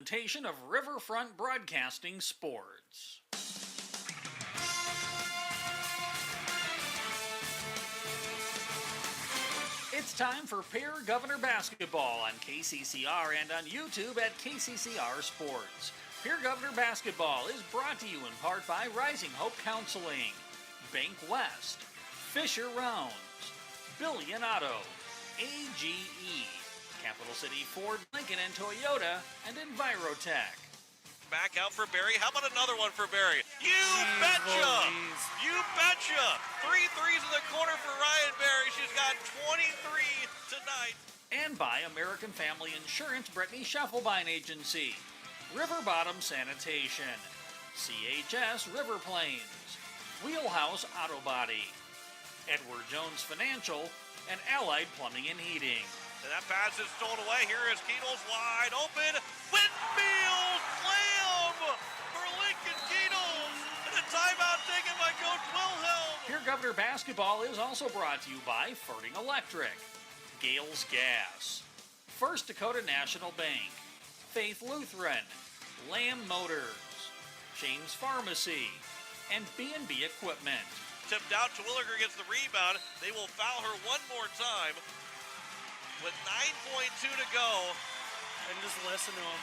presentation of Riverfront Broadcasting Sports. It's time for Pierre Governor Basketball on KCCR and on YouTube at KCCR Sports. Pierre Governor Basketball is brought to you in part by Rising Hope Counseling, Bank West, Fisher Rounds, Billion Auto, AGE, Capital City Ford, Lincoln and Toyota, and Envirotech. Back out for Barry. How about another one for Barry? You betcha! You betcha! 3 threes in the corner for Ryan Barry. She's got 23 tonight. And by American Family Insurance, Brittany Scheffelbein Agency, River Bottom Sanitation, CHS River Plains, Wheelhouse Auto Body, Edward Jones Financial, and Allied Plumbing and Heating. And that pass is stolen away. Here is Keatles wide open. Whitfield slam for Lincoln Keatles. And a timeout taken by Coach Wilhelm. Here Governor Basketball is also brought to you by Ferding Electric, Gales Gas, First Dakota National Bank, Faith Lutheran, Lamb Motors, James Pharmacy, and B&B Equipment. Tipped out. Terwilliger gets the rebound. They will foul her one more time. With 9.2 to go. And just listen to him.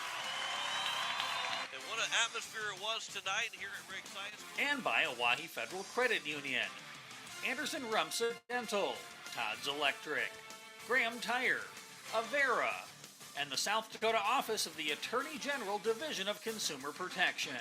And what an atmosphere it was tonight here at Riggs High School. And by Oahe Federal Credit Union, Anderson Rumsa Dental, Todd's Electric, Graham Tire, Avera, and the South Dakota Office of the Attorney General Division of Consumer Protection.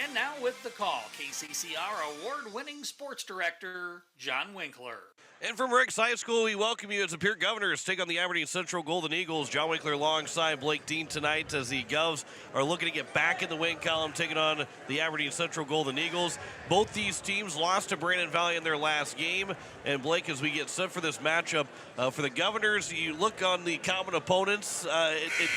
And now with the call, KCCR award-winning sports director, John Winkler. And from Riggs High School, we welcome you as the Pierre Governors take on the Aberdeen Central Golden Eagles. John Winkler alongside Blake Dean tonight as the Govs are looking to get back in the win column, taking on the Aberdeen Central Golden Eagles. Both these teams lost to Brandon Valley in their last game. And Blake, as we get set for this matchup, for the Governors, you look on the common opponents, it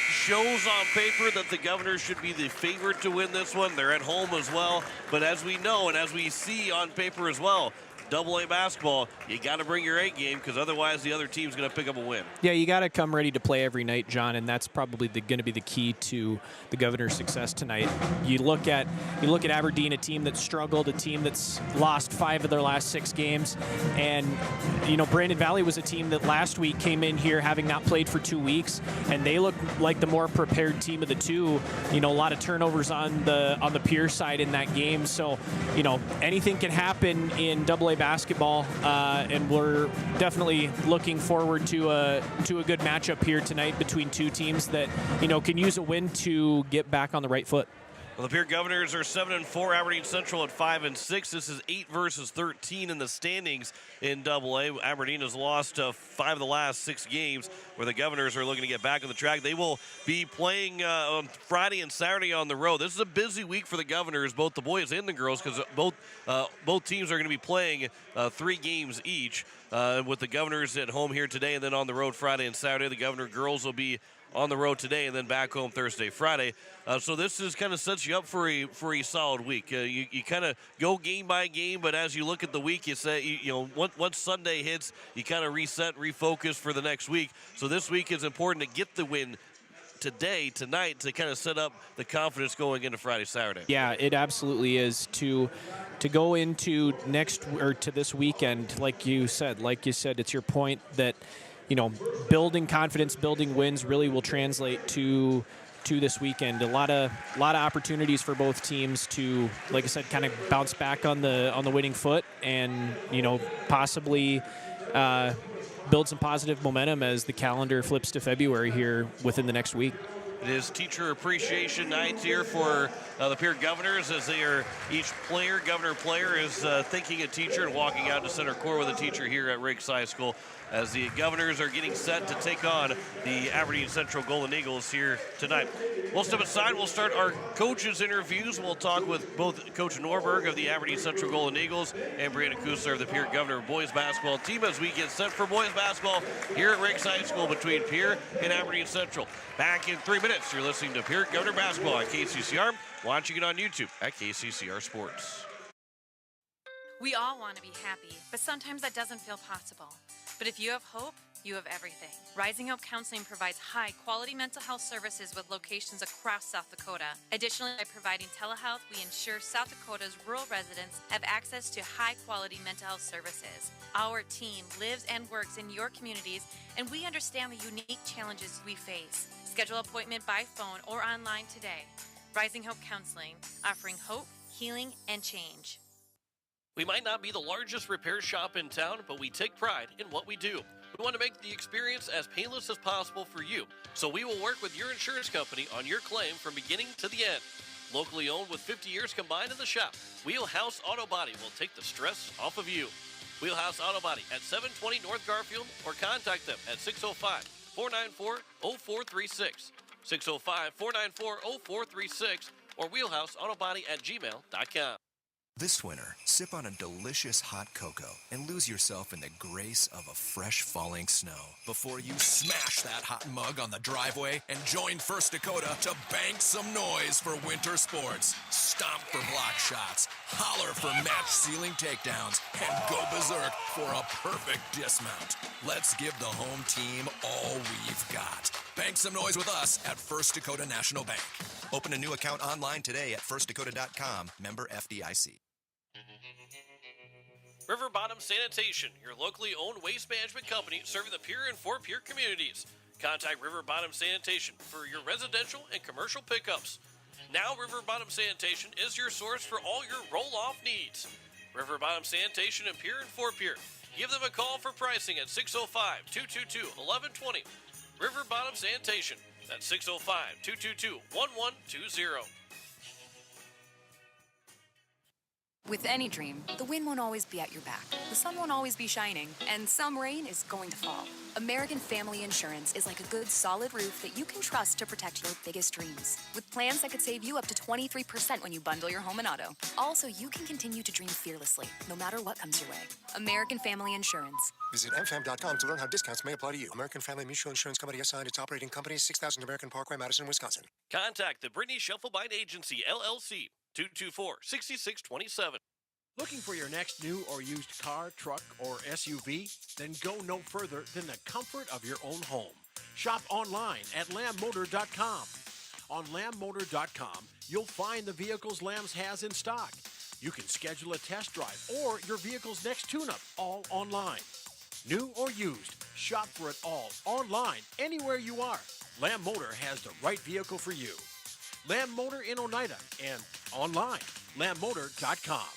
shows on paper that the Governors should be the favorite to win this one. They're at home as well. But as we know and as we see on paper as well, AA basketball, you got to bring your A game because otherwise the other team's going to pick up a win. Yeah, you got to come ready to play every night, John, and that's probably going to be the key to the Governor's success tonight. You look at Aberdeen, a team that struggled, a team that's lost 5 of their last 6 games, and Brandon Valley was a team that last week came in here having not played for 2 weeks, and they look like the more prepared team of the two. A lot of turnovers on the Pierre side in that game, so anything can happen in AA basketball, and we're definitely looking forward to a good matchup here tonight between two teams that can use a win to get back on the right foot. Well, the Pierre Governors are 7-4, Aberdeen Central at 5-6. This is 8 versus 13 in the standings in AA. Aberdeen has lost 5 of the last 6 games, where the Governors are looking to get back on the track. They will be playing on Friday and Saturday on the road. This is a busy week for the Governors, both the boys and the girls, because both teams are going to be playing 3 games each, with the Governors at home here today and then on the road Friday and Saturday. The Governor girls will be on the road today and then back home Thursday, Friday. So this is kind of sets you up for a solid week. You kind of go game by game, but as you look at the week, you say once Sunday hits, you kind of reset, refocus for the next week. So this week is important to get the win tonight, to kind of set up the confidence going into Friday, Saturday. Yeah, it absolutely is to go into to this weekend, like you said, it's your point that building confidence, building wins really will translate to this weekend. A lot of opportunities for both teams to, like I said, kind of bounce back on the winning foot and possibly build some positive momentum as the calendar flips to February here within the next week. It is Teacher Appreciation Night here for the Pierre Governors, as each Governor player is thanking a teacher and walking out to center court with a teacher here at Riggs High School, as the Governors are getting set to take on the Aberdeen Central Golden Eagles here tonight. We'll step aside. We'll start our coaches' interviews. We'll talk with both Coach Norberg of the Aberdeen Central Golden Eagles and Brianna Kusler of the Pierre Governor boys basketball team, as we get set for boys basketball here at Riggs High School between Pierre and Aberdeen Central. Back in 3 minutes, you're listening to Pierre Governor basketball on KCCR, watching it on YouTube at KCCR Sports. We all want to be happy, but sometimes that doesn't feel possible. But if you have hope, you have everything. Rising Hope Counseling provides high-quality mental health services with locations across South Dakota. Additionally, by providing telehealth, we ensure South Dakota's rural residents have access to high-quality mental health services. Our team lives and works in your communities, and we understand the unique challenges we face. Schedule an appointment by phone or online today. Rising Hope Counseling, offering hope, healing, and change. We might not be the largest repair shop in town, but we take pride in what we do. We want to make the experience as painless as possible for you, so we will work with your insurance company on your claim from beginning to the end. Locally owned with 50 years combined in the shop, Wheelhouse Auto Body will take the stress off of you. Wheelhouse Auto Body at 720 North Garfield, or contact them at 605-494-0436, 605-494-0436, or wheelhouseautobody@gmail.com. This winter, sip on a delicious hot cocoa and lose yourself in the grace of a fresh falling snow before you smash that hot mug on the driveway and join First Dakota to bank some noise for winter sports. Stomp for block shots, holler for match-sealing takedowns, and go berserk for a perfect dismount. Let's give the home team all we've got. Bank some noise with us at First Dakota National Bank. Open a new account online today at firstdakota.com, member FDIC. River Bottom Sanitation, your locally owned waste management company serving the Pierre and Fort Pierre communities. Contact River Bottom Sanitation for your residential and commercial pickups. Now River Bottom Sanitation is your source for all your roll-off needs. River Bottom Sanitation in Pierre and Fort Pierre. Give them a call for pricing at 605-222-1120. River Bottom Sanitation. That's 605-222-1120. With any dream, the wind won't always be at your back, the sun won't always be shining, and some rain is going to fall. American Family Insurance is like a good, solid roof that you can trust to protect your biggest dreams. With plans that could save you up to 23% when you bundle your home and auto. Also, you can continue to dream fearlessly, no matter what comes your way. American Family Insurance. Visit mfam.com to learn how discounts may apply to you. American Family Mutual Insurance Company assigned its operating company, 6000 American Parkway, Madison, Wisconsin. Contact the Brittany Shufflebind Agency, LLC, 224-6627. Looking for your next new or used car, truck, or SUV? Then go no further than the comfort of your own home. Shop online at lambmotor.com. On lambmotor.com, you'll find the vehicles Lambs has in stock. You can schedule a test drive or your vehicle's next tune-up, all online. New or used, shop for it all online, anywhere you are. Lamb Motor has the right vehicle for you. Lamb Motor in Oneida and online, lambmotor.com.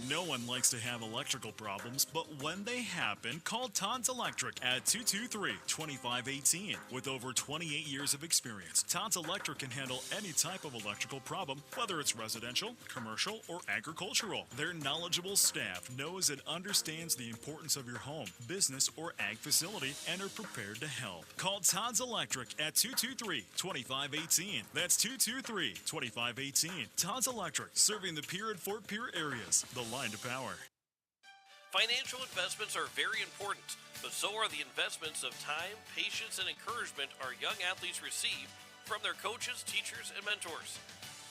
No one likes to have electrical problems, but when they happen, call Todd's Electric at 223-2518. With over 28 years of experience, Todd's Electric can handle any type of electrical problem, whether it's residential, commercial, or agricultural. Their knowledgeable staff knows and understands the importance of your home, business, or ag facility and are prepared to help. Call Todd's Electric at 223-2518. That's 223-2518. Todd's Electric, serving the Pierre and Fort Pierre areas. The line to power. Financial investments are very important, but so are the investments of time, patience, and encouragement our young athletes receive from their coaches, teachers, and mentors.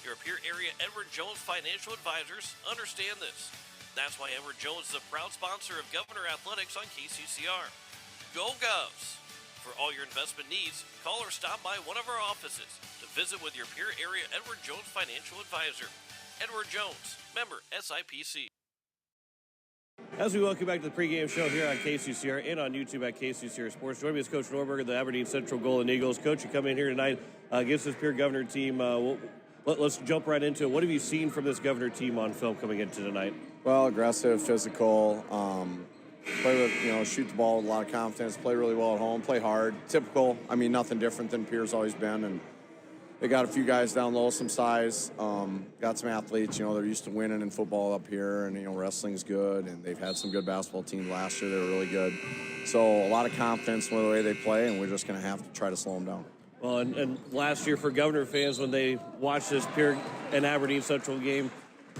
Your Pierre area Edward Jones Financial Advisors understand this. That's why Edward Jones is a proud sponsor of Governor Athletics on KCCR. Go Govs! For all your investment needs, call or stop by one of our offices to visit with your Pierre area Edward Jones Financial Advisor. Edward Jones, member SIPC. As we welcome back to the pregame show here on KCCR and on YouTube at KCCR Sports. Joining me is Coach Norberg of the Aberdeen Central Golden Eagles. Coach, you come in here tonight against this Pierre Governor team. Let's jump right into it. What have you seen from this Governor team on film coming into tonight? Well, aggressive, physical, play with, shoot the ball with a lot of confidence, play really well at home, play hard. Typical, nothing different than Pierre's always been. And they got a few guys down low, some size, got some athletes, they're used to winning in football up here, and, wrestling's good, and they've had some good basketball teams last year. They were really good. So a lot of confidence in the way they play, and we're just going to have to try to slow them down. Well, and last year for Governor fans, when they watched this Pierre and Aberdeen Central game,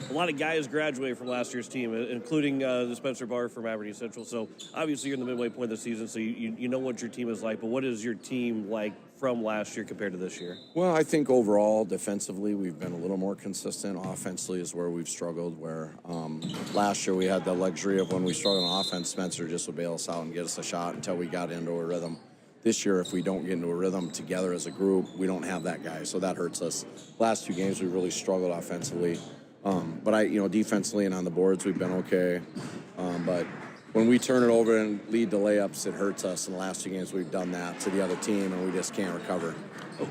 a lot of guys graduated from last year's team, including the Spencer Barr from Aberdeen Central. So obviously you're in the midway point of the season, so you know what your team is like. But what is your team like from last year compared to this year? Well, I think overall, defensively, we've been a little more consistent. Offensively is where we've struggled, where last year we had the luxury of when we struggled on offense, Spencer just would bail us out and get us a shot until we got into a rhythm. This year, if we don't get into a rhythm together as a group, we don't have that guy, so that hurts us. Last 2 games, we really struggled offensively. But defensively and on the boards, we've been okay. But when we turn it over and lead the layups, it hurts us. In the last 2 games, we've done that to the other team, and we just can't recover.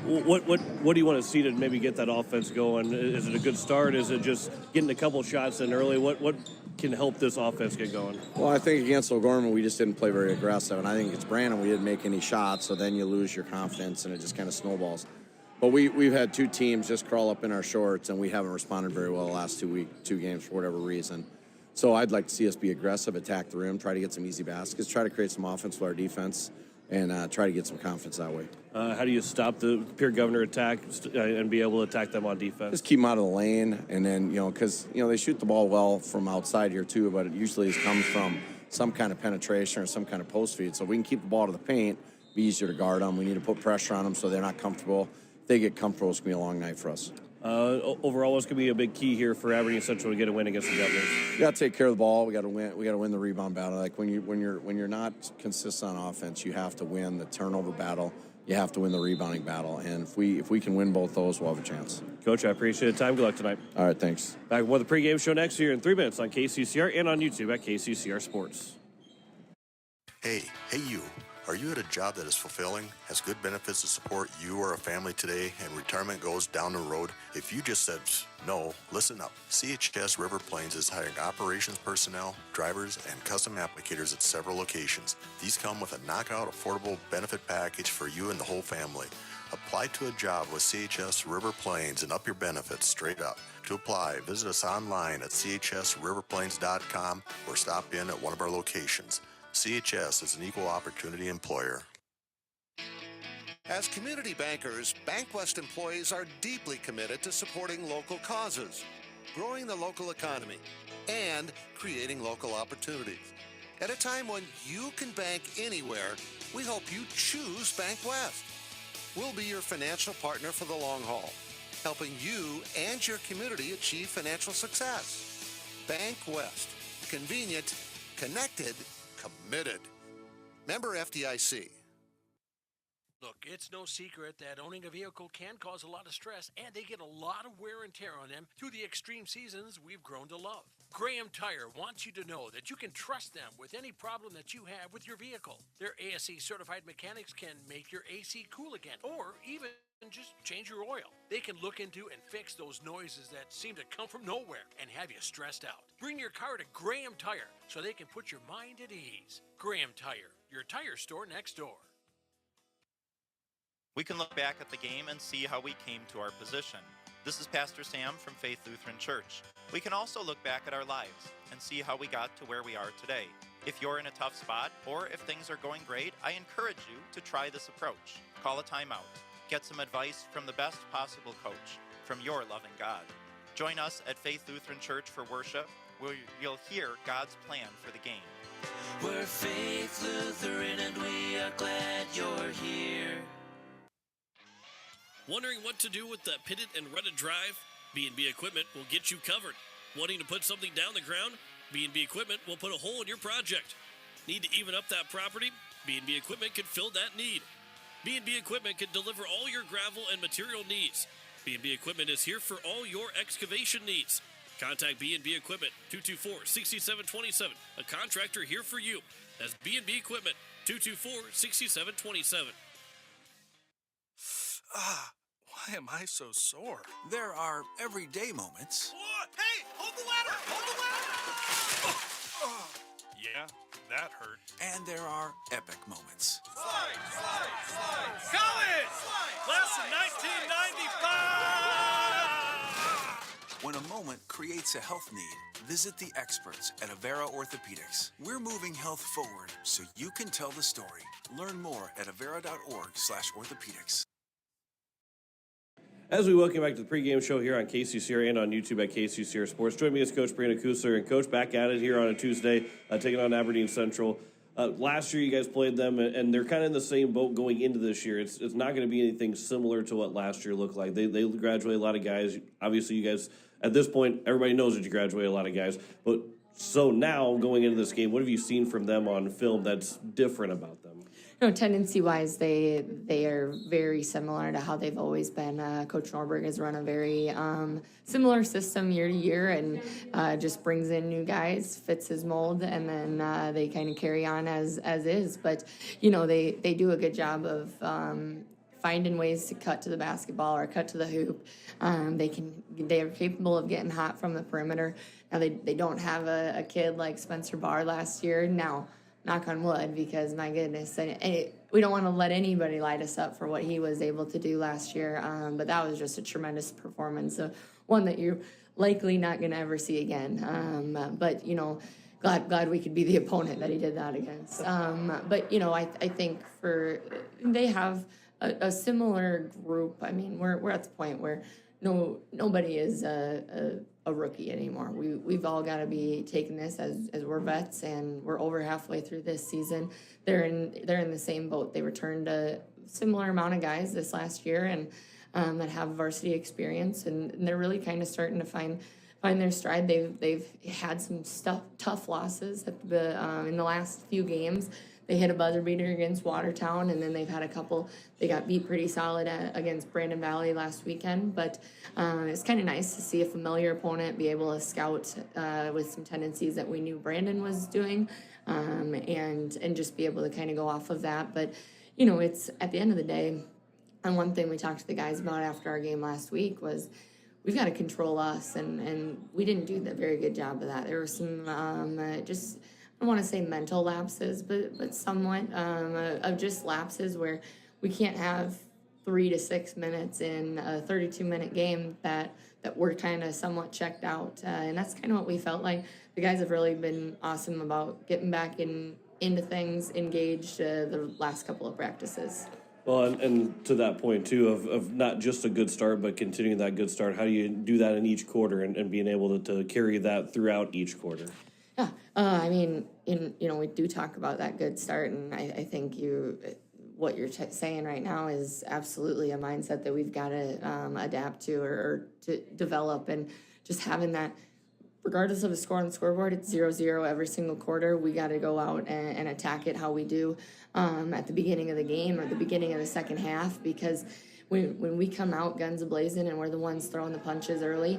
What do you want to see to maybe get that offense going? Is it a good start? Is it just getting a couple shots in early? What can help this offense get going? Well, I think against O'Gorman, we just didn't play very aggressive. And I think it's Brandon, we didn't make any shots, so then you lose your confidence, and it just kind of snowballs. But we've had 2 teams just crawl up in our shorts, and we haven't responded very well the last 2 games for whatever reason. So I'd like to see us be aggressive, attack the rim, try to get some easy baskets, try to create some offense with our defense, and try to get some confidence that way. How do you stop the Pierre Governor attack and be able to attack them on defense? Just keep them out of the lane, and then, because, they shoot the ball well from outside here too, but it usually comes from some kind of penetration or some kind of post feed. So if we can keep the ball to the paint, it'll be easier to guard them. We need to put pressure on them so they're not comfortable. If they get comfortable, it's going to be a long night for us. Overall, what's going to be a big key here for Aberdeen Central to get a win against the Governors? We got to take care of the ball. We got to win. We got to win the rebound battle. Like when you're not consistent on offense, you have to win the turnover battle. You have to win the rebounding battle. And if we can win both those, we'll have a chance. Coach, I appreciate the time. Good luck tonight. All right, thanks. Back with the pregame show next year in 3 minutes on KCCR and on YouTube at KCCR Sports. Hey you. Are you at a job that is fulfilling, has good benefits to support you or a family today, and retirement goes down the road? If you just said no, listen up. CHS River Plains is hiring operations personnel, drivers, and custom applicators at several locations. These come with a knockout affordable benefit package for you and the whole family. Apply to a job with CHS River Plains and up your benefits straight up. To apply, visit us online at chsriverplains.com or stop in at one of our locations. CHS is an equal opportunity employer. As community bankers, BankWest employees are deeply committed to supporting local causes, growing the local economy, and creating local opportunities. At a time when you can bank anywhere, we hope you choose BankWest. We'll be your financial partner for the long haul, helping you and your community achieve financial success. BankWest. Convenient, connected, committed. Member FDIC. Look, it's no secret that owning a vehicle can cause a lot of stress, and they get a lot of wear and tear on them through the extreme seasons we've grown to love. Graham Tire wants you to know that you can trust them with any problem that you have with your vehicle. Their ASE certified mechanics can make your AC cool again, or even just change your oil. They can look into and fix those noises that seem to come from nowhere and have you stressed out. Bring your car to Graham Tire so they can put your mind at ease. Graham Tire, your tire store next door. We can look back at the game and see how we came to our position. This is Pastor Sam from Faith Lutheran Church. We can also look back at our lives and see how we got to where we are today. If you're in a tough spot or if things are going great, I encourage you to try this approach. Call a timeout. Get some advice from the best possible coach, from your loving God. Join us at Faith Lutheran Church for worship, where you'll hear God's plan for the game. We're Faith Lutheran and we are glad you're here. Wondering what to do with the pitted and rutted drive? B&B Equipment will get you covered. Wanting to put something down the ground? B&B Equipment will put a hole in your project. Need to even up that property? B&B Equipment can fill that need. B&B Equipment can deliver all your gravel and material needs. B&B Equipment is here for all your excavation needs. Contact B&B Equipment, 224-6727. A contractor here for you. That's B&B Equipment, 224-6727. Why am I so sore? There are everyday moments. Hey, hold the ladder! Hold the ladder! Yeah, that hurt. And there are epic moments. Slide! College! Class of 1995! When a moment creates a health need, visit the experts at Avera Orthopedics. We're moving health forward so you can tell the story. Learn more at avera.org/orthopedics. As we welcome back to the pregame show here on KCCR and on YouTube at KCCR Sports, join me as Coach Brandon Kusler. And Coach, back at it here on a Tuesday, taking on Aberdeen Central. Last year you guys played them, and they're kind of in the same boat going into this year. It's not going to be anything similar to what last year looked like. They graduate a lot of guys. Obviously, you guys, at this point, everybody knows that you graduate a lot of guys. But so now, going into this game, what have you seen from them on film that's different about them? Tendency-wise, they are very similar to how they've always been. Coach Norberg has run a very similar system year to year, and just brings in new guys, fits his mold, and then they kind of carry on as is. But they do a good job of finding ways to cut to the basketball or cut to the hoop. They are capable of getting hot from the perimeter. Now they don't have a kid like Spencer Barr last year. Now, knock on wood, because my goodness, we don't want to let anybody light us up for what he was able to do last year. But that was just a tremendous performance, one that you're likely not going to ever see again. But glad we could be the opponent that he did that against. But I think they have a similar group. I mean, we're at the point where nobody is a rookie anymore. We've all got to be taking this as we're vets, and we're over halfway through this season. They're in the same boat. They returned a similar amount of guys this last year, and that have varsity experience, and they're really kind of starting to find their stride. They've had some tough losses in the last few games. They hit a buzzer beater against Watertown, and then they've had a couple. They got beat pretty solid against Brandon Valley last weekend. But it's kind of nice to see a familiar opponent be able to scout with some tendencies that we knew Brandon was doing, and just be able to kind of go off of that. But it's at the end of the day. And one thing we talked to the guys about after our game last week was we've got to control us, and we didn't do a very good job of that. There were some just. I don't want to say mental lapses, but somewhat of just lapses where we can't have 3 to 6 minutes in a 32-minute game that we're kind of somewhat checked out. And that's kind of what we felt like. The guys have really been awesome about getting back into things, engaged the last couple of practices. Well, and to that point, too, of not just a good start, but continuing that good start, how do you do that in each quarter and being able to carry that throughout each quarter? Yeah, I mean, we do talk about that good start, and I think what you're saying right now is absolutely a mindset that we've got to adapt to or to develop, and just having that, regardless of the score on the scoreboard, it's 0-0 every single quarter. We got to go out and attack it how we do at the beginning of the game or the beginning of the second half, because when we come out guns a-blazing and we're the ones throwing the punches early,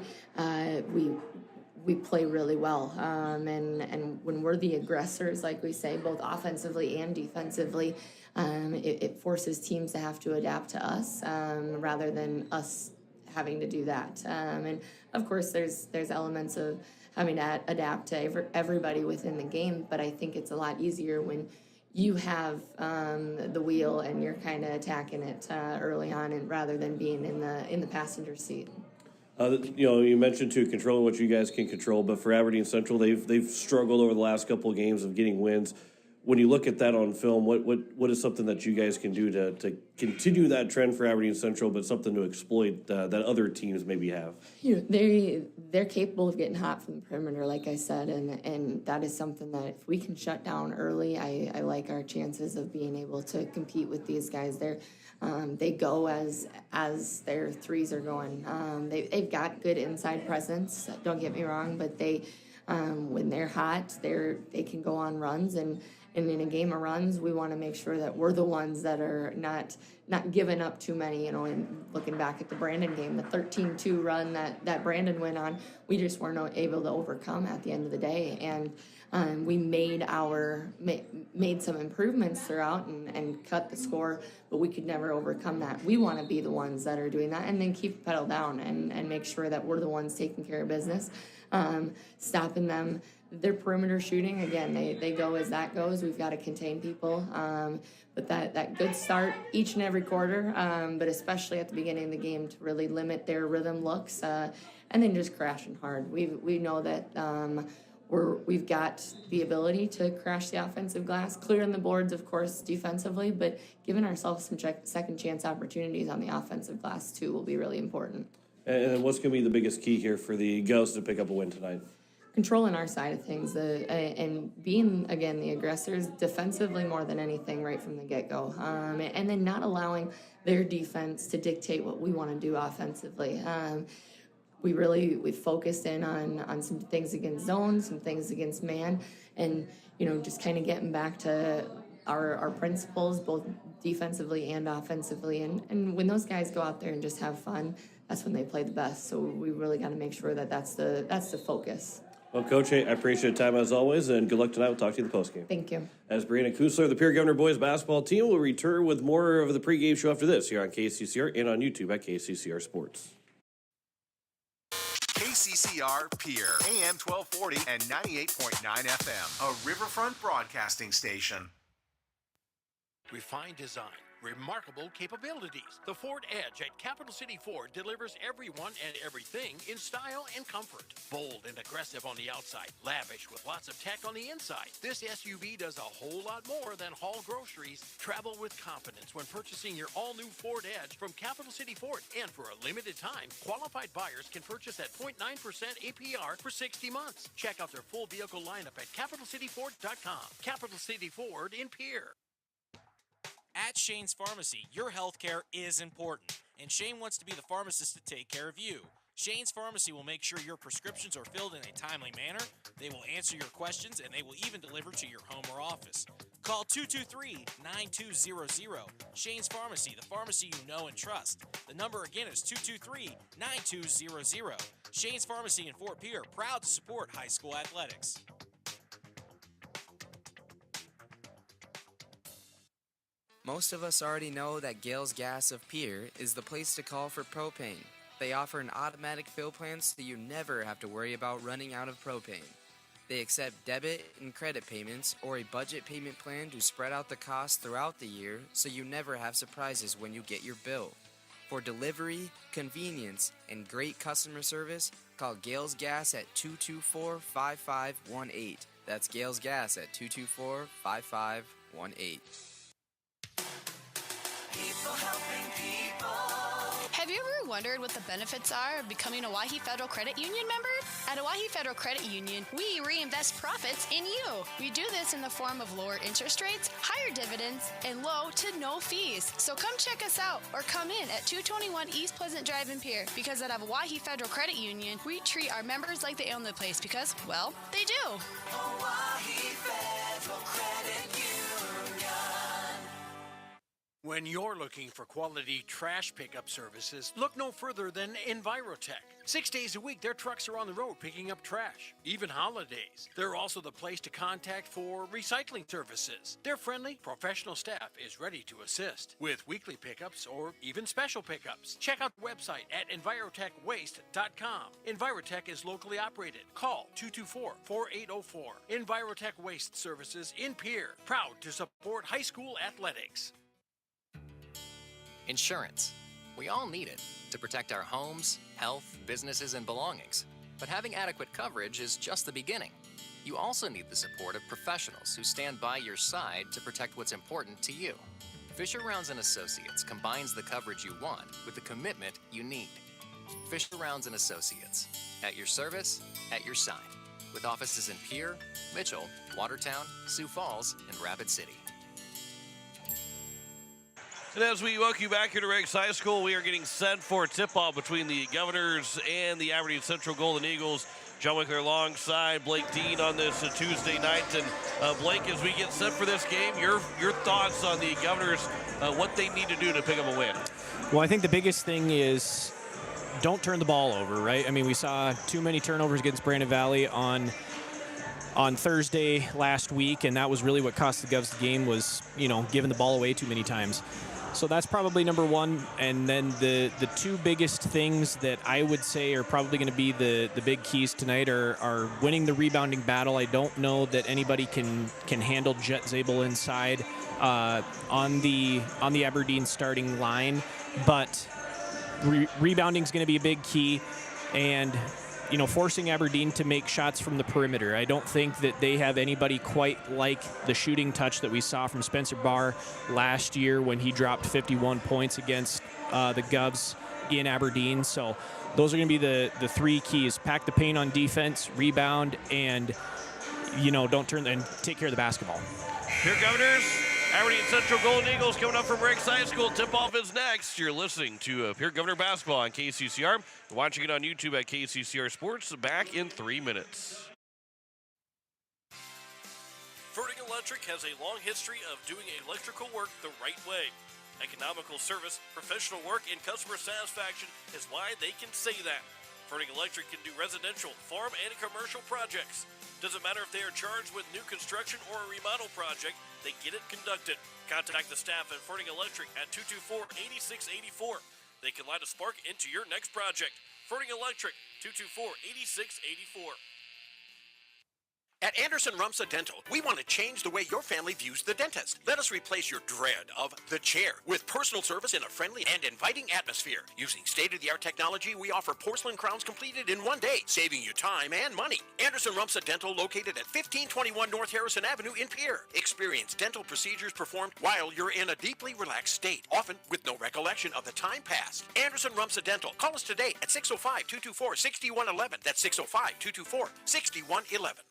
we play really well, and when we're the aggressors, like we say, both offensively and defensively, it forces teams to have to adapt to us rather than us having to do that. And of course, there's elements of having to adapt to everybody within the game, but I think it's a lot easier when you have the wheel and you're kind of attacking it early on, and rather than being in the passenger seat. You mentioned to controlling what you guys can control, but for Aberdeen Central, they've struggled over the last couple of games of getting wins. When you look at that on film, what is something that you guys can do to continue that trend for Aberdeen Central, but something to exploit that other teams maybe have? They're capable of getting hot from the perimeter, like I said, and that is something that if we can shut down early, I like our chances of being able to compete with these guys. They go as their threes are going. They've got good inside presence. Don't get me wrong, but when they're hot, they can go on runs, and in a game of runs, we want to make sure that we're the ones that are not giving up too many. And looking back at the Brandon game, the 13-2 run that Brandon went on, we just weren't able to overcome at the end of the day. And we made some improvements throughout and cut the score, but we could never overcome that. We want to be the ones that are doing that, and then keep the pedal down and make sure that we're the ones taking care of business, stopping them. Their perimeter shooting, again, they go as that goes. We've got to contain people, but that good start each and every quarter, but especially at the beginning of the game to really limit their rhythm looks, and then just crashing hard. We know that we've got the ability to crash the offensive glass, clearing the boards, of course, defensively, but giving ourselves some second chance opportunities on the offensive glass too will be really important. And what's going to be the biggest key here for the Ghosts to pick up a win tonight? controlling our side of things and being, again, the aggressors defensively more than anything right from the get-go. And then not allowing their defense to dictate what we want to do offensively. We focused in on some things against zone, some things against man, and, just kind of getting back to our principles, both defensively and offensively. And when those guys go out there and just have fun, that's when they play the best. So we really got to make sure that that's the focus. Well, Coach, hey, I appreciate your time as always, and good luck tonight. We'll talk to you in the postgame. Thank you. As Brianna Kusler, the Pierre Governor boys basketball team, will return with more of the pregame show after this here on KCCR and on YouTube at KCCR Sports. KCCR Pierre, AM 1240 and 98.9 FM, a Riverfront broadcasting station. Refined design, remarkable capabilities. The Ford Edge at Capital City Ford delivers everyone and everything in style and comfort. Bold and aggressive on the outside, lavish with lots of tech on the inside. This SUV does a whole lot more than haul groceries. Travel with confidence when purchasing your all-new Ford Edge from Capital City Ford. And for a limited time, qualified buyers can purchase at 0.9% APR for 60 months. Check out their full vehicle lineup at CapitalCityFord.com. Capital City Ford in Pierre. At Shane's Pharmacy, your health care is important, and Shane wants to be the pharmacist to take care of you. Shane's Pharmacy will make sure your prescriptions are filled in a timely manner, they will answer your questions, and they will even deliver to your home or office. Call 223-9200. Shane's Pharmacy, the pharmacy you know and trust. The number again is 223-9200. Shane's Pharmacy in Fort Pierre, proud to support high school athletics. Most of us already know that Gales Gas of Pierre is the place to call for propane. They offer an automatic fill plan so you never have to worry about running out of propane. They accept debit and credit payments or a budget payment plan to spread out the cost throughout the year so you never have surprises when you get your bill. For delivery, convenience, and great customer service, call Gales Gas at 224-5518. That's Gales Gas at 224-5518. People helping people. Have you ever wondered what the benefits are of becoming a Owyhee Federal Credit Union member? At Owyhee Federal Credit Union, we reinvest profits in you. We do this in the form of lower interest rates, higher dividends, and low to no fees. So come check us out or come in at 221 East Pleasant Drive in Pierre, because at Owyhee Federal Credit Union, we treat our members like they own the place because, well, they do. Owyhee Federal Credit Union. When you're looking for quality trash pickup services, look no further than Envirotech. 6 days a week, their trucks are on the road picking up trash, even holidays. They're also the place to contact for recycling services. Their friendly, professional staff is ready to assist with weekly pickups or even special pickups. Check out the website at EnvirotechWaste.com. Envirotech is locally operated. Call 224-4804. Envirotech Waste Services in Pierre, proud to support high school athletics. Insurance. We all need it to protect our homes, health, businesses, and belongings. But having adequate coverage is just the beginning. You also need the support of professionals who stand by your side to protect what's important to you. Fisher Rounds & Associates combines the coverage you want with the commitment you need. Fisher Rounds & Associates. At your service, at your side. With offices in Pierre, Mitchell, Watertown, Sioux Falls, and Rapid City. And as we welcome you back here to Riggs High School, we are getting set for tip-off between the Governors and the Aberdeen Central Golden Eagles. John Wickler alongside Blake Dean on this Tuesday night. And Blake, as we get set for this game, your thoughts on the Governors, what they need to do to pick up a win? Well, I think the biggest thing is don't turn the ball over, right? I mean, we saw too many turnovers against Brandon Valley on Thursday last week, and that was really what cost the Govs the game was, giving the ball away too many times. So that's probably number one. And then the two biggest things that I would say are probably going to be the big keys tonight are winning the rebounding battle. I don't know that anybody can handle Jet Zabel inside on the Aberdeen starting line, but rebounding is going to be a big key. And forcing Aberdeen to make shots from the perimeter. I don't think that they have anybody quite like the shooting touch that we saw from Spencer Barr last year when he dropped 51 points against the Govs in Aberdeen. So those are going to be the three keys: pack the paint on defense, rebound, and don't turn and take care of the basketball. Pierre Governors, Aberdeen Central Golden Eagles coming up from Riggs High School. Tip-off is next. You're listening to Pierre Governor Basketball on KCCR. You're watching it on YouTube at KCCR Sports. Back in 3 minutes. Verdict Electric has a long history of doing electrical work the right way. Economical service, professional work, and customer satisfaction is why they can say that. Verdict Electric can do residential, farm, and commercial projects. Doesn't matter if they are charged with new construction or a remodel project, they get it conducted. Contact the staff at Verdict Electric at 224-8684. They can light a spark into your next project. Verdict Electric, 224-8684. At Anderson Rumsa Dental, we want to change the way your family views the dentist. Let us replace your dread of the chair with personal service in a friendly and inviting atmosphere. Using state-of-the-art technology, we offer porcelain crowns completed in 1 day, saving you time and money. Anderson Rumsa Dental, located at 1521 North Harrison Avenue in Pierre. Experience dental procedures performed while you're in a deeply relaxed state, often with no recollection of the time passed. Anderson Rumsa Dental. Call us today at 605-224-6111. That's 605-224-6111.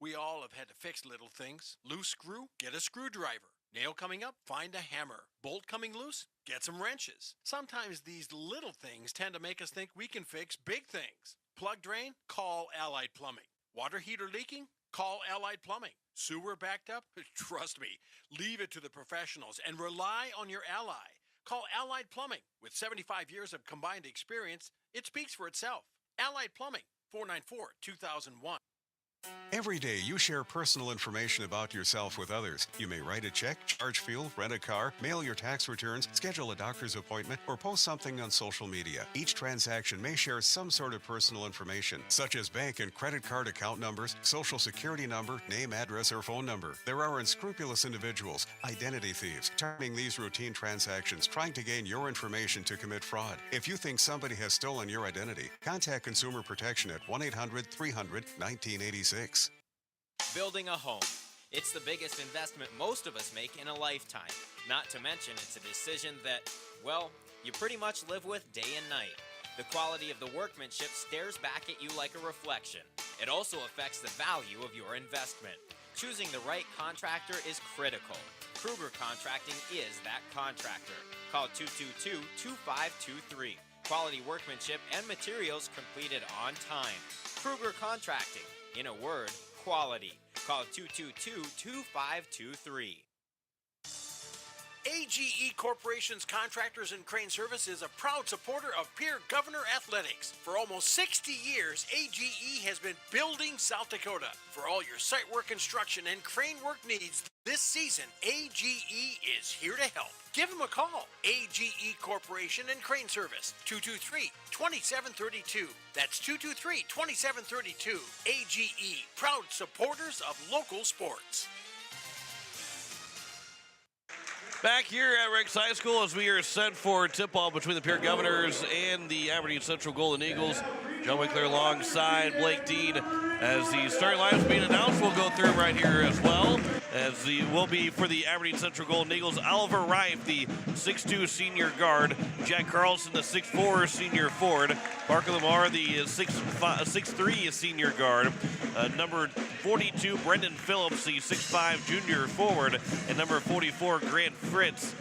We all have had to fix little things. Loose screw? Get a screwdriver. Nail coming up? Find a hammer. Bolt coming loose? Get some wrenches. Sometimes these little things tend to make us think we can fix big things. Plug drain? Call Allied Plumbing. Water heater leaking? Call Allied Plumbing. Sewer backed up? Trust me, leave it to the professionals and rely on your ally. Call Allied Plumbing. With 75 years of combined experience, it speaks for itself. Allied Plumbing, 494-2001. Every day you share personal information about yourself with others. You may write a check, charge fuel, rent a car, mail your tax returns, schedule a doctor's appointment, or post something on social media. Each transaction may share some sort of personal information, such as bank and credit card account numbers, social security number, name, address, or phone number. There are unscrupulous individuals, identity thieves, timing these routine transactions, trying to gain your information to commit fraud. If you think somebody has stolen your identity, contact Consumer Protection at 1-800-300-1986. Building a home. It's the biggest investment most of us make in a lifetime. Not to mention it's a decision that, well, you pretty much live with day and night. The quality of the workmanship stares back at you like a reflection. It also affects the value of your investment. Choosing the right contractor is critical. Kruger Contracting is that contractor. Call 222-2523. Quality workmanship and materials completed on time. Kruger Contracting. In a word, quality. Call 222-2523. AGE Corporation's Contractors and Crane Service is a proud supporter of Pierre Governor Athletics. For almost 60 years, AGE has been building South Dakota. For all your site work construction and crane work needs this season, AGE is here to help. Give them a call. AGE Corporation and Crane Service, 223-2732. That's 223-2732. AGE, proud supporters of local sports. Back here at Riggs High School as we are set for tip-off between the Pierre Governors and the Aberdeen Central Golden Eagles. John Wickler alongside Blake Dean. As the starting lines being announced, we'll go through them right here as well. As the will be for the Aberdeen Central Golden Eagles, Oliver Reif, the 6'2 senior guard. Jack Carlson, the 6'4 senior forward. Parker Lamar, the 6'3 senior guard. Number 42, Brendan Phillips, the 6'5 junior forward. And number 44, Grant Fritz,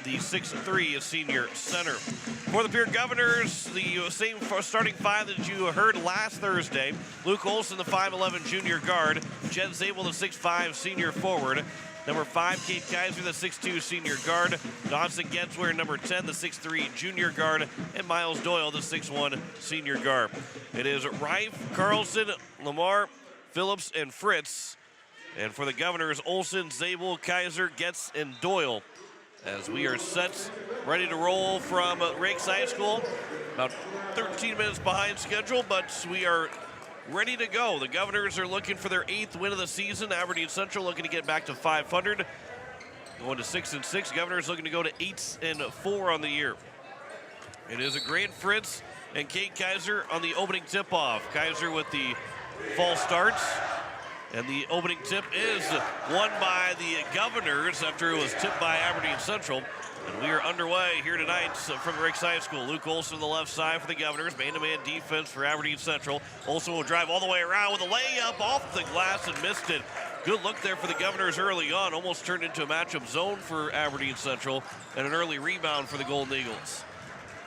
the 6'3 senior center. For the Pierre Governors, the same starting five that you heard last Thursday. Luke Olson, the 5'11 junior guard. Jen Zabel, the 6'5 senior forward. Number 5, Kate Kaiser, the 6'2 senior guard. Dawson Getzler, number 10, the 6'3 junior guard. And Miles Doyle, the 6'1 senior guard. It is Reif, Carlson, Lamar, Phillips, and Fritz. And for the Governors, Olson, Zabel, Kaiser, Getz, and Doyle. As we are set, ready to roll from Riggs High School. About 13 minutes behind schedule, but we are ready to go. The Governors are looking for their 8th win of the season. Aberdeen Central looking to get back to 500. Going to 6-6. Governors looking to go to 8-4 on the year. It is a Grant Fritz and Kate Kaiser on the opening tip-off. Kaiser with the false starts. And the opening tip is won by the Governors after it was tipped by Aberdeen Central. And we are underway here tonight from Riggs High School. Luke Olson on the left side for the Governors. Man-to-man defense for Aberdeen Central. Olson will drive all the way around with a layup off the glass and missed it. Good look there for the Governors early on. Almost turned into a matchup zone for Aberdeen Central and an early rebound for the Golden Eagles.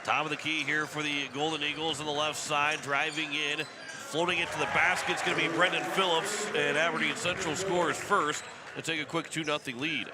Top of the key here for the Golden Eagles on the left side. Driving in, floating it to the basket. It's going to be Brendan Phillips, and Aberdeen Central scores first and take a quick 2-0 lead.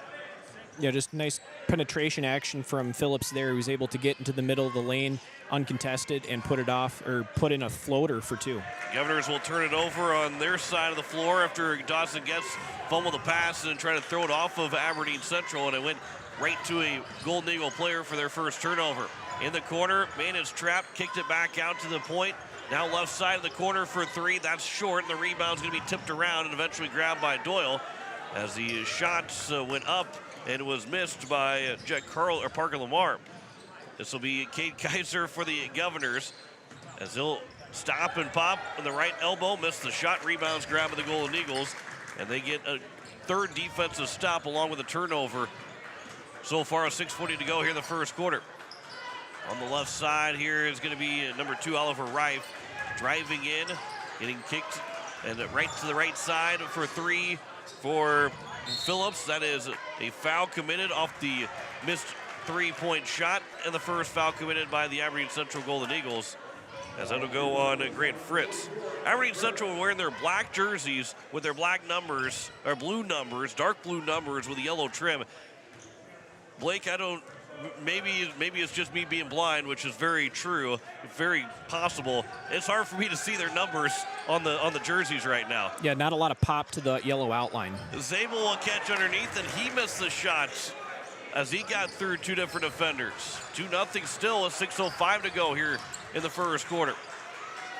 Yeah, just nice penetration action from Phillips there. He was able to get into the middle of the lane uncontested and put it off, or put in a floater for 2. Governors will turn it over on their side of the floor after Dawson gets fumble the pass and try to throw it off of Aberdeen Central, and it went right to a Golden Eagle player for their first turnover. In the corner, man is trapped, kicked it back out to the point. Now left side of the corner for 3. That's short, and the rebound's going to be tipped around and eventually grabbed by Doyle as the shots went up and was missed by Parker Lamar. This will be Cade Kaiser for the Governors as he'll stop and pop on the right elbow, miss the shot, rebounds grab of the Golden Eagles, and they get a third defensive stop along with a turnover. So far, 6:40 to go here in the first quarter. On the left side here is going to be number 2, Oliver Reif, driving in, getting kicked, and right to the right side for 3 for Phillips. That is a foul committed off the missed 3-point shot, and the first foul committed by the Aberdeen Central Golden Eagles, as that'll go on Grant Fritz. Aberdeen Central wearing their black jerseys with their black numbers, or blue numbers, dark blue numbers with a yellow trim. Blake, maybe it's just me being blind, which is very true, very possible. It's hard for me to see their numbers on the jerseys right now. Yeah, not a lot of pop to the yellow outline. Zabel will catch underneath, and he missed the shots as he got through 2 different defenders. 2-0 still, with 6:05 to go here in the first quarter.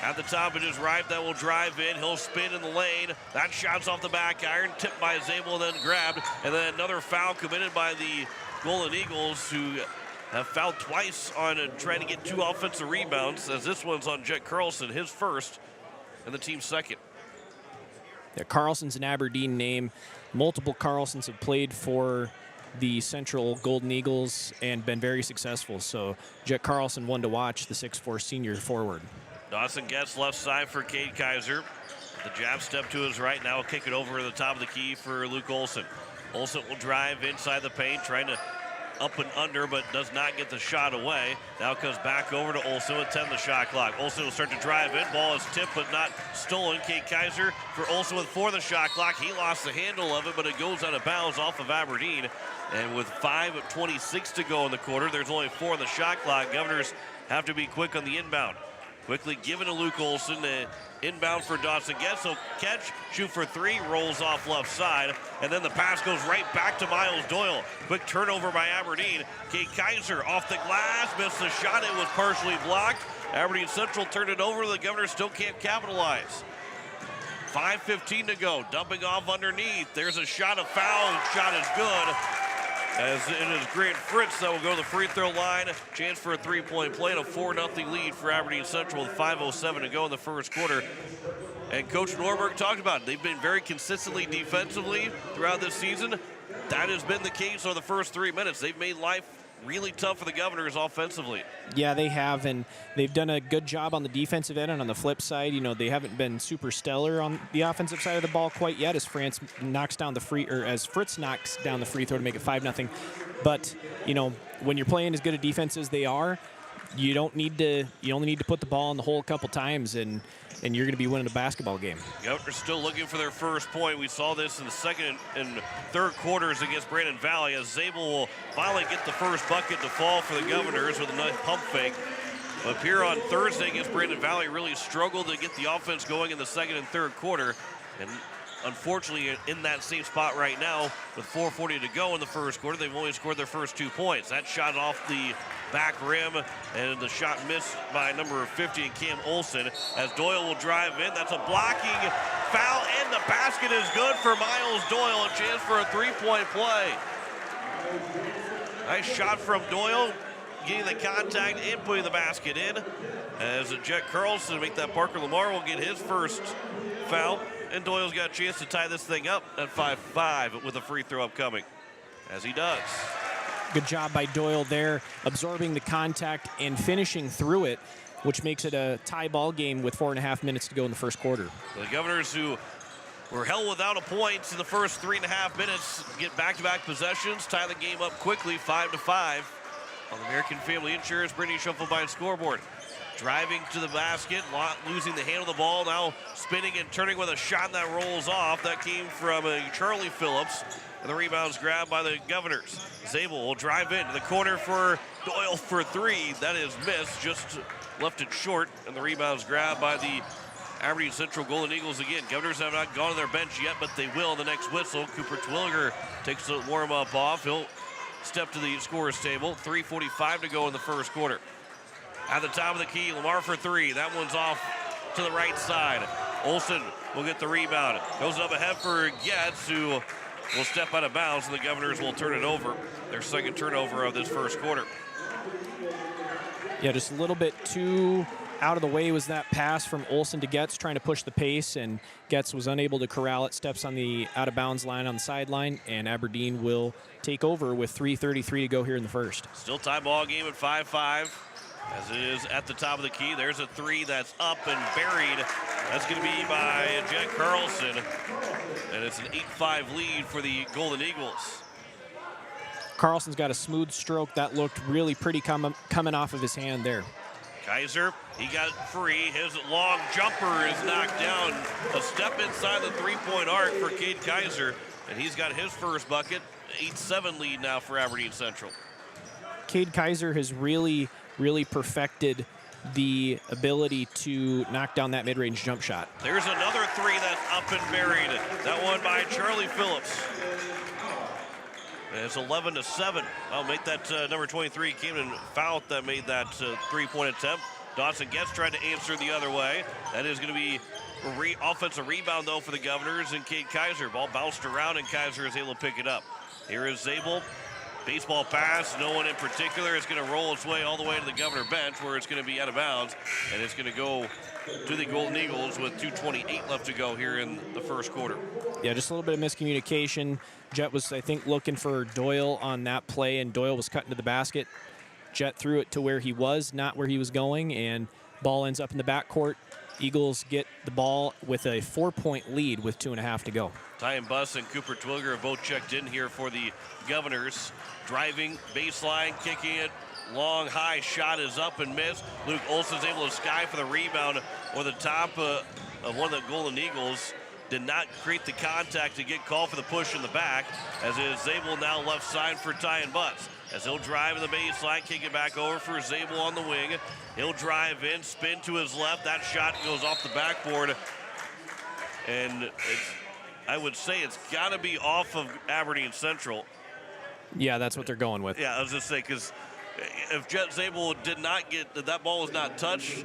At the top, it is Ripe that will drive in. He'll spin in the lane. That shot's off the back iron, tipped by Zabel, then grabbed. And then another foul committed by the Golden Eagles, who have fouled twice on trying to get 2 offensive rebounds, as this one's on Jet Carlson, his first, and the team's second. Yeah, Carlson's an Aberdeen name. Multiple Carlsons have played for the Central Golden Eagles and been very successful. So Jet Carlson, one to watch, the 6'4" senior forward. Dawson gets left side for Cade Kaiser. The jab step to his right. Now he'll kick it over to the top of the key for Luke Olson. Olson will drive inside the paint, trying to up and under, but does not get the shot away. Now comes back over to Olson with 10 the shot clock. Olson will start to drive in. Ball is tipped but not stolen. Cade Kaiser for Olson with 4 the shot clock. He lost the handle of it, but it goes out of bounds off of Aberdeen. And with 5:26 to go in the quarter, there's only 4 on the shot clock. Governors have to be quick on the inbound. Quickly given to Luke Olson. Inbound for Dawson. Gets, he'll catch, shoot for 3, rolls off left side, and then the pass goes right back to Miles Doyle. Quick turnover by Aberdeen. Cade Kaiser off the glass, missed the shot. It was partially blocked. Aberdeen Central turned it over. The Governors still can't capitalize. 5:15 to go. Dumping off underneath. There's a shot, a foul. Shot is good. As it is Grant Fritz that will go to the free throw line. Chance for a 3-point play and a 4-0 lead for Aberdeen Central with 5:07 to go in the first quarter. And Coach Norberg talked about it. They've been very consistently defensively throughout this season. That has been the case over the first 3 minutes. They've made life really tough for the Governors offensively. Yeah, they have, and they've done a good job on the defensive end. And on the flip side, they haven't been super stellar on the offensive side of the ball quite yet, as Fritz knocks down the free throw to make it 5-0. But when you're playing as good a defense as they are, you only need to put the ball in the hole a couple times, and you're going to be winning a basketball game. Governors still looking for their first point. We saw this in the second and third quarters against Brandon Valley, as Zabel will finally get the first bucket to fall for the Governors with a nice pump fake. But Pierre on Thursday against Brandon Valley really struggled to get the offense going in the second and third quarter. And unfortunately, in that same spot right now, with 4:40 to go in the first quarter, they've only scored their first 2 points. That shot off the back rim, and the shot missed by number 50, Cam Olson, as Doyle will drive in. That's a blocking foul, and the basket is good for Miles Doyle. A chance for a 3-point play. Nice shot from Doyle, getting the contact and putting the basket in. As Jet Carlson make that, Parker Lamar will get his first foul. And Doyle's got a chance to tie this thing up at 5-5 with a free throw upcoming, as he does. Good job by Doyle there, absorbing the contact and finishing through it, which makes it a tie ball game with 4.5 minutes to go in the first quarter. The Governors, who were held without a point in the first 3.5 minutes, get back-to-back possessions, tie the game up quickly, 5-5. On the American Family Insurance, Brittany Schuffelbein scoreboard. Driving to the basket, losing the handle of the ball, now spinning and turning with a shot that rolls off. That came from Charlie Phillips. And the rebound's grabbed by the Governors. Zabel will drive into the corner for Doyle for three. That is missed, just left it short. And the rebound's grabbed by the Aberdeen Central Golden Eagles again. Governors have not gone to their bench yet, but they will the next whistle. Cooper Twilliger takes the warm-up off. He'll step to the scorer's table. 3:45 to go in the first quarter. At the top of the key, Lamar for three. That one's off to the right side. Olsen will get the rebound. Goes up ahead for Getz, who will step out of bounds, and the Governors will turn it over. Their second turnover of this first quarter. Yeah, just a little bit too out of the way was that pass from Olsen to Getz, trying to push the pace, and Getz was unable to corral it. Steps on the out-of-bounds line on the sideline, and Aberdeen will take over with 3:33 to go here in the first. Still tie ball game at 5-5. As it is at the top of the key. There's a three that's up and buried. That's going to be by Jet Carlson. And it's an 8-5 lead for the Golden Eagles. Carlson's got a smooth stroke. That looked really pretty coming off of his hand there. Kaiser, he got free. His long jumper is knocked down. A step inside the three-point arc for Cade Kaiser. And he's got his first bucket. 8-7 lead now for Aberdeen Central. Cade Kaiser has really perfected the ability to knock down that mid-range jump shot. There's another three that's up and buried. That one by Charlie Phillips. And it's 11-7. I'll make that number 23, Camden Fount, that made that three-point attempt. Dawson Getz tried to answer the other way. That is going to be offensive rebound, though, for the Governors, and Cade Kaiser. Ball bounced around, and Kaiser is able to pick it up. Here is Zabel. Baseball pass, no one in particular. It's going to roll its way all the way to the Governor bench, where it's going to be out of bounds, and it's going to go to the Golden Eagles with 2:28 left to go here in the first quarter. Yeah, just a little bit of miscommunication. Jet was, I think, looking for Doyle on that play, and Doyle was cutting to the basket. Jet threw it to where he was, not where he was going, and ball ends up in the backcourt. Eagles get the ball with a 4-point lead with 2.5 to go. Ty and Buss and Cooper Twilliger have both checked in here for the Governors. Driving, baseline, kicking it. Long, high shot is up and missed. Luke Olsen's able to sky for the rebound or the top of one of the Golden Eagles. Did not create the contact to get called for the push in the back, as it is Zabel now left side for Ty and Buss. As he'll drive in the baseline, kick it back over for Zabel on the wing. He'll drive in, spin to his left. That shot goes off the backboard. And I would say it's got to be off of Aberdeen Central. Yeah, that's what they're going with. Yeah, I was just saying, because if Jet Zabel did not get, that ball was not touched,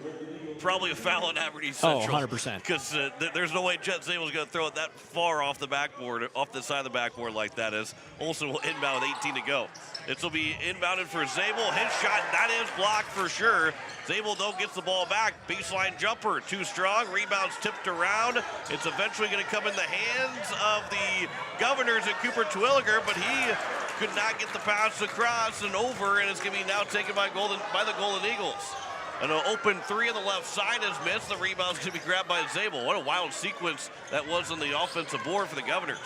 probably a foul on Aberdeen Central. Oh, 100%. Because there's no way Jet Zabel is going to throw it that far off the backboard, off the side of the backboard like that is. Olsen will inbound with 18 to go. This will be inbounded for Zabel. His shot, that is blocked for sure. Zabel, though, gets the ball back. Baseline jumper, too strong. Rebounds tipped around. It's eventually going to come in the hands of the Governors and Cooper Twilliger, but he could not get the pass across and over, and it's going to be now taken by the Golden Eagles. An open three on the left side is missed. The rebound's going to be grabbed by Zabel. What a wild sequence that was on the offensive board for the Governors.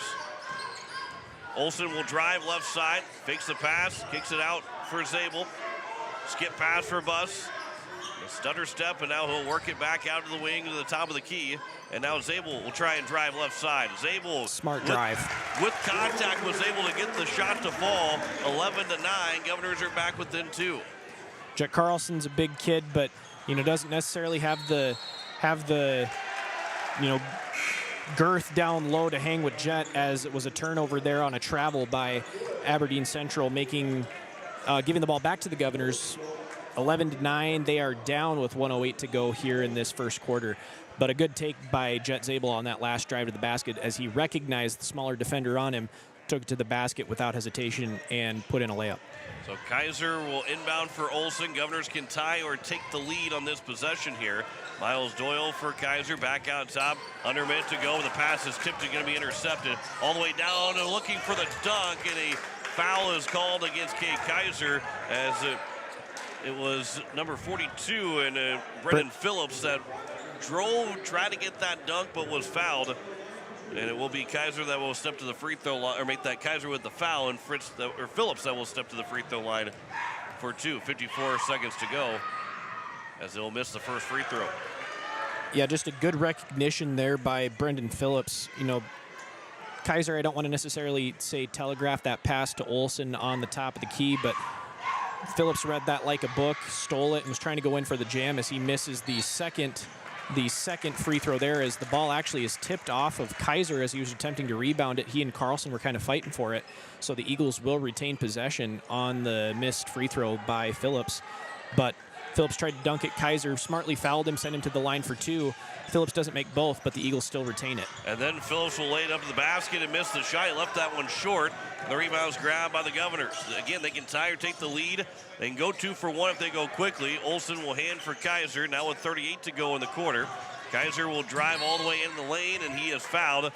Olsen will drive left side, fakes the pass, kicks it out for Zabel. Skip pass for Buss. A stutter step, and now he'll work it back out to the wing to the top of the key. And now Zabel will try and drive left side. Zabel, smart drive. With contact, was able to get the shot to fall. 11-9. Governors are back within 2. Jet Carlson's a big kid, but doesn't necessarily have the girth down low to hang with Jet, as it was a turnover there on a travel by Aberdeen Central, giving the ball back to the Governors. 11-9. They are down with 1:08 to go here in this first quarter. But a good take by Jet Zabel on that last drive to the basket, as he recognized the smaller defender on him, took it to the basket without hesitation, and put in a layup. So Kaiser will inbound for Olsen. Governors can tie or take the lead on this possession here. Miles Doyle for Kaiser, back out top. Under a minute to go. The pass is tipped and going to be intercepted. All the way down and looking for the dunk, and a foul is called against Kate Kaiser as it was number 42 and Brendan Phillips that tried to get that dunk, but was fouled. And it will be Kaiser that will step to the free throw line, or make that Kaiser with the foul, and Phillips that will step to the free throw line for 2. 54 seconds to go as they'll miss the first free throw. Yeah, just a good recognition there by Brendan Phillips. You know, Kaiser, I don't want to necessarily say telegraph that pass to Olsen on the top of the key, but Phillips read that like a book, stole it, and was trying to go in for the jam as he misses the second free throw there, as the ball actually is tipped off of Kaiser as he was attempting to rebound it. He and Carlson were kind of fighting for it. So the Eagles will retain possession on the missed free throw by Phillips. But Phillips tried to dunk it. Kaiser smartly fouled him, sent him to the line for 2. Phillips doesn't make both, but the Eagles still retain it. And then Phillips will lay it up to the basket and miss the shot. He left that one short. The rebound's grabbed by the Governors. Again, they can tie or take the lead. They can go 2 for 1 if they go quickly. Olsen will hand for Kaiser, now with 38 to go in the quarter. Kaiser will drive all the way into the lane, and he is fouled.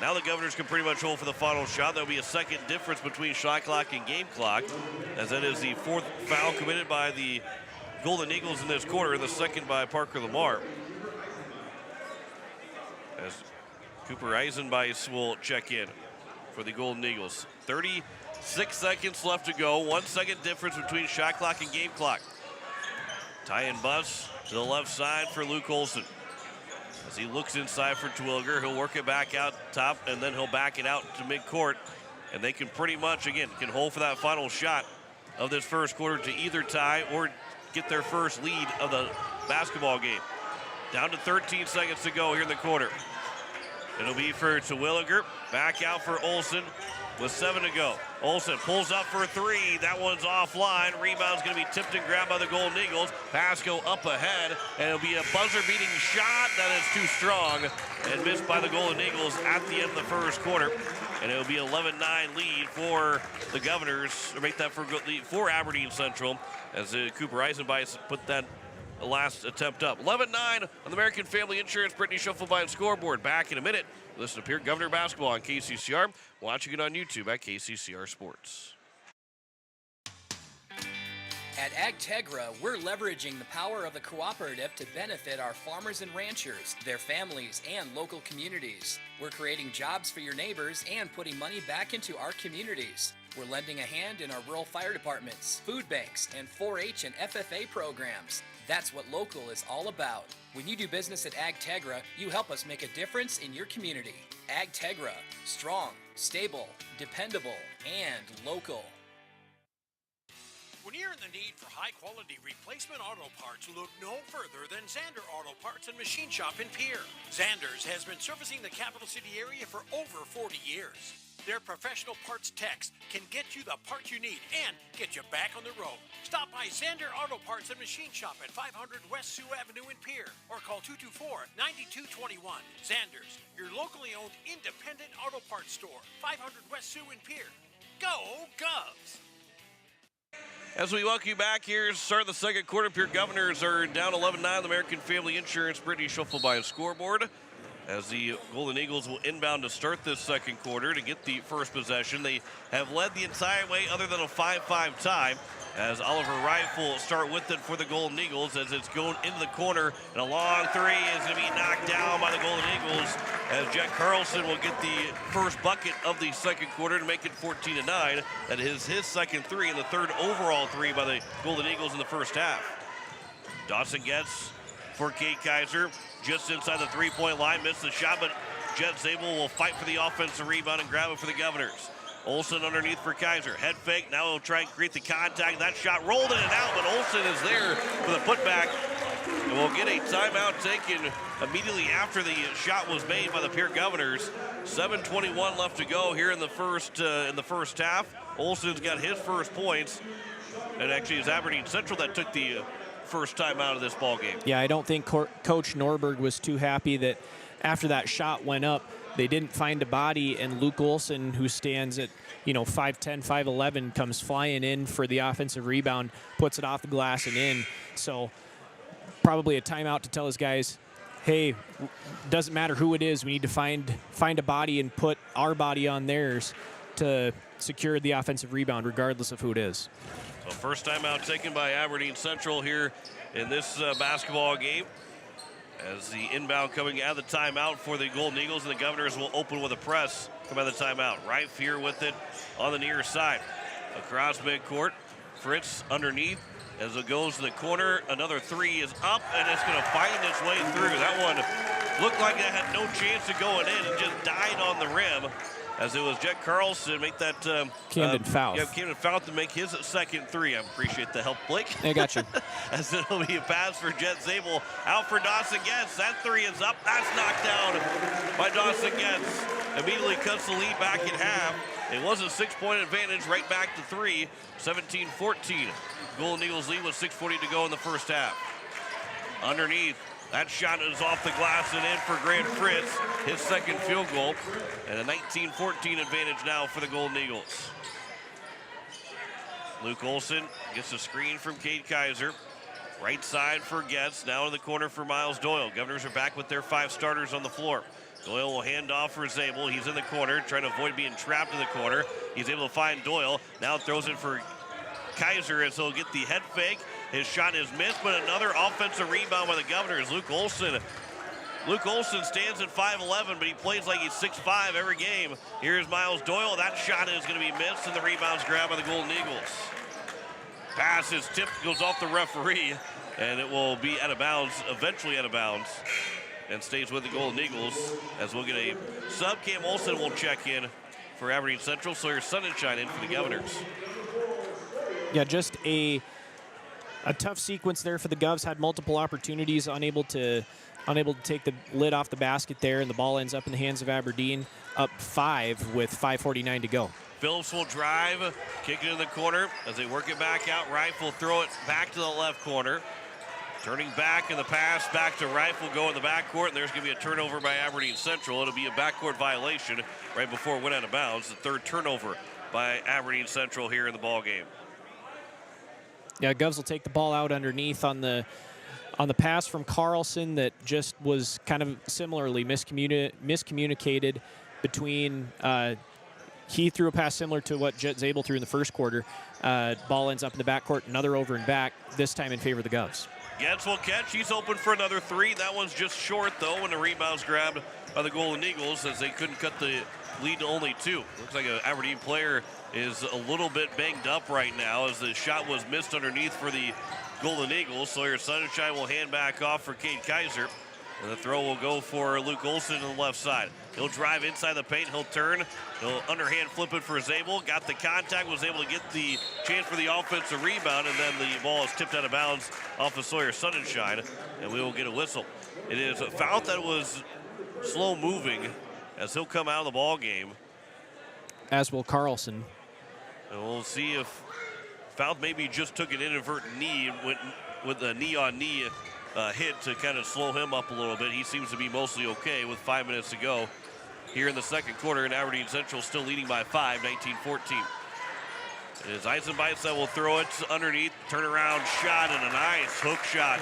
Now the Governors can pretty much hold for the final shot. There'll be a second difference between shot clock and game clock, as that is the 4th foul committed by the Golden Eagles in this quarter, and the 2nd by Parker Lamar. As Cooper Eisenbeis will check in for the Golden Eagles. 36 seconds left to go. 1 second difference between shot clock and game clock. Tie and bus to the left side for Luke Olsen. As he looks inside for Twilger, he'll work it back out top, and then he'll back it out to midcourt. And they can pretty much, again, can hold for that final shot of this first quarter to either tie or get their first lead of the basketball game. Down to 13 seconds to go here in the quarter. It'll be for Terwilliger, back out for Olsen with 7 to go. Olsen pulls up for 3. That one's offline. Rebound's going to be tipped and grabbed by the Golden Eagles. Pass go up ahead, and it'll be a buzzer-beating shot that is too strong and missed by the Golden Eagles at the end of the first quarter. And it'll be 11-9 lead for the Governors, or make that for Aberdeen Central, as Cooper Eisenbeis put that last attempt up. 11-9 on the American Family Insurance Brittany Schuffelbein scoreboard. Back in a minute. Listen to Pierre Governor Basketball on KCCR. Watching it on YouTube at KCCR Sports. At AgTegra, we're leveraging the power of the cooperative to benefit our farmers and ranchers, their families, and local communities. We're creating jobs for your neighbors and putting money back into our communities. We're lending a hand in our rural fire departments, food banks, and 4-H and FFA programs. That's what local is all about. When you do business at AgTegra, you help us make a difference in your community. AgTegra, strong, stable, dependable, and local. When you're in the need for high-quality replacement auto parts, look no further than Zander Auto Parts and Machine Shop in Pierre. Zander's has been servicing the capital city area for over 40 years. Their professional parts techs can get you the parts you need and get you back on the road. Stop by Zander Auto Parts and Machine Shop at 500 West Sioux Avenue in Pierre or call 224-9221. Zander's, your locally owned independent auto parts store, 500 West Sioux in Pierre. Go Govs! As we welcome you back here, start the second quarter. Pierre Governors are down 11-9 the American Family Insurance Brittany Schuffelbein scoreboard. As the Golden Eagles will inbound to start this second quarter to get the first possession. They have led the entire way other than a 5-5 tie. As Oliver Wright will start with it for the Golden Eagles as it's going into the corner. And a long 3 is going to be knocked down by the Golden Eagles as Jack Carlson will get the first bucket of the second quarter to make it 14-9. That is his second 3 and the third overall 3 by the Golden Eagles in the first half. Dawson gets for Kate Kaiser just inside the three-point line. Missed the shot, but Jet Zabel will fight for the offensive rebound and grab it for the Governors. Olsen underneath for Kaiser. Head fake. Now he'll try and create the contact. That shot rolled in and out, but Olsen is there for the putback. And we'll get a timeout taken immediately after the shot was made by the Pierre Governors. 7:21 left to go here in the first half. Olsen's got his first points, and actually it's Aberdeen Central that took the first time out of this ball game. Yeah, I don't think Coach Norberg was too happy that after that shot went up, they didn't find a body, and Luke Olsen, who stands at 5'10", 5'11", comes flying in for the offensive rebound, puts it off the glass and in. So probably a timeout to tell his guys, hey, doesn't matter who it is, we need to find a body and put our body on theirs to secure the offensive rebound, regardless of who it is. So first timeout taken by Aberdeen Central here in this basketball game. As the inbound coming out of the timeout for the Golden Eagles, and the Governors will open with a press. Come out of the timeout. Rife here with it on the near side. Across midcourt. Fritz underneath as it goes to the corner. Another three is up, and it's going to find its way through. That one looked like it had no chance of going in and just died on the rim. As it was Jet Carlson make that Camden Fouth. Yeah, Camden Fouth to make his second three. I appreciate the help, Blake. I got you. As it'll be a pass for Jet Zabel. Out for Dawson Getz. That three is up. That's knocked down by Dawson Getz. Immediately cuts the lead back in half. It was a 6-point advantage right back to three. 17-14. Golden Eagles lead with 6:40 to go in the first half. Underneath. That shot is off the glass and in for Grant Fritz, his second field goal. And a 19-14 advantage now for the Golden Eagles. Luke Olson gets a screen from Cade Kaiser. Right side for Getz, now in the corner for Miles Doyle. Governors are back with their 5 starters on the floor. Doyle will hand off for Zabel. He's in the corner, trying to avoid being trapped in the corner. He's able to find Doyle. Now throws it for Kaiser as he'll get the head fake. His shot is missed, but another offensive rebound by the Governors. Luke Olson stands at 5'11", but he plays like he's 6'5" every game. Here's Miles Doyle. That shot is going to be missed, and the rebound's grabbed by the Golden Eagles. Pass is tipped, goes off the referee, and it will be out of bounds, eventually out of bounds, and stays with the Golden Eagles. As we'll get a sub. Cam Olson will check in for Aberdeen Central. Sawyer Sonnenschein in for the Governors. Yeah, just a tough sequence there for the Govs. Had multiple opportunities, unable to take the lid off the basket there, and the ball ends up in the hands of Aberdeen, up 5 with 5:49 to go. Phillips will drive, kick it in the corner. As they work it back out, Rife will throw it back to the left corner. Turning back, and the pass back to Rife will go in the backcourt, and there's going to be a turnover by Aberdeen Central. It'll be a backcourt violation right before it went out of bounds. The third turnover by Aberdeen Central here in the ball game. Yeah, Govs will take the ball out underneath on the pass from Carlson that just was kind of similarly miscommunicated between. He threw a pass similar to what Jet Zabel threw in the first quarter. Ball ends up in the backcourt, another over and back, this time in favor of the Govs. Getz will catch. He's open for another three. That one's just short, though, when the rebound's grabbed by the Golden Eagles as they couldn't cut the lead to only 2. Looks like an Aberdeen player is a little bit banged up right now as the shot was missed underneath for the Golden Eagles. Sawyer Sonnenschein will hand back off for Cade Kaiser. And the throw will go for Luke Olson on the left side. He'll drive inside the paint. He'll turn. He'll underhand flip it for Zabel. Got the contact. Was able to get the chance for the offensive rebound. And then the ball is tipped out of bounds off of Sawyer Sonnenschein. And we will get a whistle. It is a foul that was slow moving as he'll come out of the ball game. As will Carlson. And we'll see if Fouth maybe just took an inadvertent knee and went with a knee-on-knee hit to kind of slow him up a little bit. He seems to be mostly okay with 5 minutes to go here in the second quarter, and Aberdeen Central still leading by 5, 19-14. It is Eisenbeitz that will throw it underneath, turnaround shot, and a nice hook shot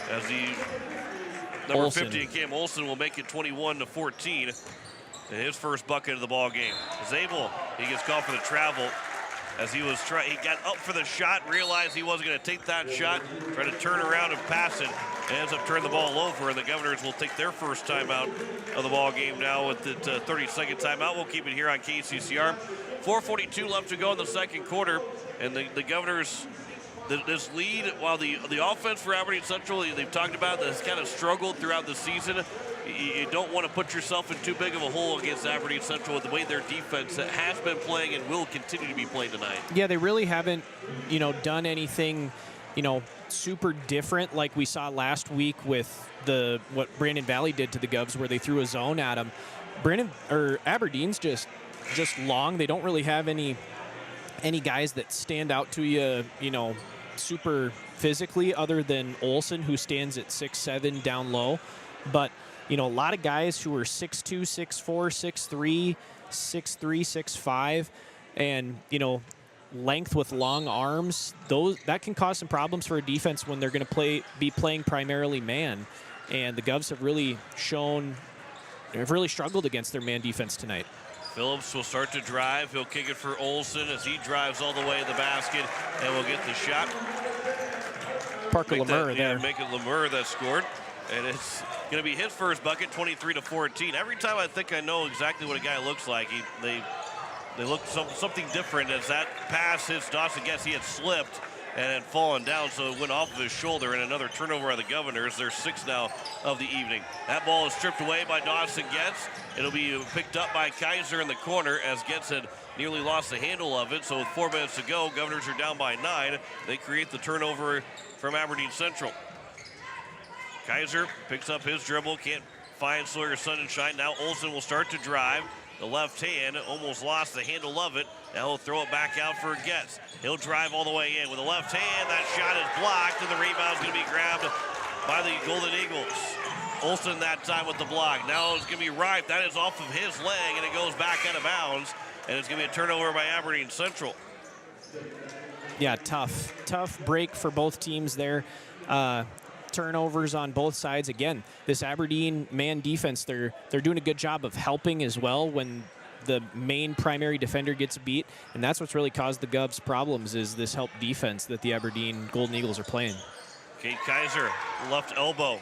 as the number Olsen. 50, Cam Olson, will make it 21-14. And his first bucket of the ball game. Zabel, he gets called for the travel as he got up for the shot, realized he wasn't going to take that shot, tried to turn around and pass it, and ends up turning the ball over, and the Governors will take their first timeout of the ball game now with the 30-second timeout. We'll keep it here on KCCR. 4:42 left to go in the second quarter, and the Governors, this lead, while the offense for Aberdeen Central, they've talked about, has kind of struggled throughout the season. You don't want to put yourself in too big of a hole against Aberdeen Central with the way their defense has been playing and will continue to be playing tonight. Yeah, they really haven't, done anything, super different like we saw last week with what Brandon Valley did to the Govs, where they threw a zone at them. Aberdeen's just long. They don't really have any guys that stand out to you, super physically, other than Olson, who stands at 6'7" down low. But a lot of guys who are 6'2", 6'4", 6'3", 6'3", 6'5", and length with long arms. That can cause some problems for a defense when they're going to be playing primarily man. And the Govs have really struggled against their man defense tonight. Phillips will start to drive. He'll kick it for Olsen as he drives all the way to the basket and will get the shot. Parker Lemur there. Make it Lemur that scored. And it's going to be his first bucket, 23-14. Every time I think I know exactly what a guy looks like, they look something different as that pass hits Dawson Getz. He had slipped and had fallen down, so it went off of his shoulder, and another turnover on the Governors. They're 6 now of the evening. That ball is stripped away by Dawson Getz. It'll be picked up by Kaiser in the corner as Getz had nearly lost the handle of it. So with 4 minutes to go, Governors are down by 9. They create the turnover from Aberdeen Central. Kaiser picks up his dribble, can't find Sawyer Sunshine. Now Olsen will start to drive. The left hand almost lost the handle of it. Now he'll throw it back out for Getz. He'll drive all the way in with the left hand. That shot is blocked, and the rebound's going to be grabbed by the Golden Eagles. Olsen that time with the block. Now it's going to be Rife. That is off of his leg, and it goes back out of bounds. And it's going to be a turnover by Aberdeen Central. Yeah, tough break for both teams there. Turnovers on both sides. Again, this Aberdeen man defense, they're doing a good job of helping as well when the main primary defender gets beat, and that's what's really caused the Govs problems is this help defense that the Aberdeen Golden Eagles are playing. Kate Kaiser, left elbow.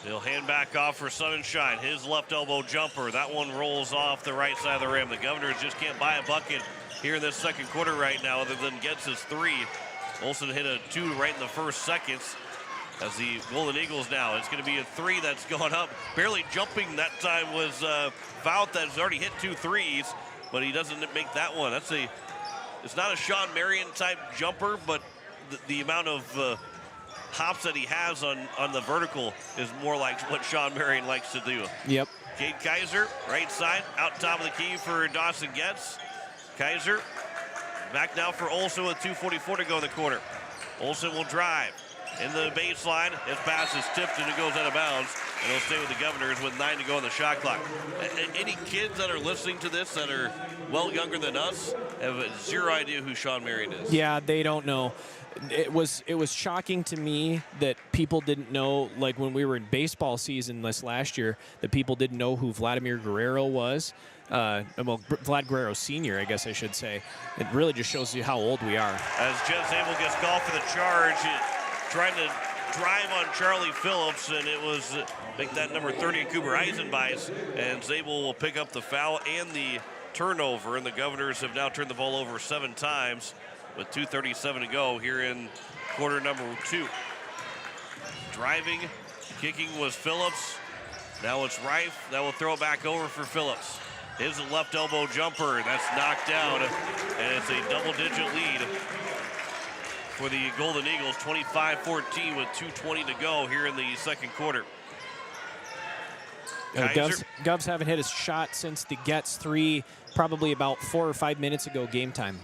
He'll hand back off for Sunshine. His left elbow jumper. That one rolls off the right side of the rim. The Governors just can't buy a bucket here in this second quarter right now other than Getz his 3. Olsen hit a 2 right in the first seconds. As the Golden Eagles now, it's going to be a 3 that's gone up. Barely jumping that time was Fout that's already hit 2 threes, but he doesn't make that one. It's not a Sean Marion type jumper, but the amount of hops that he has on the vertical is more like what Sean Marion likes to do. Yep. Cade Kaiser, right side, out top of the key for Dawson Getz. Kaiser back now for Olsen with 2:44 to go in the quarter. Olsen will drive. In the baseline, his pass is tipped and it goes out of bounds, and he'll stay with the Governors with 9 to go on the shot clock. Any kids that are listening to this that are well younger than us have zero idea who Sean Marion is. Yeah, they don't know. It was shocking to me that people didn't know, like when we were in baseball season this last year, that people didn't know who Vladimir Guerrero was. Vlad Guerrero Sr., I guess I should say. It really just shows you how old we are. As Jen Zabel gets called for the charge, trying to drive on Charlie Phillips, and it was, I think, that number 30, Cooper Eisenbeis, and Zabel will pick up the foul and the turnover, and the Governors have now turned the ball over 7 times with 2:37 to go here in quarter number 2. Driving, kicking was Phillips. Now it's Rife. That will throw it back over for Phillips. His left elbow jumper, that's knocked down, and it's a double-digit lead for the Golden Eagles, 25-14 with 2:20 to go here in the second quarter. Govs haven't hit a shot since the Getz 3, probably about 4 or 5 minutes ago game time.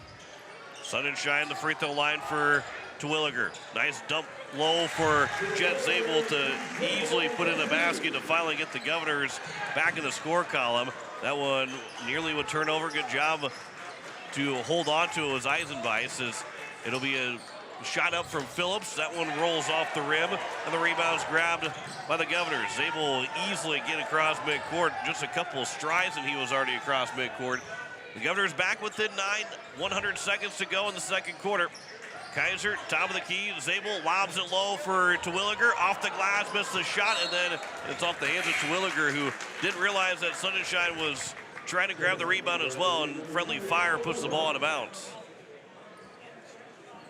Sunshine, the free throw line for Terwilliger. Nice dump low for Jet Zabel to easily put in the basket to finally get the Governors back in the score column. That one nearly would turn over. Good job to hold on to it was Eisenbeis. It'll be a shot up from Phillips. That one rolls off the rim, and the rebound's grabbed by the Governors. Zabel will easily get across midcourt. Just a couple of strides, and he was already across midcourt. The Governors back within 100 seconds to go in the second quarter. Kaiser, top of the key. Zabel lobs it low for Terwilliger. Off the glass, missed the shot, and then it's off the hands of Terwilliger, who didn't realize that Sunshine was trying to grab the rebound as well, and friendly fire puts the ball out of bounds.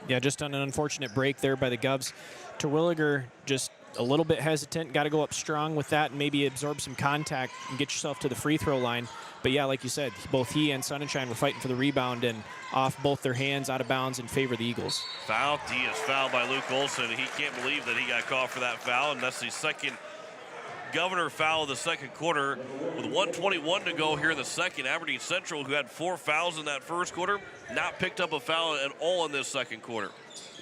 Yeah, just on an unfortunate break there by the Govs. Terwilliger just a little bit hesitant. Got to go up strong with that and maybe absorb some contact and get yourself to the free throw line. But yeah, like you said, both he and Sunshine were fighting for the rebound, and off both their hands, out of bounds in favor of the Eagles. Foul. He is fouled by Luke Olsen. He can't believe that he got called for that foul, and that's the second Governor foul of the second quarter. With 1:21 to go here in the second, Aberdeen Central, who had 4 fouls in that first quarter, not picked up a foul at all in this second quarter.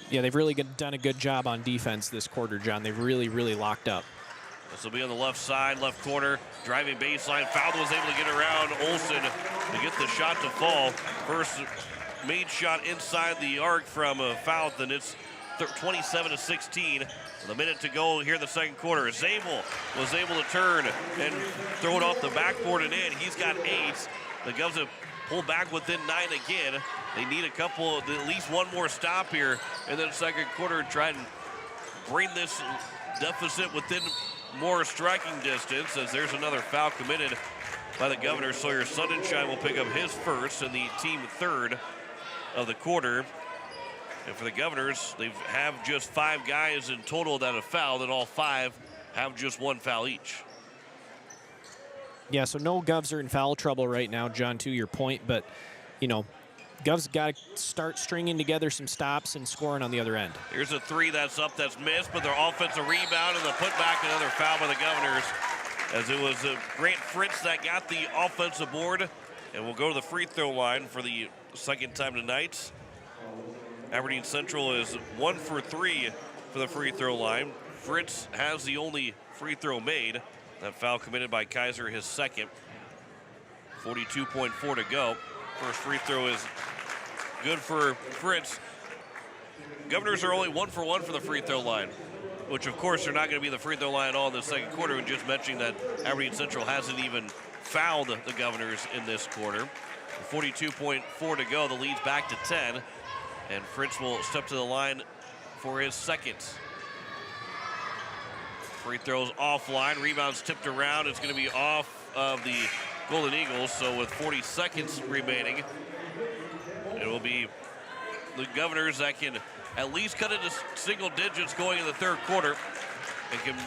Yeah, they've really done a good job on defense this quarter, John. They've really, really locked up. This will be on the left side, left corner, driving baseline. Foul was able to get around Olsen to get the shot to fall. First made shot inside the arc from Foul, and it's 27-16. With a minute to go here in the second quarter. Zabel was able to turn and throw it off the backboard and in. He's got 8. The Govs have pulled back within 9 again. They need at least one more stop here in the second quarter to try and bring this deficit within more striking distance, as there's another foul committed by the Governors. Sawyer Sunshine will pick up his first and the team third of the quarter. And for the Governors, they have just 5 guys in total that have fouled, and all 5 have just 1 foul each. Yeah, so no Govs are in foul trouble right now, John, to your point, but, you know, Govs got to start stringing together some stops and scoring on the other end. Here's a 3 that's up, that's missed, but their offensive rebound and the putback, another foul by the Governors, as it was Grant Fritz that got the offensive board, and will go to the free throw line for the second time tonight. Aberdeen Central is 1 for 3 for the free throw line. Fritz has the only free throw made. That foul committed by Kaiser, his second. 42.4 to go. First free throw is good for Fritz. Governors are only 1 for 1 for the free throw line, which of course they're not going to be the free throw line at all in the second quarter. We just mentioned that Aberdeen Central hasn't even fouled the Governors in this quarter. 42.4 to go. The lead's back to 10. And Fritz will step to the line for his second. Free throws offline. Rebounds tipped around. It's going to be off of the Golden Eagles. So with 40 seconds remaining, it will be the Governors that can at least cut into single digits going in the third quarter and can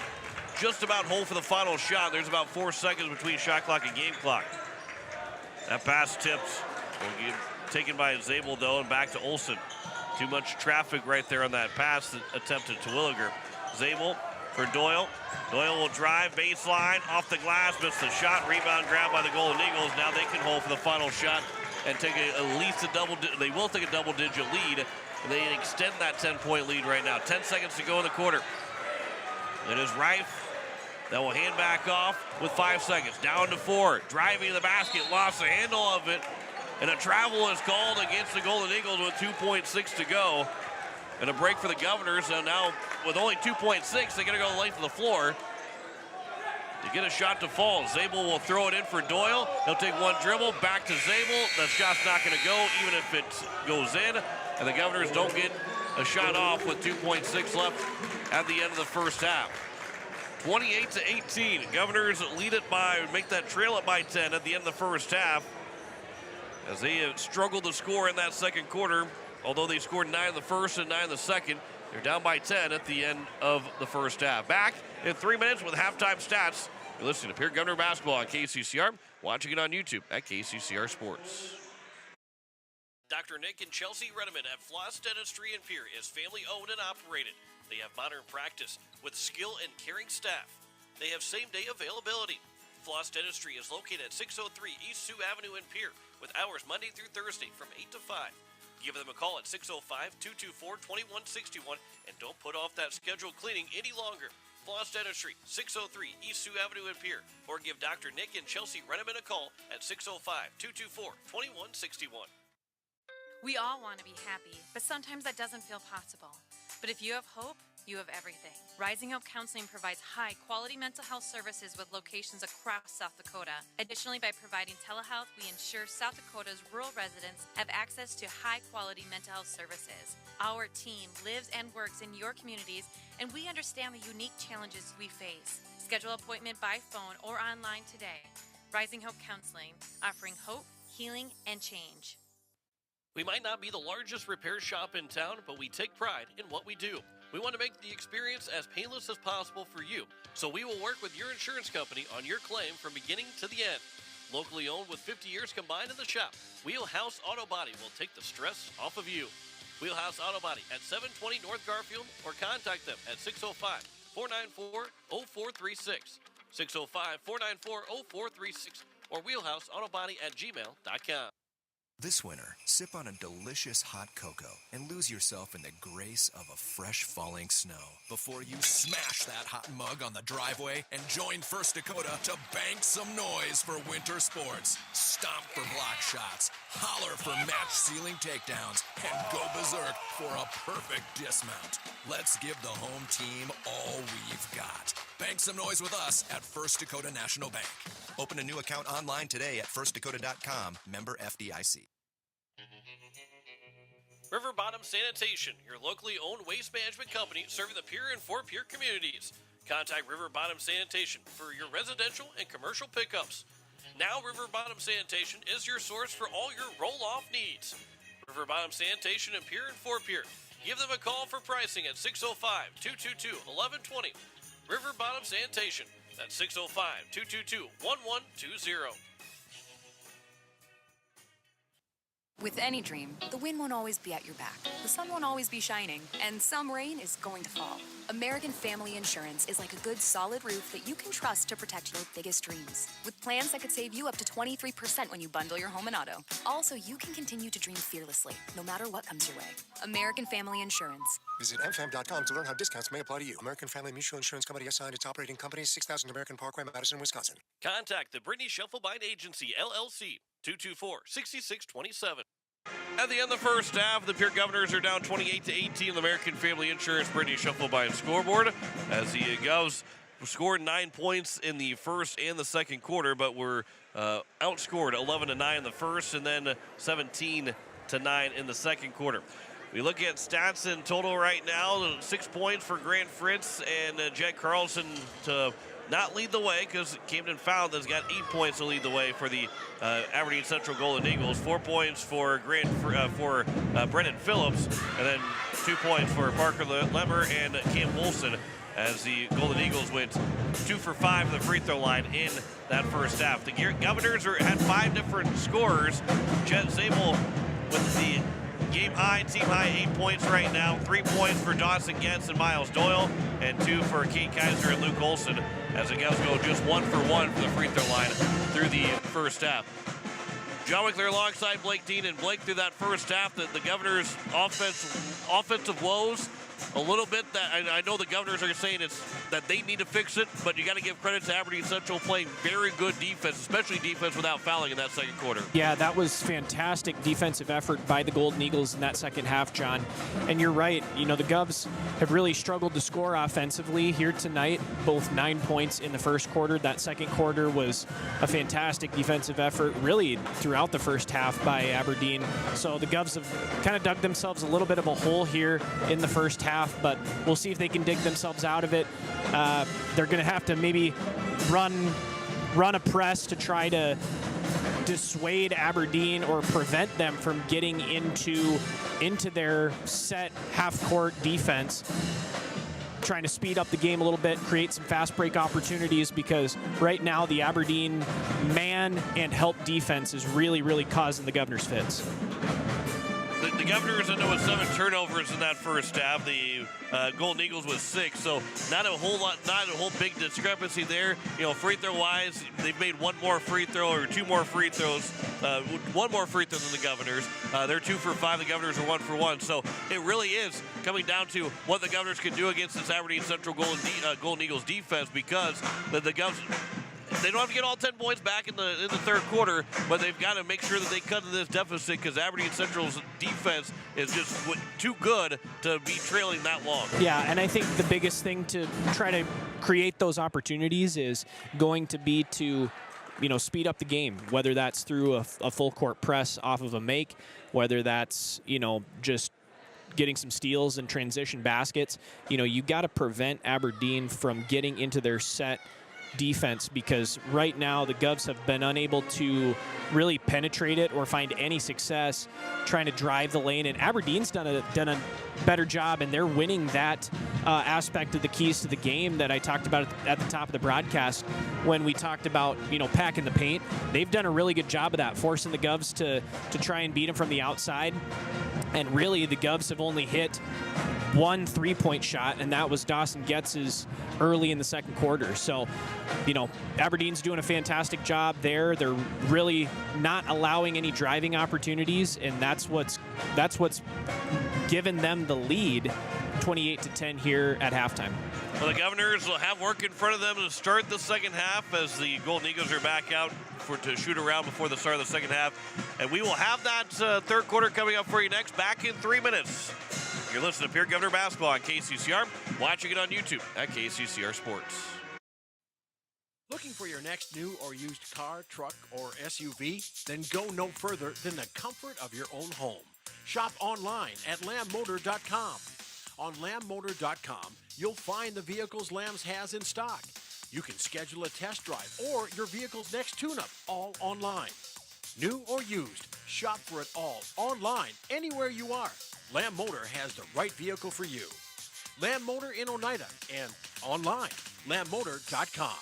just about hold for the final shot. There's about 4 seconds between shot clock and game clock. That pass tipped. Will get taken by Zabel, though, and back to Olsen. Too much traffic right there on that pass attempted to Williger. Zabel for Doyle. Doyle will drive, baseline, off the glass, missed the shot. Rebound grab by the Golden Eagles. Now they can hold for the final shot and take at least a they will take a double-digit lead. They extend that 10-point lead right now. 10 seconds to go in the quarter. It is Reif that will hand back off with 5 seconds. Down to 4, driving to the basket, lost the handle of it. And a travel is called against the Golden Eagles with 2.6 to go. And a break for the Governors. So now with only 2.6, they're going to go the length of the floor to get a shot to fall. Zabel will throw it in for Doyle. He'll take one dribble, back to Zabel. The shot's not going to go, even if it goes in. And the Governors don't get a shot off with 2.6 left at the end of the first half. 28-18. Governors lead it by, make that trail it by 10 at the end of the first half, as they have struggled to score in that second quarter. Although they scored 9 in the first and 9 in the second, they're down by 10 at the end of the first half. Back in 3 minutes with halftime stats. You're listening to Pierre Governor Basketball on KCCR, watching it on YouTube at KCCR Sports. Dr. Nick and Chelsea Redeman at Floss Dentistry in Pierre is family owned and operated. They have modern practice with skill and caring staff. They have same-day availability. Floss Dentistry is located at 603 East Sioux Avenue in Pierre, with hours Monday through Thursday from 8 to 5. Give them a call at 605-224-2161 and don't put off that scheduled cleaning any longer. Floss Dentistry, 603 East Sioux Avenue in Pierre, or give Dr. Nick and Chelsea Redeman a call at 605-224-2161. We all want to be happy, but sometimes that doesn't feel possible. But if you have hope, you have everything. Rising Hope Counseling provides high-quality mental health services with locations across South Dakota. Additionally, by providing telehealth, we ensure South Dakota's rural residents have access to high-quality mental health services. Our team lives and works in your communities, and we understand the unique challenges we face. Schedule an appointment by phone or online today. Rising Hope Counseling, offering hope, healing, and change. We might not be the largest repair shop in town, but we take pride in what we do. We want to make the experience as painless as possible for you, so we will work with your insurance company on your claim from beginning to the end. Locally owned with 50 years combined in the shop, Wheelhouse Auto Body will take the stress off of you. Wheelhouse Auto Body at 720 North Garfield, or contact them at 605-494-0436, 605-494-0436, or wheelhouseautobody@gmail.com. This winter, sip on a delicious hot cocoa and lose yourself in the grace of a fresh falling snow before you smash that hot mug on the driveway and join First Dakota to bank some noise for winter sports. Stomp for block shots, holler for match-sealing takedowns, and go berserk for a perfect dismount. Let's give the home team all we've got. Bank some noise with us at First Dakota National Bank. Open a new account online today at firstdakota.com. Member FDIC. River Bottom Sanitation, your locally owned waste management company serving the Pierre and Fort Pierre communities. Contact River Bottom Sanitation for your residential and commercial pickups. Now River Bottom Sanitation is your source for all your roll-off needs. River Bottom Sanitation in Pierre and Fort Pierre. Give them a call for pricing at 605-222-1120. River Bottom Sanitation. That's 605-222-1120. With any dream, the wind won't always be at your back, the sun won't always be shining, and some rain is going to fall. American Family Insurance is like a good, solid roof that you can trust to protect your biggest dreams. With plans that could save you up to 23% when you bundle your home and auto. Also, you can continue to dream fearlessly, no matter what comes your way. American Family Insurance. Visit mfam.com to learn how discounts may apply to you. American Family Mutual Insurance Company assigned its operating company, 6000 American Parkway, Madison, Wisconsin. Contact the Brittany Shufflebind Agency, LLC, 224-6627. At the end of the first half, the Pierre Governors are down 28-18 on the American Family Insurance Brittany Shufflebind scoreboard, as the Govs scored 9 points in the first and the second quarter, but were outscored 11-9 in the first and then 17-9 in the second quarter. We look at stats in total right now, 6 points for Grant Fritz and Jed Carlson to not lead the way, because Camden Found has got 8 points to lead the way for the Aberdeen Central Golden Eagles. 4 points for Brendan Phillips, and then 2 points for Parker Lemmer and Cam Wilson, as the Golden Eagles went 2 for 5 from the free throw line in that first half. The Governors had 5 different scorers. Jet Zabel with the game high, team high 8 points right now. 3 points for Dawson Getz and Miles Doyle, and 2 for Kate Kaiser and Luke Olson, as the Govs go just 1 for 1 from the free throw line through the first half. John Wickler alongside Blake Dean, and Blake, through that first half, the Governors' offensive woes, a little bit that I know the Governors are saying it's that they need to fix it, but you got to give credit to Aberdeen Central playing very good defense, especially defense without fouling in that second quarter. Yeah, that was fantastic defensive effort by the Golden Eagles in that second half, John. And you're right, the Govs have really struggled to score offensively here tonight, both 9 points in the first quarter. That second quarter was a fantastic defensive effort, really throughout the first half by Aberdeen. So the Govs have kind of dug themselves a little bit of a hole here in the first half, but we'll see if they can dig themselves out of it. They're going to have to maybe run a press to try to dissuade Aberdeen or prevent them from getting into their set half-court defense, trying to speed up the game a little bit, create some fast break opportunities, because right now the Aberdeen man and help defense is really, really causing the Governors fits. The Governors ended with 7 turnovers in that first half. The Golden Eagles with 6, so not a whole big discrepancy there. Free throw wise, they've made 1 more free throw or 2 more free throws, 1 more free throw than the Governors. They're 2 for 5. The Governors are 1 for 1. So it really is coming down to what the Governors can do against this Aberdeen Central Golden Eagles defense, because the Govs, they don't have to get all 10 points back in the third quarter, but they've got to make sure that they cut to this deficit, because Aberdeen Central's defense is just too good to be trailing that long. Yeah, and I think the biggest thing to try to create those opportunities is going to be to speed up the game, whether that's through a full court press off of a make, whether that's just getting some steals and transition baskets. You got to prevent Aberdeen from getting into their set defense, because right now the Govs have been unable to really penetrate it or find any success trying to drive the lane, and Aberdeen's done a better job, and they're winning that aspect of the keys to the game that I talked about at the top of the broadcast when we talked about packing the paint. They've done a really good job of that, forcing the Govs to try and beat them from the outside, and really the Govs have only hit 1 3-point shot, and that was Dawson Getz's early in the second quarter. So, Aberdeen's doing a fantastic job there. They're really not allowing any driving opportunities, and that's what's given them the lead, 28-10 here at halftime. Well, the Governors will have work in front of them to start the second half, as the Golden Eagles are back out to shoot around before the start of the second half. And we will have that third quarter coming up for you next, back in 3 minutes. You're listening to Pierre Governor Basketball on KCCR, watching it on YouTube at KCCR Sports. Looking for your next new or used car, truck, or SUV? Then go no further than the comfort of your own home. Shop online at lambmotor.com. On lambmotor.com, you'll find the vehicles Lambs has in stock. You can schedule a test drive or your vehicle's next tune-up, all online. New or used, shop for it all online, anywhere you are. Lamb Motor has the right vehicle for you. Lamb Motor in Oneida and online, lambmotor.com.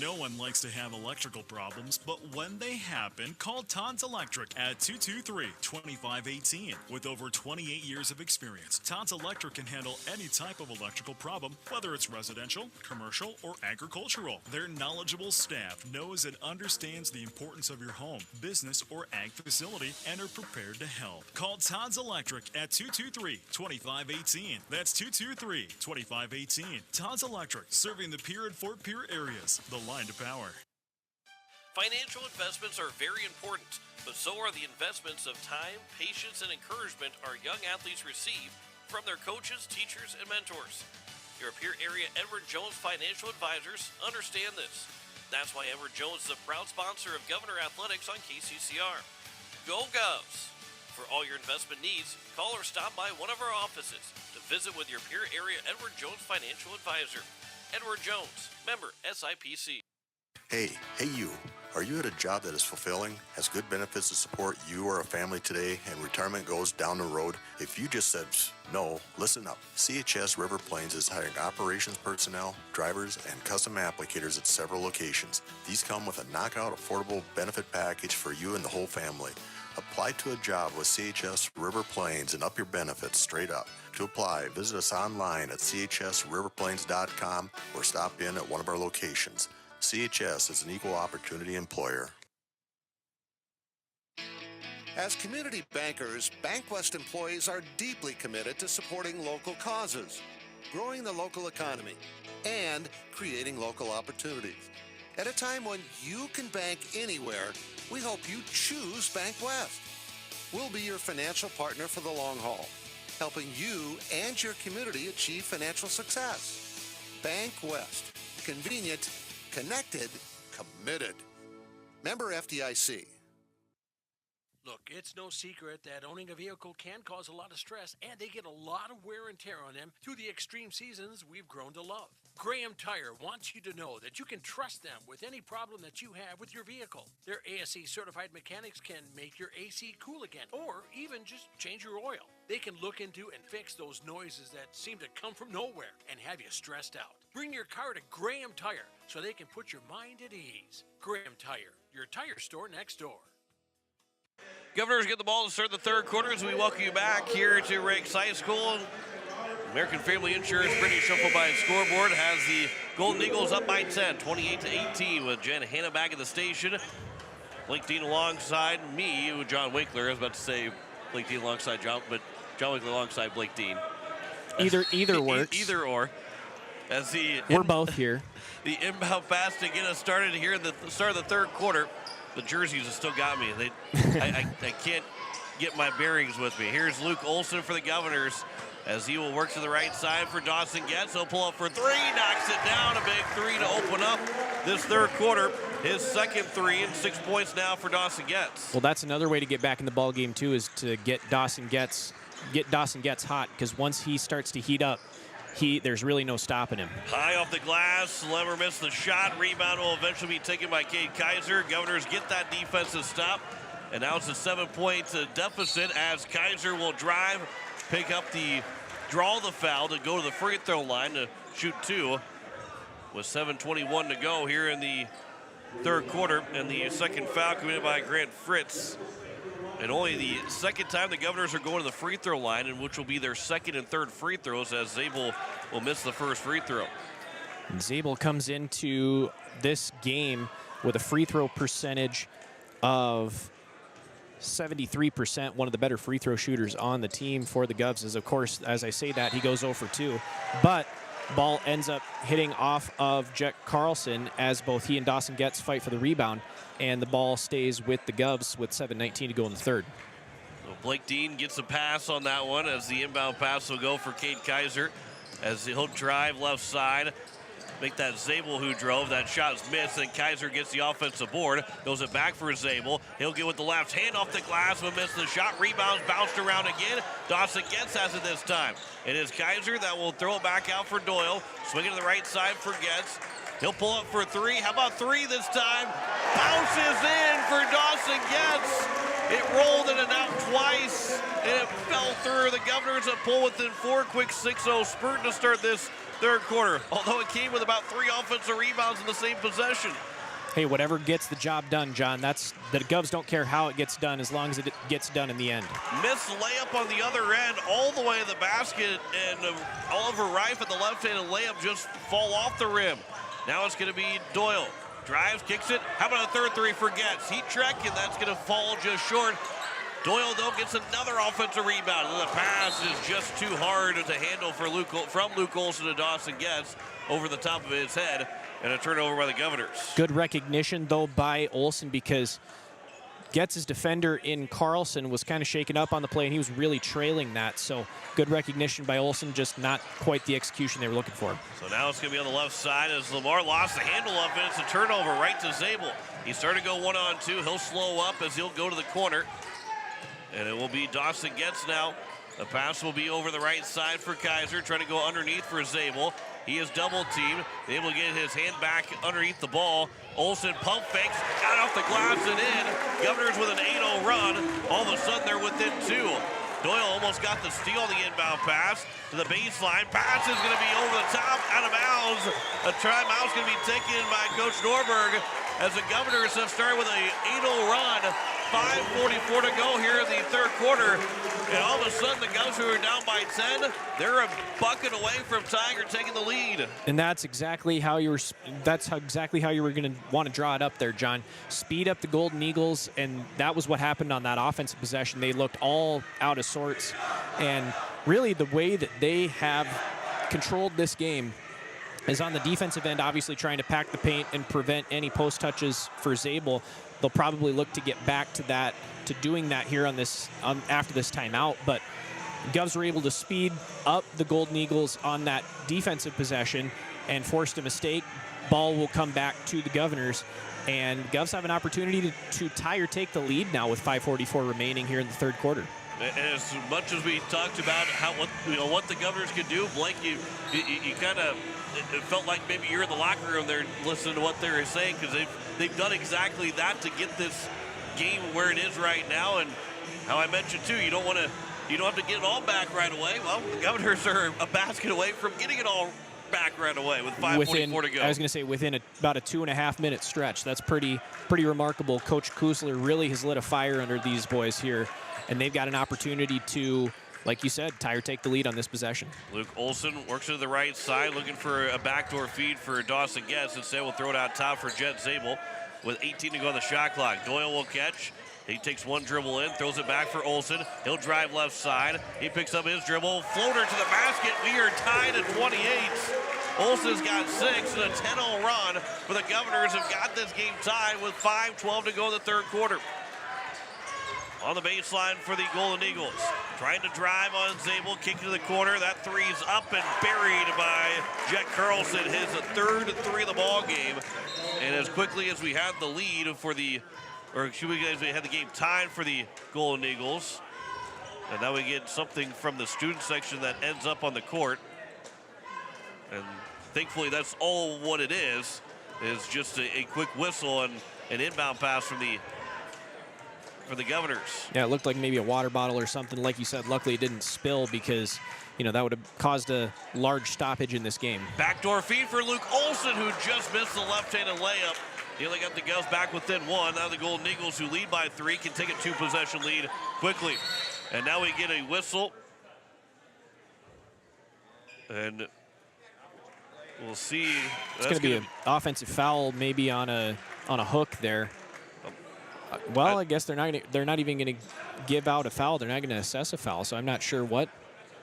No one likes to have electrical problems, but when they happen, call Todd's Electric at 223-2518. With over 28 years of experience, Todd's Electric can handle any type of electrical problem, whether it's residential, commercial, or agricultural. Their knowledgeable staff knows and understands the importance of your home, business, or ag facility and are prepared to help. Call Todd's Electric at 223-2518. That's 223-2518. Todd's Electric, serving the Pierre and Fort Pierre areas. The line to power. Financial investments are very important, but so are the investments of time, patience, and encouragement our young athletes receive from their coaches, teachers, and mentors. Your Pierre area Edward Jones Financial Advisors understand this. That's why Edward Jones is a proud sponsor of Governor Athletics on KCCR. Go Govs! For all your investment needs, call or stop by one of our offices to visit with your Pierre area Edward Jones Financial Advisor. Edward Jones, member SIPC. Hey you. Are you at a job that is fulfilling, has good benefits to support you or a family today, and retirement goes down the road? If you just said no, listen up. CHS River Plains is hiring operations personnel, drivers, and custom applicators at several locations. These come with a knockout affordable benefit package for you and the whole family. Apply to a job with CHS River Plains and up your benefits straight up. To apply, visit us online at chsriverplains.com or stop in at one of our locations. CHS is an equal opportunity employer. As community bankers, BankWest employees are deeply committed to supporting local causes, growing the local economy, and creating local opportunities. At a time when you can bank anywhere, we hope you choose BankWest. We'll be your financial partner for the long haul, helping you and your community achieve financial success. BankWest. Convenient, connected, committed. Member FDIC. Look, it's no secret that owning a vehicle can cause a lot of stress, and they get a lot of wear and tear on them through the extreme seasons we've grown to love. Graham Tire wants you to know that you can trust them with any problem that you have with your vehicle. Their ASE certified mechanics can make your AC cool again, or even just change your oil. They can look into and fix those noises that seem to come from nowhere and have you stressed out. Bring your car to Graham Tire so they can put your mind at ease. Graham Tire, your tire store next door. Governors get the ball to start the third quarter as we welcome you back here to Rakes High School. American Family Insurance Brittany Shuffle by scoreboard has the Golden Eagles up by 10, 28-18 with Jen Hanna back at the station. Blake Dean alongside me, John Winkler. I was about to say Blake Dean alongside John, but John Winkler alongside Blake Dean. Either works. Either or. As we're both here. The inbound pass to get us started here in the start of the third quarter. The jerseys have still got me. I can't get my bearings with me. Here's Luke Olson for the Governors as he will work to the right side for Dawson Getz. He'll pull up for three, knocks it down. A big three to open up this third quarter. His second three and 6 points now for Dawson Getz. Well, that's another way to get back in the ball game too, is to get Dawson Getz hot, because once he starts to heat up, there's really no stopping him. High off the glass, Lever missed the shot. Rebound will eventually be taken by Cade Kaiser. Governors get that defensive stop. And now it's a 7-point deficit as Kaiser will drive, draw the foul to go to the free throw line to shoot two with 7:21 to go here in the third quarter. And the second foul committed by Grant Fritz. And only the second time the Governors are going to the free throw line, and which will be their second and third free throws, as Zabel will miss the first free throw. And Zabel comes into this game with a free throw percentage of 73%, one of the better free throw shooters on the team for the Govs. As of course, as I say that, he goes 0 for 2. But ball ends up hitting off of Jack Carlson as both he and Dawson Getz fight for the rebound, and the ball stays with the Govs with 7:19 to go in the third. So Blake Dean gets a pass on that one as the inbound pass will go for Cade Kaiser as he'll drive left side. make that Zabel who drove. That shot is missed, and Kaiser gets the offensive board. Goes it back for Zabel. He'll get with the left hand off the glass, but miss the shot. Rebounds, bounced around again. Dawson Getz has it this time. It is Kaiser that will throw it back out for Doyle. Swinging to the right side for Getz. He'll pull up for three. How about three this time? Bounces in for Dawson Getz. It rolled in and out twice, and it fell through. The Governors have pulled within 4. Quick 6-0 spurt to start this third quarter, although it came with about 3 offensive rebounds in the same possession. Hey, whatever gets the job done, John, that's the Govs don't care how it gets done as long as it gets done in the end. Missed layup on the other end all the way to the basket, and Oliver Reif at the left-handed layup just fall off the rim. Now it's going to be Doyle. Drives, kicks it. How about a third three for Getz? Heat check, and that's going to fall just short. Doyle, though, gets another offensive rebound. And the pass is just too hard to handle for from Luke Olson to Dawson Getz over the top of his head. And a turnover by the Governors. Good recognition, though, by Olson, because Getz's defender in Carlson was kind of shaken up on the play, and he was really trailing that. So good recognition by Olson, just not quite the execution they were looking for. So now it's going to be on the left side as Lamar lost the handle of it. It's a turnover right to Zabel. He started to go 1-on-2. He'll slow up as he'll go to the corner. And it will be Dawson Getz now. The pass will be over the right side for Kaiser, trying to go underneath for Zabel. He is double-teamed, able to get his hand back underneath the ball. Olsen pump fakes, got off the glass and in. Governors with an 8-0 run. All of a sudden, they're within 2. Doyle almost got the steal on the inbound pass to the baseline. Pass is going to be over the top, out of bounds. A timeout's going to be taken by Coach Norberg as the Governors have started with a 8-0 run. 5:44 to go here in the third quarter. And all of a sudden, the Govs, who are down by 10, they're a bucket away from tying or taking the lead. And that's exactly how you were. Exactly how you were going to want to draw it up there, John. Speed up the Golden Eagles, and that was what happened on that offensive possession. They looked all out of sorts, and really the way that they have controlled this game is on the defensive end, obviously trying to pack the paint and prevent any post touches for Zabel. They'll probably look to get back to that, to doing that here on this after this timeout. But Govs were able to speed up the Golden Eagles on that defensive possession and forced a mistake. Ball will come back to the Governors, and Govs have an opportunity to tie or take the lead now with 5:44 remaining here in the third quarter. As much as we talked about what the Governors could do, Blake, you kind of, it felt like maybe you're in the locker room there listening to what they were saying, because they've done exactly that to get this game where it is right now. And how I mentioned too, you don't have to get it all back right away. Well, the Governors are a basket away from getting it all back right away with 5:44 to go. I was going to say within about a 2.5-minute stretch. That's pretty remarkable. Coach Kusler really has lit a fire under these boys here, and they've got an opportunity to, like you said, tie or take the lead on this possession. Luke Olson works to the right side, looking for a backdoor feed for Dawson Getz. Instead, we'll throw it out top for Jet Zabel with 18 to go on the shot clock. Doyle will catch. He takes one dribble in, throws it back for Olson. He'll drive left side. He picks up his dribble. Floater to the basket. We are tied at 28. Olson's got 6 and a 10-0 run for the Governors have got this game tied with 5:12 to go in the third quarter. On the baseline for the Golden Eagles. Trying to drive on Zabel, kick to the corner. That three's up and buried by Jet Carlson. His third three of the ball game. And as quickly as we had the lead for the, or excuse me, as we had the game tied for the Golden Eagles. And now we get something from the student section that ends up on the court. And thankfully that's all what it is just a quick whistle and an inbound pass from for the Governors. Yeah, it looked like maybe a water bottle or something. Like you said, luckily it didn't spill, because that would have caused a large stoppage in this game. Backdoor feed for Luke Olson, who just missed the left-handed layup. He only got the Govs back within 1. Now the Golden Eagles, who lead by 3, can take a 2-possession lead quickly. And now we get a whistle. And we'll see. It's going to be an offensive foul, maybe on a hook there. Well, I guess they're not even going to give out a foul. They're not going to assess a foul. So I'm not sure what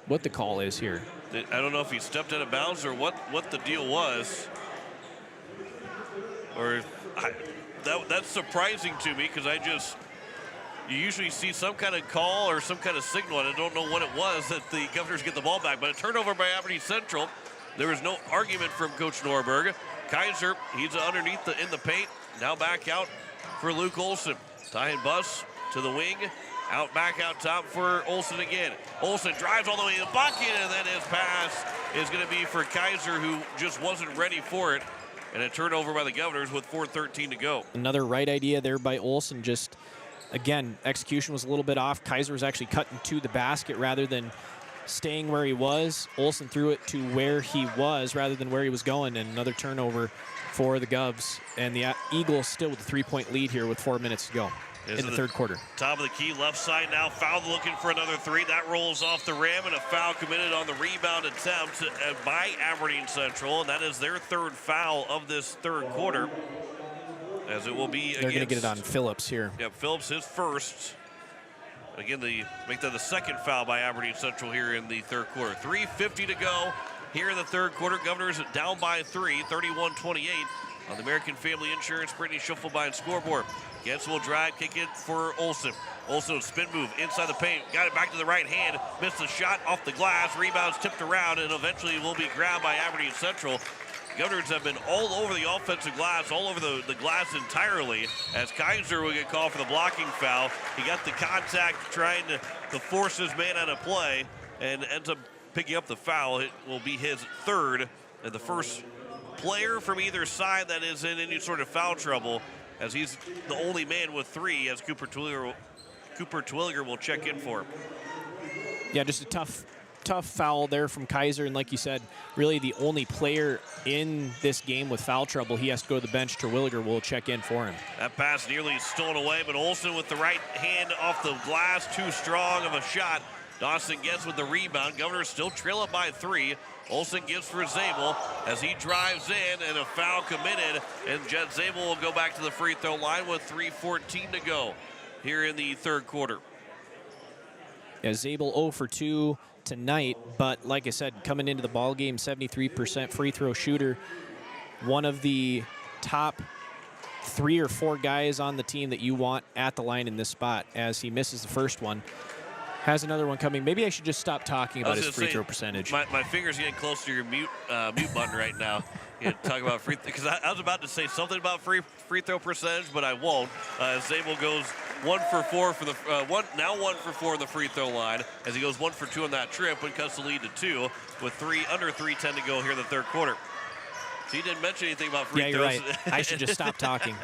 the call is here. I don't know if he stepped out of bounds or what the deal was. Or that's surprising to me, because you usually see some kind of call or some kind of signal, and I don't know what it was that the Governors get the ball back. But a turnover by Aberdeen Central. There was no argument from Coach Norberg. Kaiser, he's underneath in the paint. Now back out for Luke Olson. Tying Bus to the wing. Back out top for Olson again. Olson drives all the way to the bucket, and then his pass is going to be for Kaiser, who just wasn't ready for it. And a turnover by the Governors with 4:13 to go. Another right idea there by Olson. Just, again, execution was a little bit off. Kaiser was actually cutting to the basket rather than staying where he was. Olson threw it to where he was rather than where he was going, and another turnover for the Govs. And the Eagles still with a 3-point lead here with 4 minutes to go. In the third quarter. Top of the key, left side now. Foul looking for another three. That rolls off the rim, and a foul committed on the rebound attempt by Aberdeen Central. And that is their third foul of this third quarter. As it will be They're going to get it on Phillips here. Yep, Phillips his first. Again, make that the second foul by Aberdeen Central here in the third quarter. 3:50 to go here in the third quarter. Governors down by 3, 31-28 on the American Family Insurance Brittany Schuffelbein scoreboard. Getz will drive, kick it for Olson. Olson spin move inside the paint. Got it back to the right hand. Missed the shot off the glass. Rebounds tipped around and eventually will be grabbed by Aberdeen Central. Governors have been all over the offensive glass, all over the glass entirely, as Kaiser will get called for the blocking foul. He got the contact trying to force his man out of play and ends up picking up the foul. It will be his third and the first player from either side that is in any sort of foul trouble, as he's the only man with 3, as Cooper Twilliger will check in for him. Yeah, just a tough foul there from Kaiser, and like you said, really the only player in this game with foul trouble. He has to go to the bench. Terwilliger will check in for him. That pass nearly stolen away, but Olson with the right hand off the glass, too strong of a shot. Dawson gets with the rebound. Governors still trail up by 3. Olson gives for Zabel as he drives in, and a foul committed, and Jet Zabel will go back to the free throw line with 3:14 to go here in the third quarter. Yeah, Zabel 0 for 2 tonight, but like I said, coming into the ball game, 73% free throw shooter. One of the top 3 or 4 guys on the team that you want at the line in this spot, as he misses the first one. Has another one coming. Maybe I should just stop talking about his free throw percentage. My finger's getting close to your mute button right now. You talk about free, because I was about to say something about free throw percentage, but I won't. Zabel goes 1 for 4 for the 1 for 4 on the free throw line, as he goes 1 for 2 on that trip and cuts the lead to 2 with under 3:10 to go here in the third quarter. So you didn't mention anything about free throws. You're right. I should just stop talking.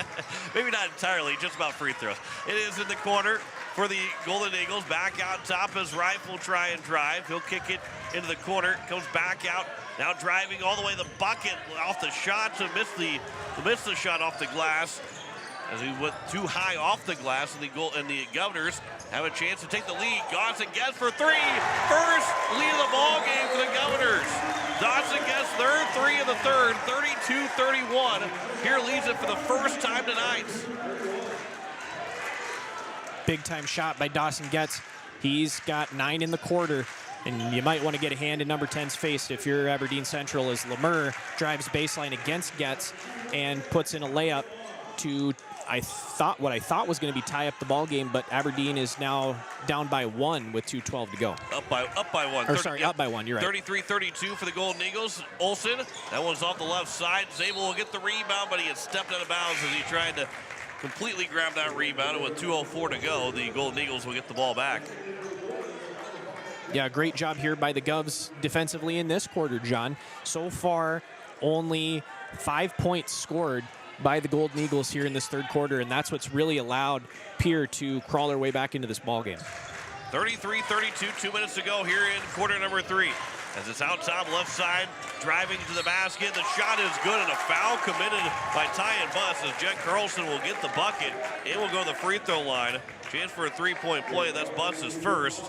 Maybe not entirely, just about free throws. It is in the corner for the Golden Eagles. Back out top as Reif will try and drive. He'll kick it into the corner. Comes back out. Now driving all the way to the bucket off the shot to miss the shot off the glass, as he went too high off the glass, and the Governors have a chance to take the lead. Dawson gets for 3. First lead of the ball game for the Governors. Dawson gets their 3 of the third, 32-31. Here leads it for the first time tonight. Big time shot by Dawson Getz. He's got 9 in the quarter, and you might want to get a hand in number 10's face if you're Aberdeen Central, as Lemur drives baseline against Getz and puts in a layup to what I thought was going to be tie up the ball game, but Aberdeen is now down by 1 with 2:12 to go. Up by 1. Up by 1. You're right. 33-32 for the Golden Eagles. Olson, that one's off the left side. Zabel will get the rebound, but he had stepped out of bounds as he tried to completely grab that rebound. And with 2:04 to go, the Golden Eagles will get the ball back. Yeah, great job here by the Govs defensively in this quarter, John. So far, only 5 points scored by the Golden Eagles here in this third quarter, and that's what's really allowed Pierre to crawl their way back into this ball game. 33-32, 2 minutes to go here in quarter number 3. As it's out top, left side, driving to the basket. The shot is good, and a foul committed by Tyan Buss, as Jet Carlson will get the bucket. It will go to the free throw line. Chance for a 3-point play. That's Buss's first.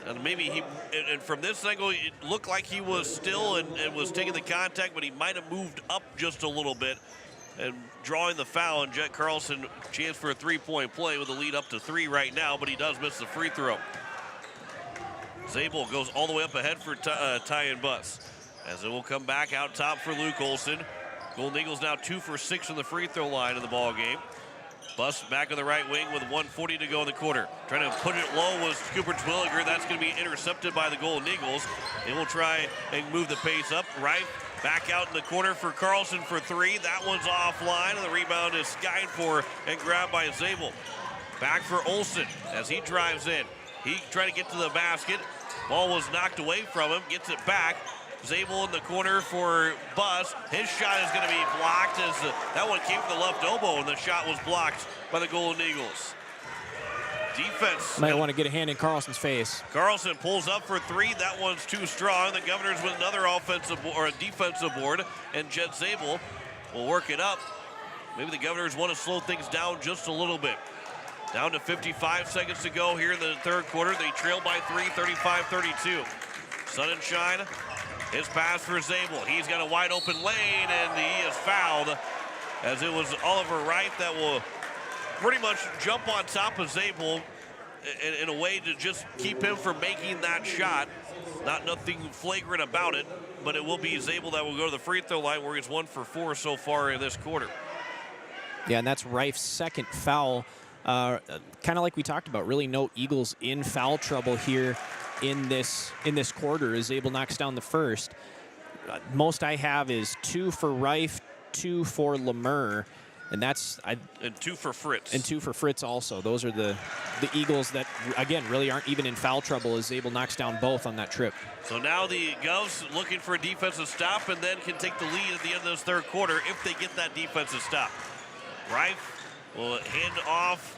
And maybe and from this angle, it looked like he was still and was taking the contact, but he might have moved up just a little bit and drawing the foul. And Jet Carlson, chance for a 3-point play with a lead up to 3 right now, but he does miss the free throw. Zabel goes all the way up ahead for Tyan Buss, as it will come back out top for Luke Olson. Golden Eagles now 2 for 6 on the free throw line in the ball game. Buss back on the right wing with 1:40 to go in the quarter. Trying to put it low was Cooper Twilliger. That's going to be intercepted by the Golden Eagles. They will try and move the pace up. Reif back out in the corner for Carlson for three. That one's offline, and the rebound is skied for and grabbed by Zabel. Back for Olsen as he drives in. He tried to get to the basket. Ball was knocked away from him. Gets it back. Zabel in the corner for Buss. His shot is going to be blocked as that one came from the left elbow, and the shot was blocked by the Golden Eagles. Defense. Might want to get a hand in Carlson's face. Carlson pulls up for three. That one's too strong. The Governors with another offensive or a defensive board, and Jed Zabel will work it up. Maybe the Governors want to slow things down just a little bit. Down to 55 seconds to go here in the third quarter. They trail by three, 35-32. Sun and shine. His pass for Zabel. He's got a wide open lane, and he is fouled as it was Oliver Wright that will pretty much jump on top of Zabel in a way to just keep him from making that shot. Nothing flagrant about it, but it will be Zabel that will go to the free throw line where he's 1 for 4 so far in this quarter. Yeah, and that's Reif's second foul. Kind of like we talked about, really no Eagles in foul trouble here in this quarter as Zabel knocks down the first. Most I have is 2 for Reif, 2 for Lemur, and that's and 2 for Fritz. And 2 for Fritz also. Those are the Eagles that, again, really aren't even in foul trouble as Zabel knocks down both on that trip. So now the Govs looking for a defensive stop and then can take the lead at the end of this third quarter if they get that defensive stop. Reif will hand off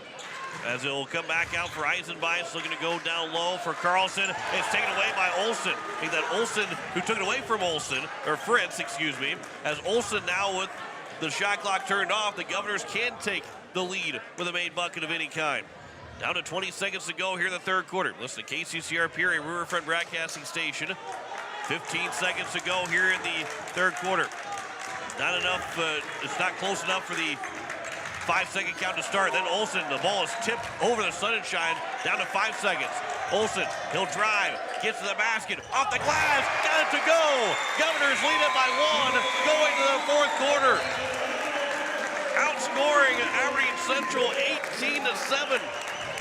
as it will come back out for Eisenbeis, looking to go down low for Carlson. It's taken away by Olsen. I think that Olsen, who took it away from Fritz, excuse me, as Olsen now with the shot clock turned off, the Governors can take the lead with a made bucket of any kind. Down to 20 seconds to go here in the third quarter. Listen to KCCR Pierre, Riverfront Broadcasting Station. 15 seconds to go here in the third quarter. Not enough, it's not close enough for the 5-second count to start. Then Olsen, the ball is tipped over the Sun and Shine, down to 5 seconds. Olsen, he'll drive, gets to the basket, off the glass, got it to go. Governors lead it by 1, going to the fourth quarter. Outscoring Aberdeen Central 18-7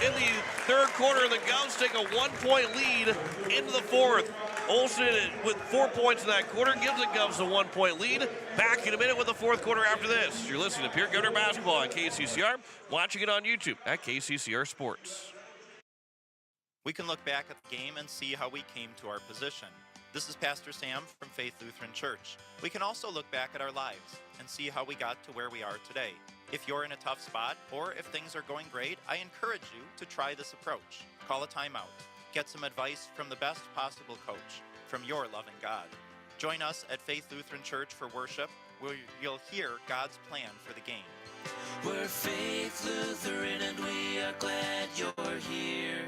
in the third quarter. The Govs take a 1-point lead into the fourth. Olsen with 4 points in that quarter gives the Govs a 1-point lead. Back in a minute with the fourth quarter after this. You're listening to Pierre Governor Basketball on KCCR, watching it on YouTube at KCCR Sports. We can look back at the game and see how we came to our position. This is Pastor Sam from Faith Lutheran Church. We can also look back at our lives and see how we got to where we are today. If you're in a tough spot or if things are going great, I encourage you to try this approach. Call a timeout. Get some advice from the best possible coach, from your loving God. Join us at Faith Lutheran Church for worship, where you'll hear God's plan for the game. We're Faith Lutheran and we are glad you're here.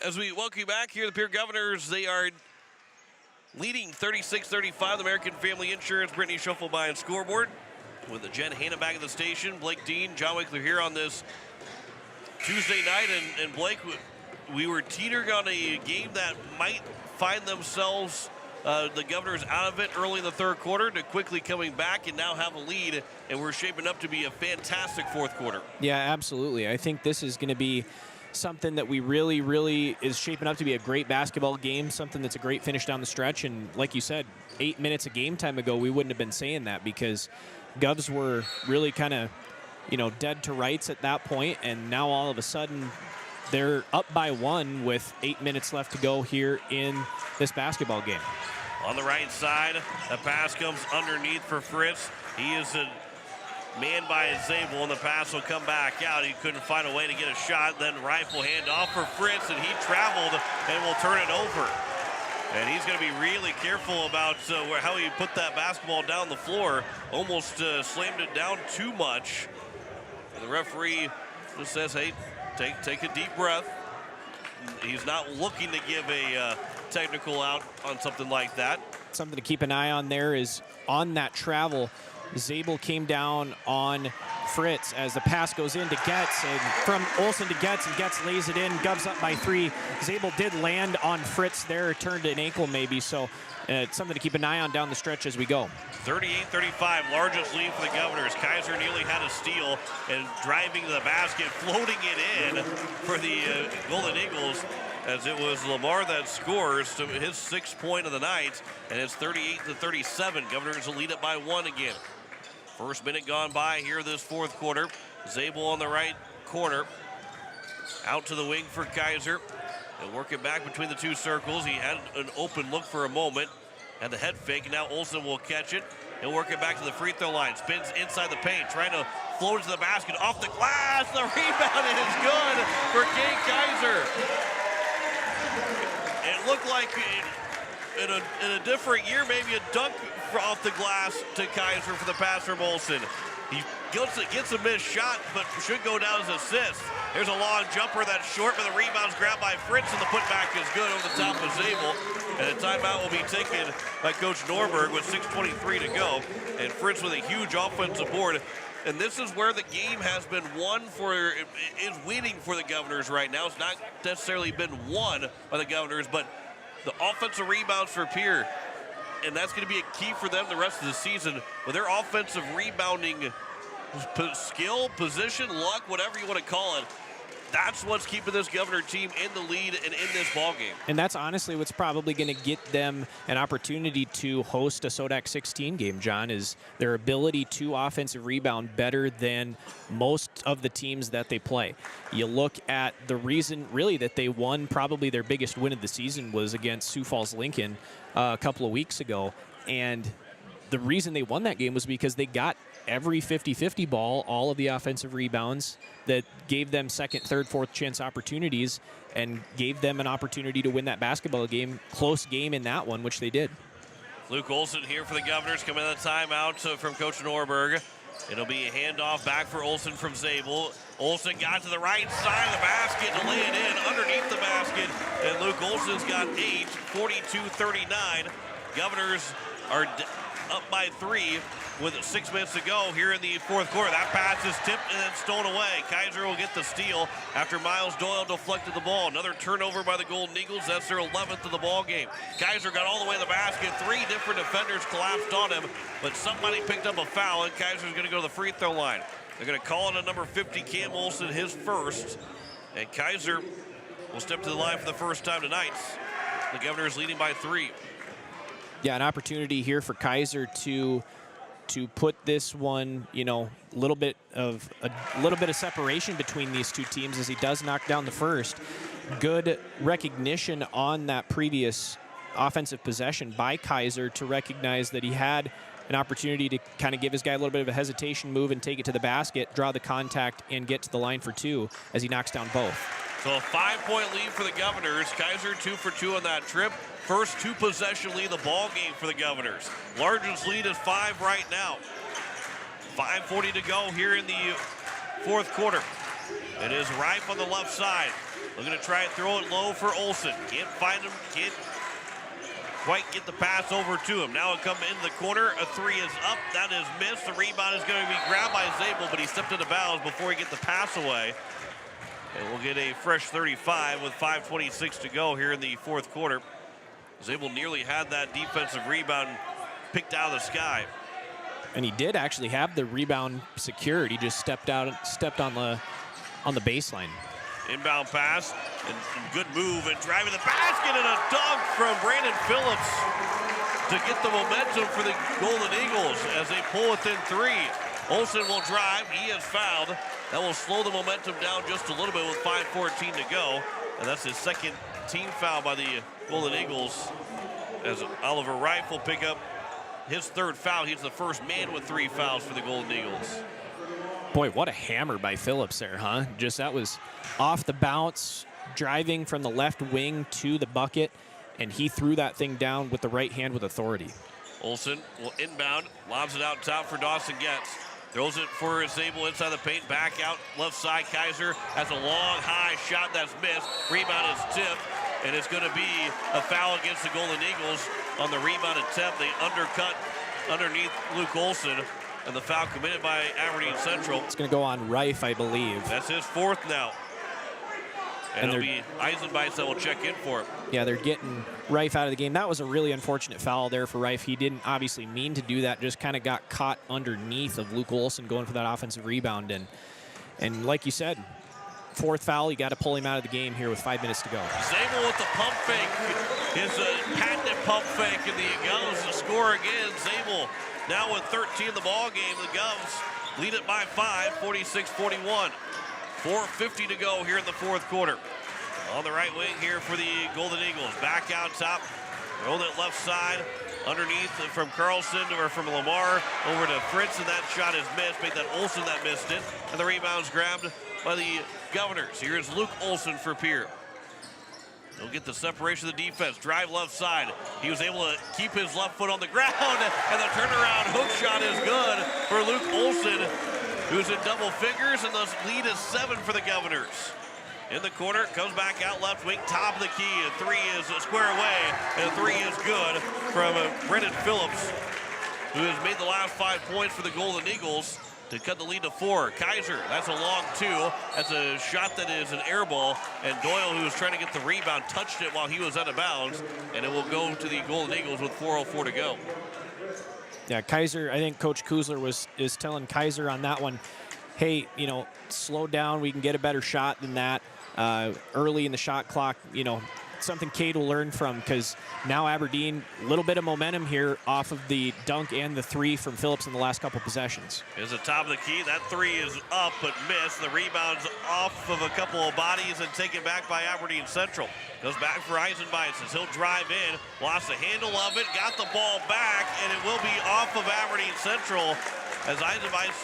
As we welcome you back here, the Pierre Governors, they are leading 36-35. The American Family Insurance, Brittany Schuffelbein and scoreboard. With Jen Hanna back at the station, Blake Dean, John Wickler here on this Tuesday night. And Blake, we were teetering on a game that might find themselves, the Governors, out of it early in the third quarter to quickly coming back and now have a lead. And we're shaping up to be a fantastic fourth quarter. Yeah, absolutely. I think this is going to be something that we really is shaping up to be a great basketball game, something that's a great finish down the stretch. And like you said, 8 minutes of game time ago, we wouldn't have been saying that because Govs were really kind of, dead to rights at that point, and now all of a sudden they're up by 1 with 8 minutes left to go here in this basketball game. On the right side, a pass comes underneath for Fritz. He is a man by Zabel, and the pass will come back out. He couldn't find a way to get a shot. Then Rifle hand off for Fritz, and he traveled and will turn it over. And he's going to be really careful about how he put that basketball down the floor. Almost slammed it down too much. And the referee just says, hey, take a deep breath. He's not looking to give a technical out on something like that. Something to keep an eye on there is on that travel. Zabel came down on Fritz as the pass goes in to Getz, and from Olsen to Getz, and Getz lays it in, Govs up by 3. Zabel did land on Fritz there, turned an ankle maybe, so it's something to keep an eye on down the stretch as we go. 38-35, largest lead for the Governors. Kaiser nearly had a steal and driving to the basket, floating it in for the Golden Eagles, as it was Lamar that scores to his 6th point of the night, and it's 38-37. Governors will lead it by 1 again. First minute gone by here this 4th quarter. Zabel on the right corner. Out to the wing for Kaiser. He'll work it back between the 2 circles. He had an open look for a moment. Had the head fake, and now Olsen will catch it. He'll work it back to the free throw line. Spins inside the paint, trying to float it to the basket. Off the glass, the rebound is good for Kane Kaiser. It looked like in a different year, maybe a dunk off the glass to Kaiser for the pass from Olsen. He gets a missed shot, but should go down as an assist. There's a long jumper that's short, but the rebound's grabbed by Fritz, and the putback is good over the top of Zabel. And a timeout will be taken by Coach Norberg with 6:23 to go. And Fritz with a huge offensive board. And this is where the game has been is winning for the Governors right now. It's not necessarily been won by the Governors, but the offensive rebounds for Pierre. And that's going to be a key for them the rest of the season. With their offensive rebounding skill, position, luck, whatever you want to call it, that's what's keeping this Governor team in the lead and in this ballgame. And that's honestly what's probably going to get them an opportunity to host a Sodak 16 game, John, is their ability to offensive rebound better than most of the teams that they play. You look at the reason, really, that they won, probably their biggest win of the season was against Sioux Falls Lincoln a couple of weeks ago. And the reason they won that game was because they got every 50-50 ball, all of the offensive rebounds that gave them second, third, fourth chance opportunities and gave them an opportunity to win that basketball game. Close game in that one, which they did. Luke Olsen here for the Governors, coming in the timeout from Coach Norberg. It'll be a handoff back for Olsen from Zabel. Olsen got to the right side of the basket to lay it in underneath the basket, and Luke Olsen's got 8, 42-39. Governors are up by 3 with 6 minutes to go here in the 4th quarter. That pass is tipped and then stolen away. Kaiser will get the steal after Miles Doyle deflected the ball. Another turnover by the Golden Eagles. That's their 11th of the ball game. Kaiser got all the way to the basket. 3 different defenders collapsed on him, but somebody picked up a foul, and Kaiser's going to go to the free throw line. They're going to call it a number 50, Cam Olsen, his first, and Kaiser will step to the line for the first time tonight. The Governors leading by 3. Yeah, an opportunity here for Kaiser to put this one, a little bit of separation between these two teams as he does knock down the first. Good recognition on that previous offensive possession by Kaiser to recognize that he had an opportunity to kind of give his guy a little bit of a hesitation move and take it to the basket, draw the contact, and get to the line for 2 as he knocks down both. So a 5-point lead for the Governors. Kaiser 2 for 2 on that trip. First 2-possession lead of the ball game for the Governors. Largest lead is 5 right now. 5:40 to go here in the 4th quarter. It is Reif on the left side. Looking to try and throw it low for Olsen. Can't find him, can't quite get the pass over to him. Now it comes into the corner. A 3 is up. That is missed. The rebound is going to be grabbed by Zabel, but he stepped into bounds before he get the pass away. And we'll get a fresh 35 with 5:26 to go here in the 4th quarter. Zabel nearly had that defensive rebound picked out of the sky. And he did actually have the rebound secured. He just stepped on the baseline. Inbound pass and good move and driving the basket and a dunk from Brandon Phillips to get the momentum for the Golden Eagles as they pull within 3. Olsen will drive. He is fouled. That will slow the momentum down just a little bit with 5:14 to go. And that's his second team foul by the Golden Eagles as Oliver Reif will pick up his 3rd foul. He's the first man with 3 fouls for the Golden Eagles. Boy, what a hammer by Phillips there, huh? Just that was off the bounce, driving from the left wing to the bucket, and he threw that thing down with the right hand with authority. Olsen will inbound, lobs it out top for Dawson Getz. Throws it for Zabel inside the paint, back out left side. Kaiser has a long, high shot that's missed. Rebound is tipped, and it's going to be a foul against the Golden Eagles on the rebound attempt. They undercut underneath Luke Olsen. and the foul committed by Aberdeen Central. It's going to go on Reif, I believe. That's his fourth now. And it'll be Eisenbeis that will check in for him. Yeah, they're getting Reif out of the game. That was a really unfortunate foul there for Reif. He didn't obviously mean to do that, just kind of got caught underneath of Luke Olson going for that offensive rebound. And like you said, fourth foul, you got to pull him out of the game here with 5 minutes to go. Zabel with the pump fake, his patented pump fake, and the Govs to score again. Zabel now with 13 in the ball game. The Govs lead it by 5, 46-41. 4:50 to go here in the fourth quarter. On the right wing here for the Golden Eagles. Back out top, roll it left side, underneath from Carlson or from Lamar over to Fritz, and that shot is missed. Make that Olsen that missed it, and the rebound's grabbed by the Governors. Here's Luke Olsen for Pierre. He'll get the separation of the defense. Drive left side. He was able to keep his left foot on the ground, and the turnaround hook shot is good for Luke Olsen, who's in double figures, and the lead is 7 for the Governors. In the corner, comes back out left wing, top of the key, and three is square away, and a three is good from Brendan Phillips, who has made the last 5 points for the Golden Eagles to cut the lead to 4. Kaiser, that's a long 2. That's a shot that is an air ball, and Doyle, who was trying to get the rebound, touched it while he was out of bounds, and it will go to the Golden Eagles with 4:04 to go. Yeah, Kaiser, I think Coach Kuzler is telling Kaiser on that one, hey, slow down. We can get a better shot than that early in the shot clock. Something Cade will learn from, because now Aberdeen, a little bit of momentum here off of the dunk and the 3 from Phillips in the last couple possessions. Is the top of the key. That 3 is up but missed. The rebound's off of a couple of bodies and taken back by Aberdeen Central. Goes back for Eisenbeis as he'll drive in. Lost the handle of it. Got the ball back, and it will be off of Aberdeen Central as Eisenbeis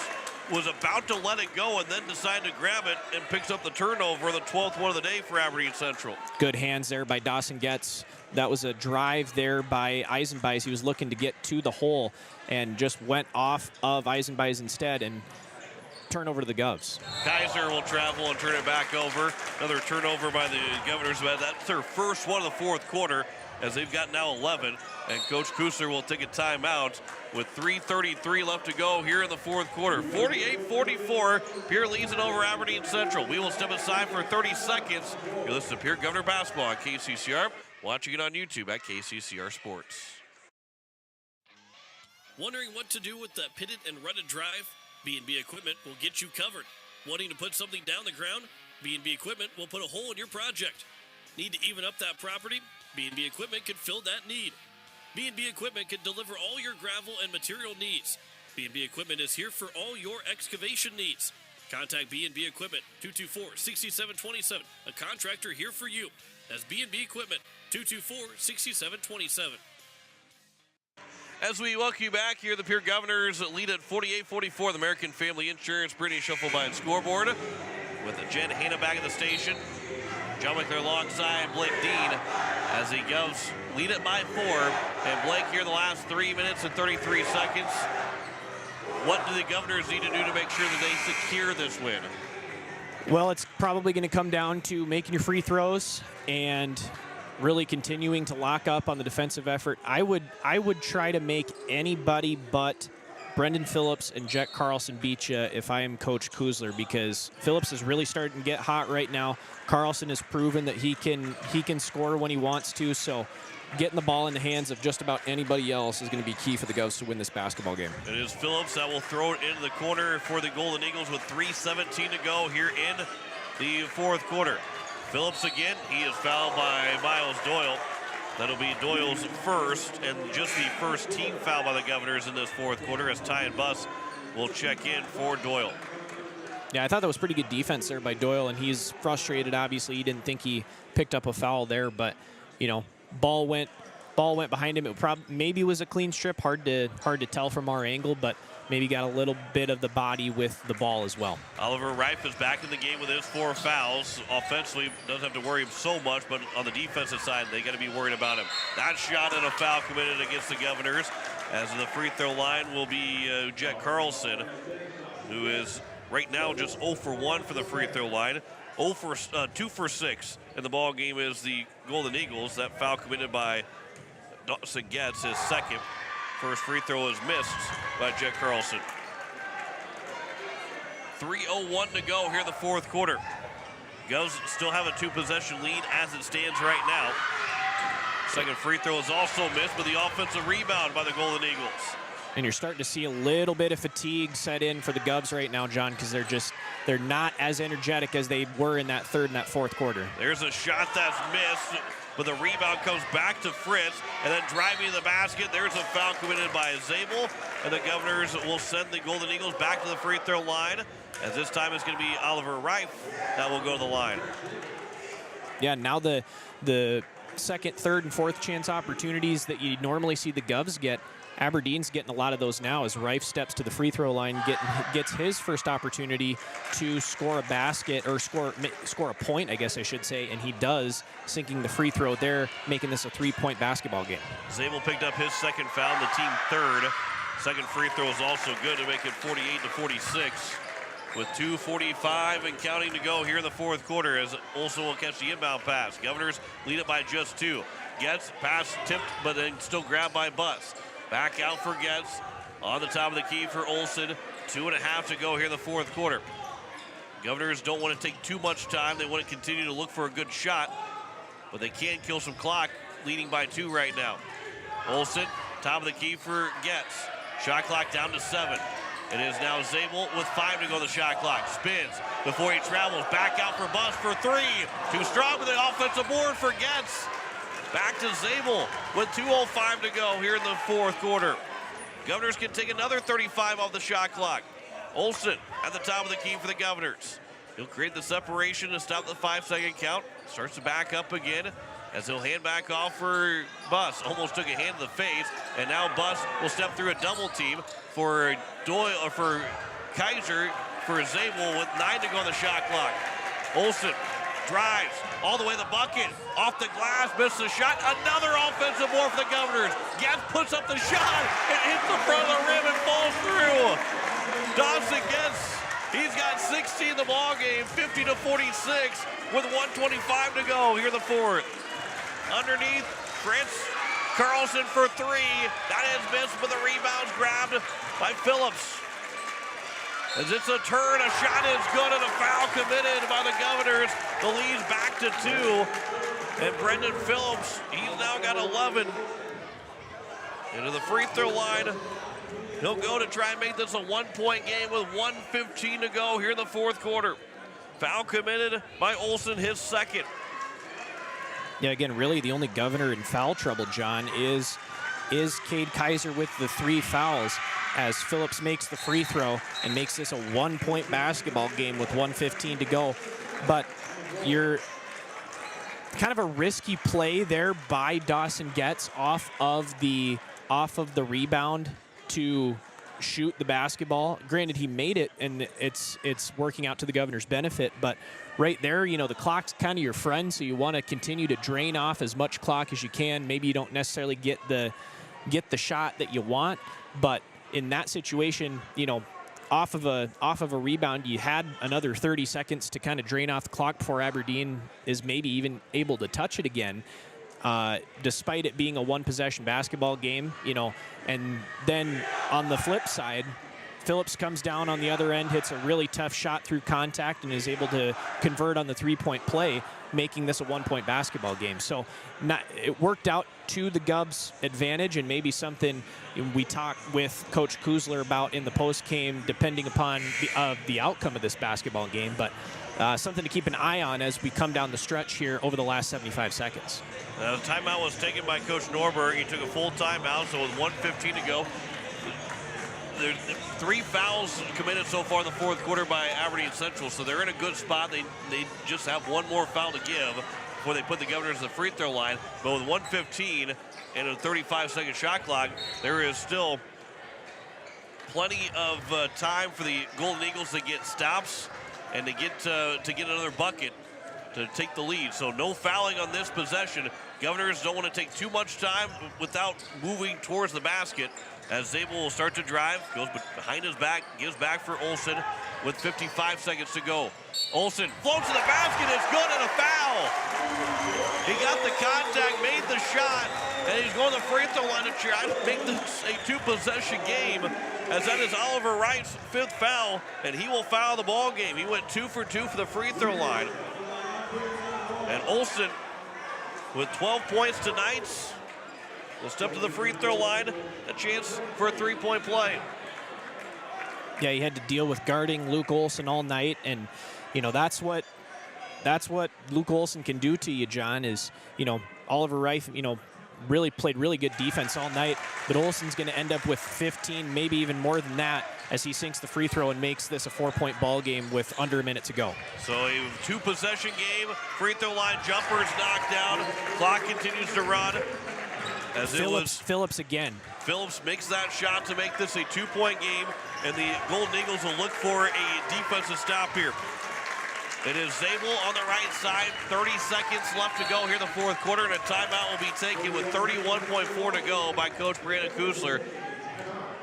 was about to let it go and then decided to grab it and picks up the turnover, the 12th one of the day for Aberdeen Central. Good hands there by Dawson Getz. That was a drive there by Eisenbeis. He was looking to get to the hole and just went off of Eisenbeis instead, and turnover to the Govs. Kaiser will travel and turn it back over. Another turnover by the Governors. That's their first one of the fourth quarter, as they've got now 11. And Coach Kusler will take a timeout with 3:33 left to go here in the fourth quarter. 48-44, Pierre leads it over Aberdeen Central. We will step aside for 30 seconds. You're listening to Pierre Governor Basketball on KCCR. Watching it on YouTube at KCCR Sports. Wondering what to do with that pitted and rutted drive? B&B Equipment will get you covered. Wanting to put something down the ground? B&B Equipment will put a hole in your project. Need to even up that property? B&B Equipment could fill that need. B&B Equipment can deliver all your gravel and material needs. B&B Equipment is here for all your excavation needs. Contact B&B Equipment, 224-6727. A contractor here for you. That's B&B Equipment, 224-6727. As we welcome you back here, the Pierre Governors lead at 48-44. The American Family Insurance Brittany Schuffelbein scoreboard with Jen Hanna back at the station. John McClure alongside Blake Dean as the Govs lead it by 4. And Blake here in the last 3 minutes and 33 seconds. What do the Governors need to do to make sure that they secure this win? Well, it's probably going to come down to making your free throws and really continuing to lock up on the defensive effort. I would try to make anybody but Brendan Phillips and Jet Carlson beat you if I am Coach Kuzler, because Phillips is really starting to get hot right now. Carlson has proven that he can score when he wants to, so getting the ball in the hands of just about anybody else is going to be key for the Govs to win this basketball game. It is Phillips that will throw it into the corner for the Golden Eagles with 3:17 to go here in the fourth quarter. Phillips again, he is fouled by Miles Doyle. That'll be Doyle's first, and just the first team foul by the Governors in this fourth quarter, as Ty and Buss will check in for Doyle. Yeah, I thought that was pretty good defense there by Doyle, and he's frustrated. Obviously, he didn't think he picked up a foul there, but ball went behind him. It maybe was a clean strip. Hard to tell from our angle, but maybe got a little bit of the body with the ball as well. Oliver Reif is back in the game with his 4 fouls. Offensively, doesn't have to worry him so much, but on the defensive side, they got to be worried about him. That shot and a foul committed against the Governors, as the free throw line will be Jet Carlson, who is right now just 0 for 1 for the free throw line. 2 for 6 in the ball game is the Golden Eagles. That foul committed by Dawson Getz, his second. First free throw is missed by Jet Carlson. 3:01 to go here in the fourth quarter. Govs still have a 2-possession lead as it stands right now. Second free throw is also missed, but the offensive rebound by the Golden Eagles. And you're starting to see a little bit of fatigue set in for the Govs right now, John, because they're not as energetic as they were in that third and that fourth quarter. There's a shot that's missed, but the rebound comes back to Fritz, and then driving to the basket, there's a foul committed by Zabel, and the Governors will send the Golden Eagles back to the free throw line, as this time it's going to be Oliver Reif that will go to the line. Yeah, now the second, third, and fourth chance opportunities that you normally see the Govs get, Aberdeen's getting a lot of those now as Reif steps to the free throw line, gets his first opportunity to score a basket, or score a point, I guess I should say, and he does, sinking the free throw there, making this a 3-point basketball game. Zabel picked up his second foul, the team third. Second free throw is also good to make it 48-46. With 2:45 and counting to go here in the fourth quarter, as Olsen will catch the inbound pass. Governors lead it by just 2. Getz, pass tipped, but then still grabbed by Bus. Back out for Getz. On the top of the key for Olsen. 2.5 to go here in the fourth quarter. Governors don't want to take too much time. They want to continue to look for a good shot, but they can kill some clock, leading by 2 right now. Olsen, top of the key for Getz. Shot clock down to 7. It is now Zabel with 5 to go the shot clock. Spins before he travels. Back out for Bus for 3. Too strong with the offensive board for Getz. Back to Zabel with 2:05 to go here in the fourth quarter. Governors can take another 35 off the shot clock. Olsen at the top of the key for the Governors. He'll create the separation to stop the 5-second count. Starts to back up again as he'll hand back off for Bus. Almost took a hand to the face, and now Bus will step through a double team for Doyle, or for Kaiser, for Zabel with 9 to go on the shot clock. Olsen drives all the way to the bucket, off the glass, misses the shot. Another offensive board for the Governors. Getz puts up the shot, it hits the front of the rim and falls through. Dawson Getz, he's got 16 in the ball game, 50-46 with 1:25 to go here in the fourth. Underneath, Fritz Carlson for 3. That is missed, but the rebound's grabbed by Phillips. As it's a turn, a shot is good, and a foul committed by the Governors. The lead's back to 2. And Brendan Phillips, he's now got 11. Into the free throw line. He'll go to try and make this a 1-point game with 1:15 to go here in the fourth quarter. Foul committed by Olsen, his second. Yeah, again, really the only Governor in foul trouble, John, is Cade Kaiser with the 3 fouls, as Phillips makes the free throw and makes this a 1-point basketball game with 1:15 to go. But you're kind of a risky play there by Dawson Getz off of the rebound to shoot the basketball. Granted, he made it, and it's working out to the Governor's benefit, but right there, you know, the clock's kind of your friend, so you want to continue to drain off as much clock as you can. Maybe you don't necessarily get the shot that you want, but in that situation, you know, off of a rebound, you had another 30 seconds to kind of drain off the clock before Aberdeen is maybe even able to touch it again. Despite it being a 1-possession basketball game, you know. And then on the flip side, Phillips comes down on the other end, hits a really tough shot through contact, and is able to convert on the 3-point play, making this a 1-point basketball game. So it worked out to the Govs' advantage, and maybe something we talked with Coach Kuzler about in the post-game, depending upon the outcome of this basketball game. But something to keep an eye on as we come down the stretch here over the last 75 seconds. The timeout was taken by Coach Norberg. He took a full timeout, so with 1:15 to go. There's 3 fouls committed so far in the fourth quarter by Aberdeen Central, so they're in a good spot. They just have one more foul to give before they put the Governors at the free throw line. But with 1:15 and a 35-second shot clock, there is still plenty of time for the Golden Eagles to get stops and to get another bucket to take the lead. So no fouling on this possession. Governors don't want to take too much time without moving towards the basket, as Zabel will start to drive, goes behind his back, gives back for Olsen with 55 seconds to go. Olsen floats to the basket, it's good, and a foul. He got the contact, made the shot, and he's going to the free throw line to try to make this a two-possession game, as that is Oliver Wright's 5th foul, and he will foul the ball game. He went 2 for 2 for the free throw line. And Olsen, with 12 points tonight, will step to the free throw line, a chance for a three-point play. Yeah, he had to deal with guarding Luke Olsen all night, and that's what Luke Olsen can do to you, John. Is Oliver Reif, really played really good defense all night, but Olsen's going to end up with 15, maybe even more than that, as he sinks the free throw and makes this a 4-point ball game with under a minute to go. So a two-possession game, free throw line jumpers knocked down, clock continues to run. As Phillips again. Phillips makes that shot to make this a 2-point game, and the Golden Eagles will look for a defensive stop here. It is Zabel on the right side, 30 seconds left to go here in the fourth quarter, and a timeout will be taken with 31.4 to go by Coach Brandon Kusler.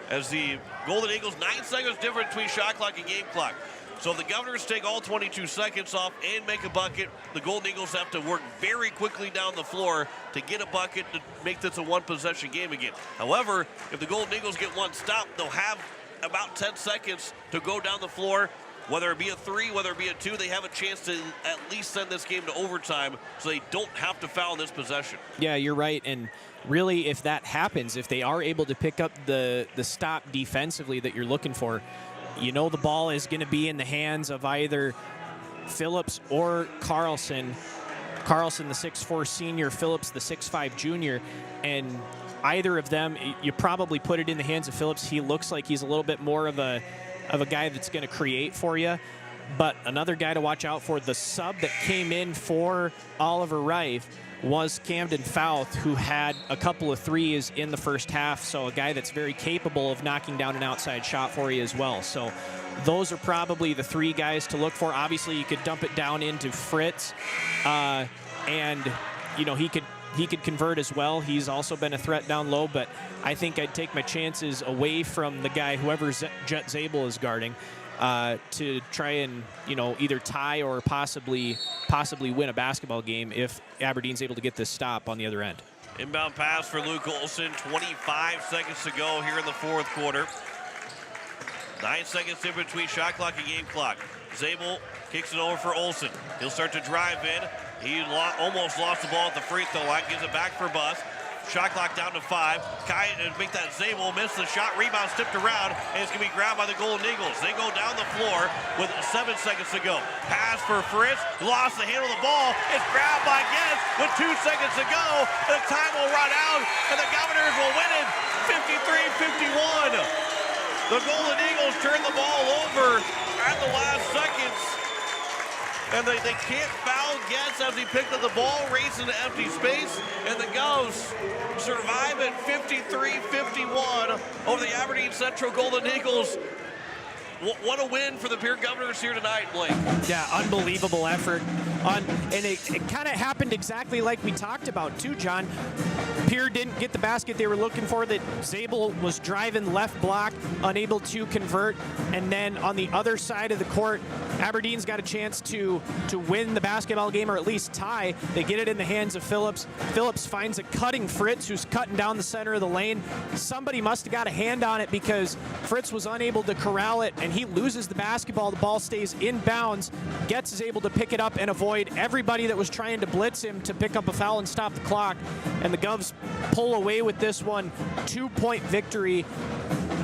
As the Golden Eagles, 9 seconds difference between shot clock and game clock. So if the Governors take all 22 seconds off and make a bucket, the Golden Eagles have to work very quickly down the floor to get a bucket to make this a one-possession game again. However, if the Golden Eagles get one stop, they'll have about 10 seconds to go down the floor. Whether it be a 3, whether it be a 2, they have a chance to at least send this game to overtime so they don't have to foul in this possession. Yeah, you're right. And really, if that happens, if they are able to pick up the stop defensively that you're looking for, the ball is going to be in the hands of either Phillips or Carlson. Carlson, the 6'4 senior, Phillips, the 6'5 junior. And either of them, you probably put it in the hands of Phillips. He looks like he's a little bit more of a guy that's going to create for you. But another guy to watch out for, the sub that came in for Oliver Reif was Camden Fouth, who had a couple of threes in the first half. So a guy that's very capable of knocking down an outside shot for you as well. So those are probably the 3 guys to look for. Obviously, you could dump it down into Fritz, and he could convert as well. He's also been a threat down low, but I think I'd take my chances away from the guy, whoever Jet Zabel is guarding, to try and either tie or possibly win a basketball game if Aberdeen's able to get this stop on the other end. Inbound pass for Luke Olsen, 25 seconds to go here in the fourth quarter. 9 seconds in between shot clock and game clock. Zabel kicks it over for Olsen. He'll start to drive in. He almost lost the ball at the free throw line, gives it back for Bus. Shot clock down to 5. Kai make that Zabel miss the shot. Rebound tipped around, and it's going to be grabbed by the Golden Eagles. They go down the floor with 7 seconds to go. Pass for Fritz. Lost the handle of the ball. It's grabbed by Getz with 2 seconds to go. The time will run out, and the Governors will win it 53-51. The Golden Eagles turn the ball over at the last seconds. And they can't foul Getz as he picked up the ball, racing into empty space, and the Govs survive at 53-51 over the Aberdeen Central Golden Eagles. What a win for the Pierre Governors here tonight, Blake. Yeah, unbelievable effort. And it kind of happened exactly like we talked about too, John. Pierre didn't get the basket they were looking for. That Zabel was driving left block, unable to convert. And then on the other side of the court, Aberdeen's got a chance to win the basketball game, or at least tie. They get it in the hands of Phillips. Phillips finds a cutting Fritz, who's cutting down the center of the lane. Somebody must have got a hand on it, because Fritz was unable to corral it, and he loses the basketball. The ball stays in bounds. Getz is able to pick it up and avoid everybody that was trying to blitz him to pick up a foul and stop the clock. And the Govs pull away with this one. 2-point victory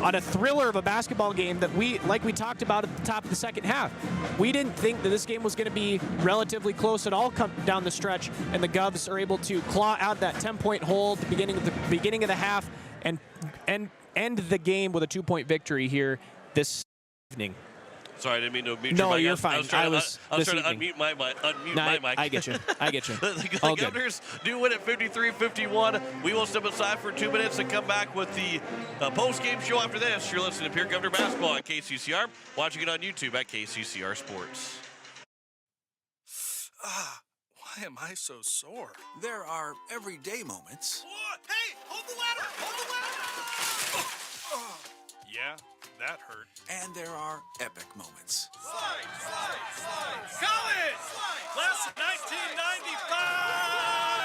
on a thriller of a basketball game that we talked about at the top of the second half. We didn't think that this game was going to be relatively close at all down the stretch, and the Govs are able to claw out that 10-point hole at the beginning of the half and end the game with a 2-point victory here this evening. Sorry, I didn't mean to mute your mic. No, you're fine. I was trying to unmute my mic. I get you. The Governors do win at 53-51. We will step aside for 2 minutes and come back with the post-game show after this. You're listening to Pierre Governor Basketball at KCCR. Watching it on YouTube at KCCR Sports. Why am I so sore? There are everyday moments. Hey, hold the ladder! Hold the ladder! Yeah, that hurt. And there are epic moments. Slide! College! Class of 1995!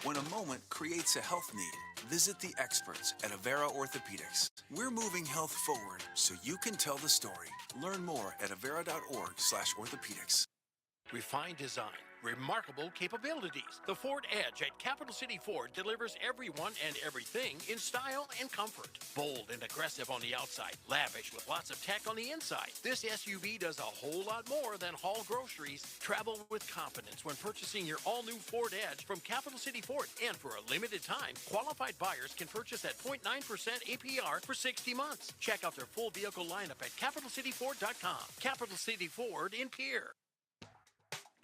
When a moment creates a health need, visit the experts at Avera Orthopedics. We're moving health forward so you can tell the story. Learn more at avera.org/orthopedics. Refined design, remarkable capabilities. The Ford Edge at Capital City Ford delivers everyone and everything in style and comfort. Bold and aggressive on the outside, lavish with lots of tech on the inside. This SUV does a whole lot more than haul groceries. Travel with confidence when purchasing your all-new Ford Edge from Capital City Ford. And for a limited time, qualified buyers can purchase at 0.9% APR for 60 months. Check out their full vehicle lineup at CapitalCityFord.com. Capital City Ford in Pierre.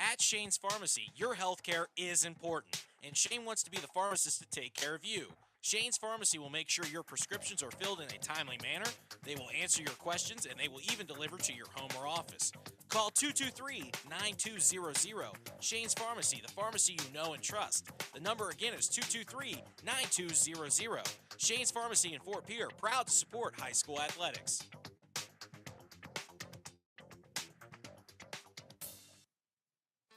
At Shane's Pharmacy, your healthcare is important, and Shane wants to be the pharmacist to take care of you. Shane's Pharmacy will make sure your prescriptions are filled in a timely manner, they will answer your questions, and they will even deliver to your home or office. Call 223-9200. Shane's Pharmacy, the pharmacy you know and trust. The number again is 223-9200. Shane's Pharmacy in Fort Pierre, proud to support high school athletics.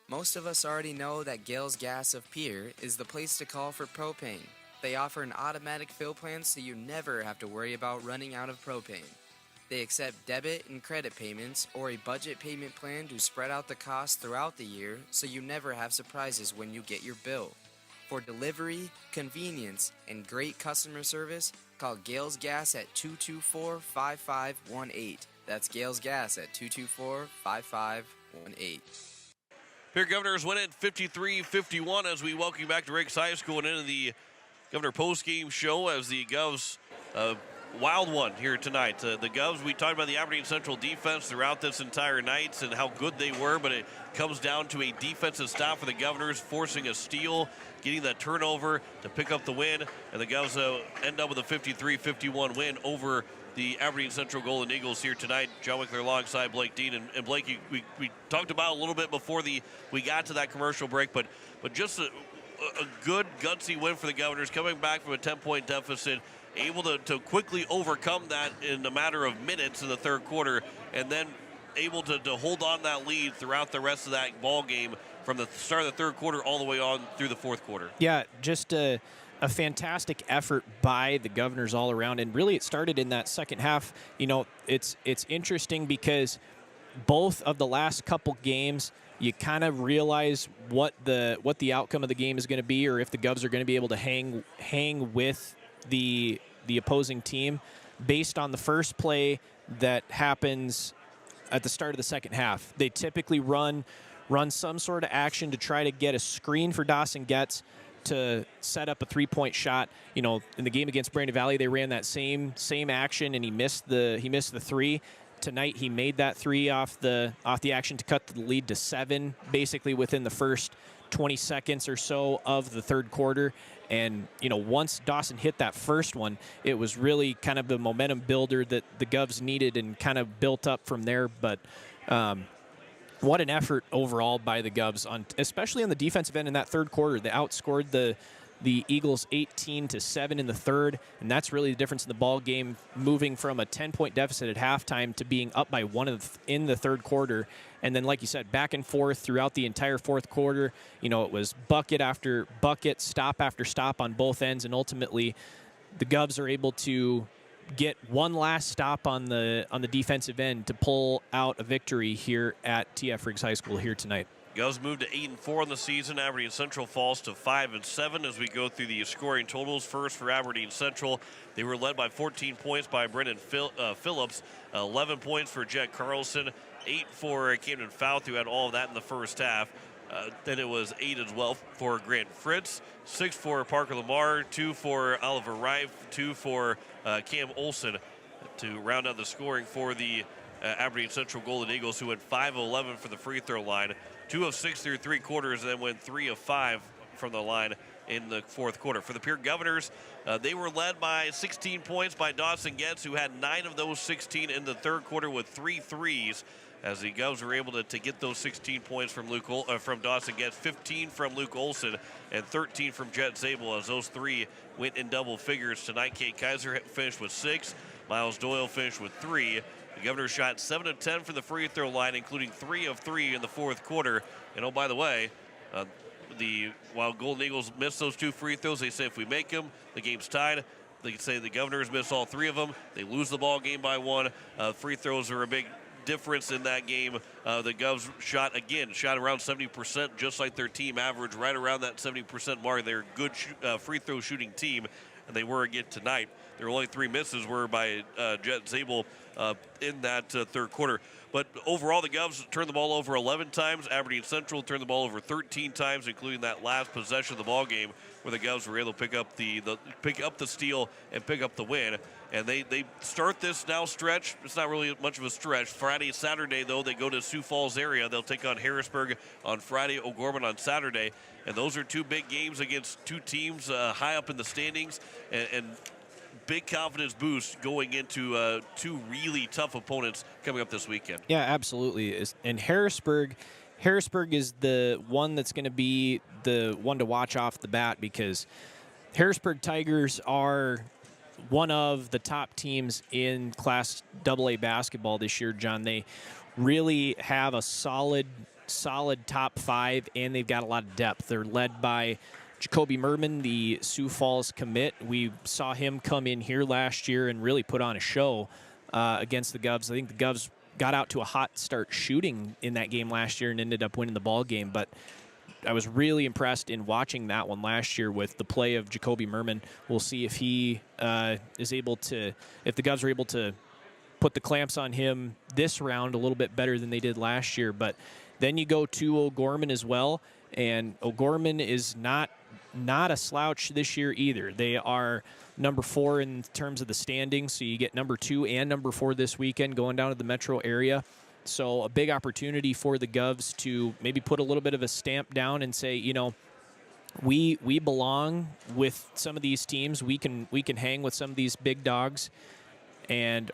Most of us already know that Gales Gas of Pierre is the place to call for propane. They offer an automatic fill plan so you never have to worry about running out of propane. They accept debit and credit payments or a budget payment plan to spread out the cost throughout the year so you never have surprises when you get your bill. For delivery, convenience, and great customer service, call Gales Gas at 224-5518. That's Gales Gas at 224-5518. Pierre Governors win it 53-51 as we welcome you back to Riggs High School and into the Governor post-game show as the Govs wild one here tonight. The Govs, we talked about the Aberdeen Central defense throughout this entire night and how good they were, but it comes down to a defensive stop for the Governors, forcing a steal, getting that turnover to pick up the win, and the Govs end up with a 53-51 win over the Aberdeen Central Golden Eagles here tonight. John Wickler alongside Blake Dean. And Blake, we talked about a little bit before we got to that commercial break, but just a good, gutsy win for the Governors, coming back from a 10-point deficit, able to quickly overcome that in a matter of minutes in the third quarter, and then able to hold on that lead throughout the rest of that ball game from the start of the third quarter all the way on through the fourth quarter. Yeah, just a fantastic effort by the Governors all around, and really it started in that second half. You know, it's interesting because both of the last couple games, you kind of realize what the outcome of the game is going to be, or if the Govs are going to be able to hang with the opposing team based on the first play that happens at the start of the second half. They typically run some sort of action to try to get a screen for Dawson Getz to set up a three-point shot. You know, in the game against Brandon Valley, they ran that same action, and he missed the three. Tonight, he made that three off the action to cut the lead to 7, basically within the first 20 seconds or so of the third quarter. And, you know, once Dawson hit that first one, it was really kind of the momentum builder that the Govs needed and kind of built up from there. But what an effort overall by the Govs, especially on the defensive end in that third quarter. They outscored the Eagles 18-7 in the third, and that's really the difference in the ball game, moving from a 10-point deficit at halftime to being up by 1 in the third quarter. And then, like you said, back and forth throughout the entire fourth quarter. You know, it was bucket after bucket, stop after stop on both ends, and ultimately the Govs are able to get one last stop on the defensive end to pull out a victory here at TF Riggs High School here tonight. Govs moved to 8-4 in the season. Aberdeen Central falls to 5-7 as we go through the scoring totals. First for Aberdeen Central, they were led by 14 points by Brendan Phillips, 11 points for Jet Carlson, 8 for Camden Fouth, who had all of that in the first half. Then it was 8 as well for Grant Fritz, 6 for Parker Lamar, 2 for Oliver Rife, 2 for Cam Olson to round out the scoring for the Aberdeen Central Golden Eagles, who went 5 of 11 for the free throw line, 2 of 6 through 3 quarters, and then went 3 of 5 from the line in the fourth quarter. For the Pierre Governors, they were led by 16 points by Dawson Getz, who had 9 of those 16 in the third quarter with 3 threes. As the Govs were able to get those 16 points from from Dawson Getz, 15 from Luke Olson, and 13 from Jet Zabel, as those 3 went in double figures tonight. Kate Kaiser finished with 6. Miles Doyle finished with 3. The Governors shot 7 of 10 from the free throw line, including 3 of 3 in the fourth quarter. And oh, by the way, while Golden Eagles miss those 2 free throws, they say if we make them, the game's tied. They can say the Governors miss all 3 of them. They lose the ball game by 1. Free throws are a big difference in that game. The Govs shot around 70%, just like their team average, right around that 70% mark. They're a good free throw shooting team, and they were again tonight. Their only 3 misses were by Jet Zabel in that third quarter. But overall, the Govs turned the ball over 11 times. Aberdeen Central turned the ball over 13 times, including that last possession of the ball game where the Govs were able to pick up the steal and pick up the win. And they start this now stretch. It's not really much of a stretch. Friday, Saturday, though, they go to Sioux Falls area. They'll take on Harrisburg on Friday, O'Gorman on Saturday. And those are 2 big games against 2 teams high up in the standings. And big confidence boost going into 2 really tough opponents coming up this weekend. Yeah, absolutely. And Harrisburg is the one that's going to be the one to watch off the bat, because Harrisburg Tigers are one of the top teams in Class AA basketball this year, John. They really have a solid top 5, and they've got a lot of depth. They're led by Jacoby Merman, the Sioux Falls commit. We saw him come in here last year and really put on a show against the Govs. I think the Govs got out to a hot start shooting in that game last year and ended up winning the ball game. But I was really impressed in watching that one last year with the play of Jacoby Merman. We'll see if he is able to, if the Govs are able to put the clamps on him this round a little bit better than they did last year. But then you go to O'Gorman as well, and O'Gorman is not a slouch this year either. They are number 4 in terms of the standings, so you get number 2 and number 4 this weekend going down to the metro area. So a big opportunity for the Govs to maybe put a little bit of a stamp down and say, you know, we belong with some of these teams. We can hang with some of these big dogs, and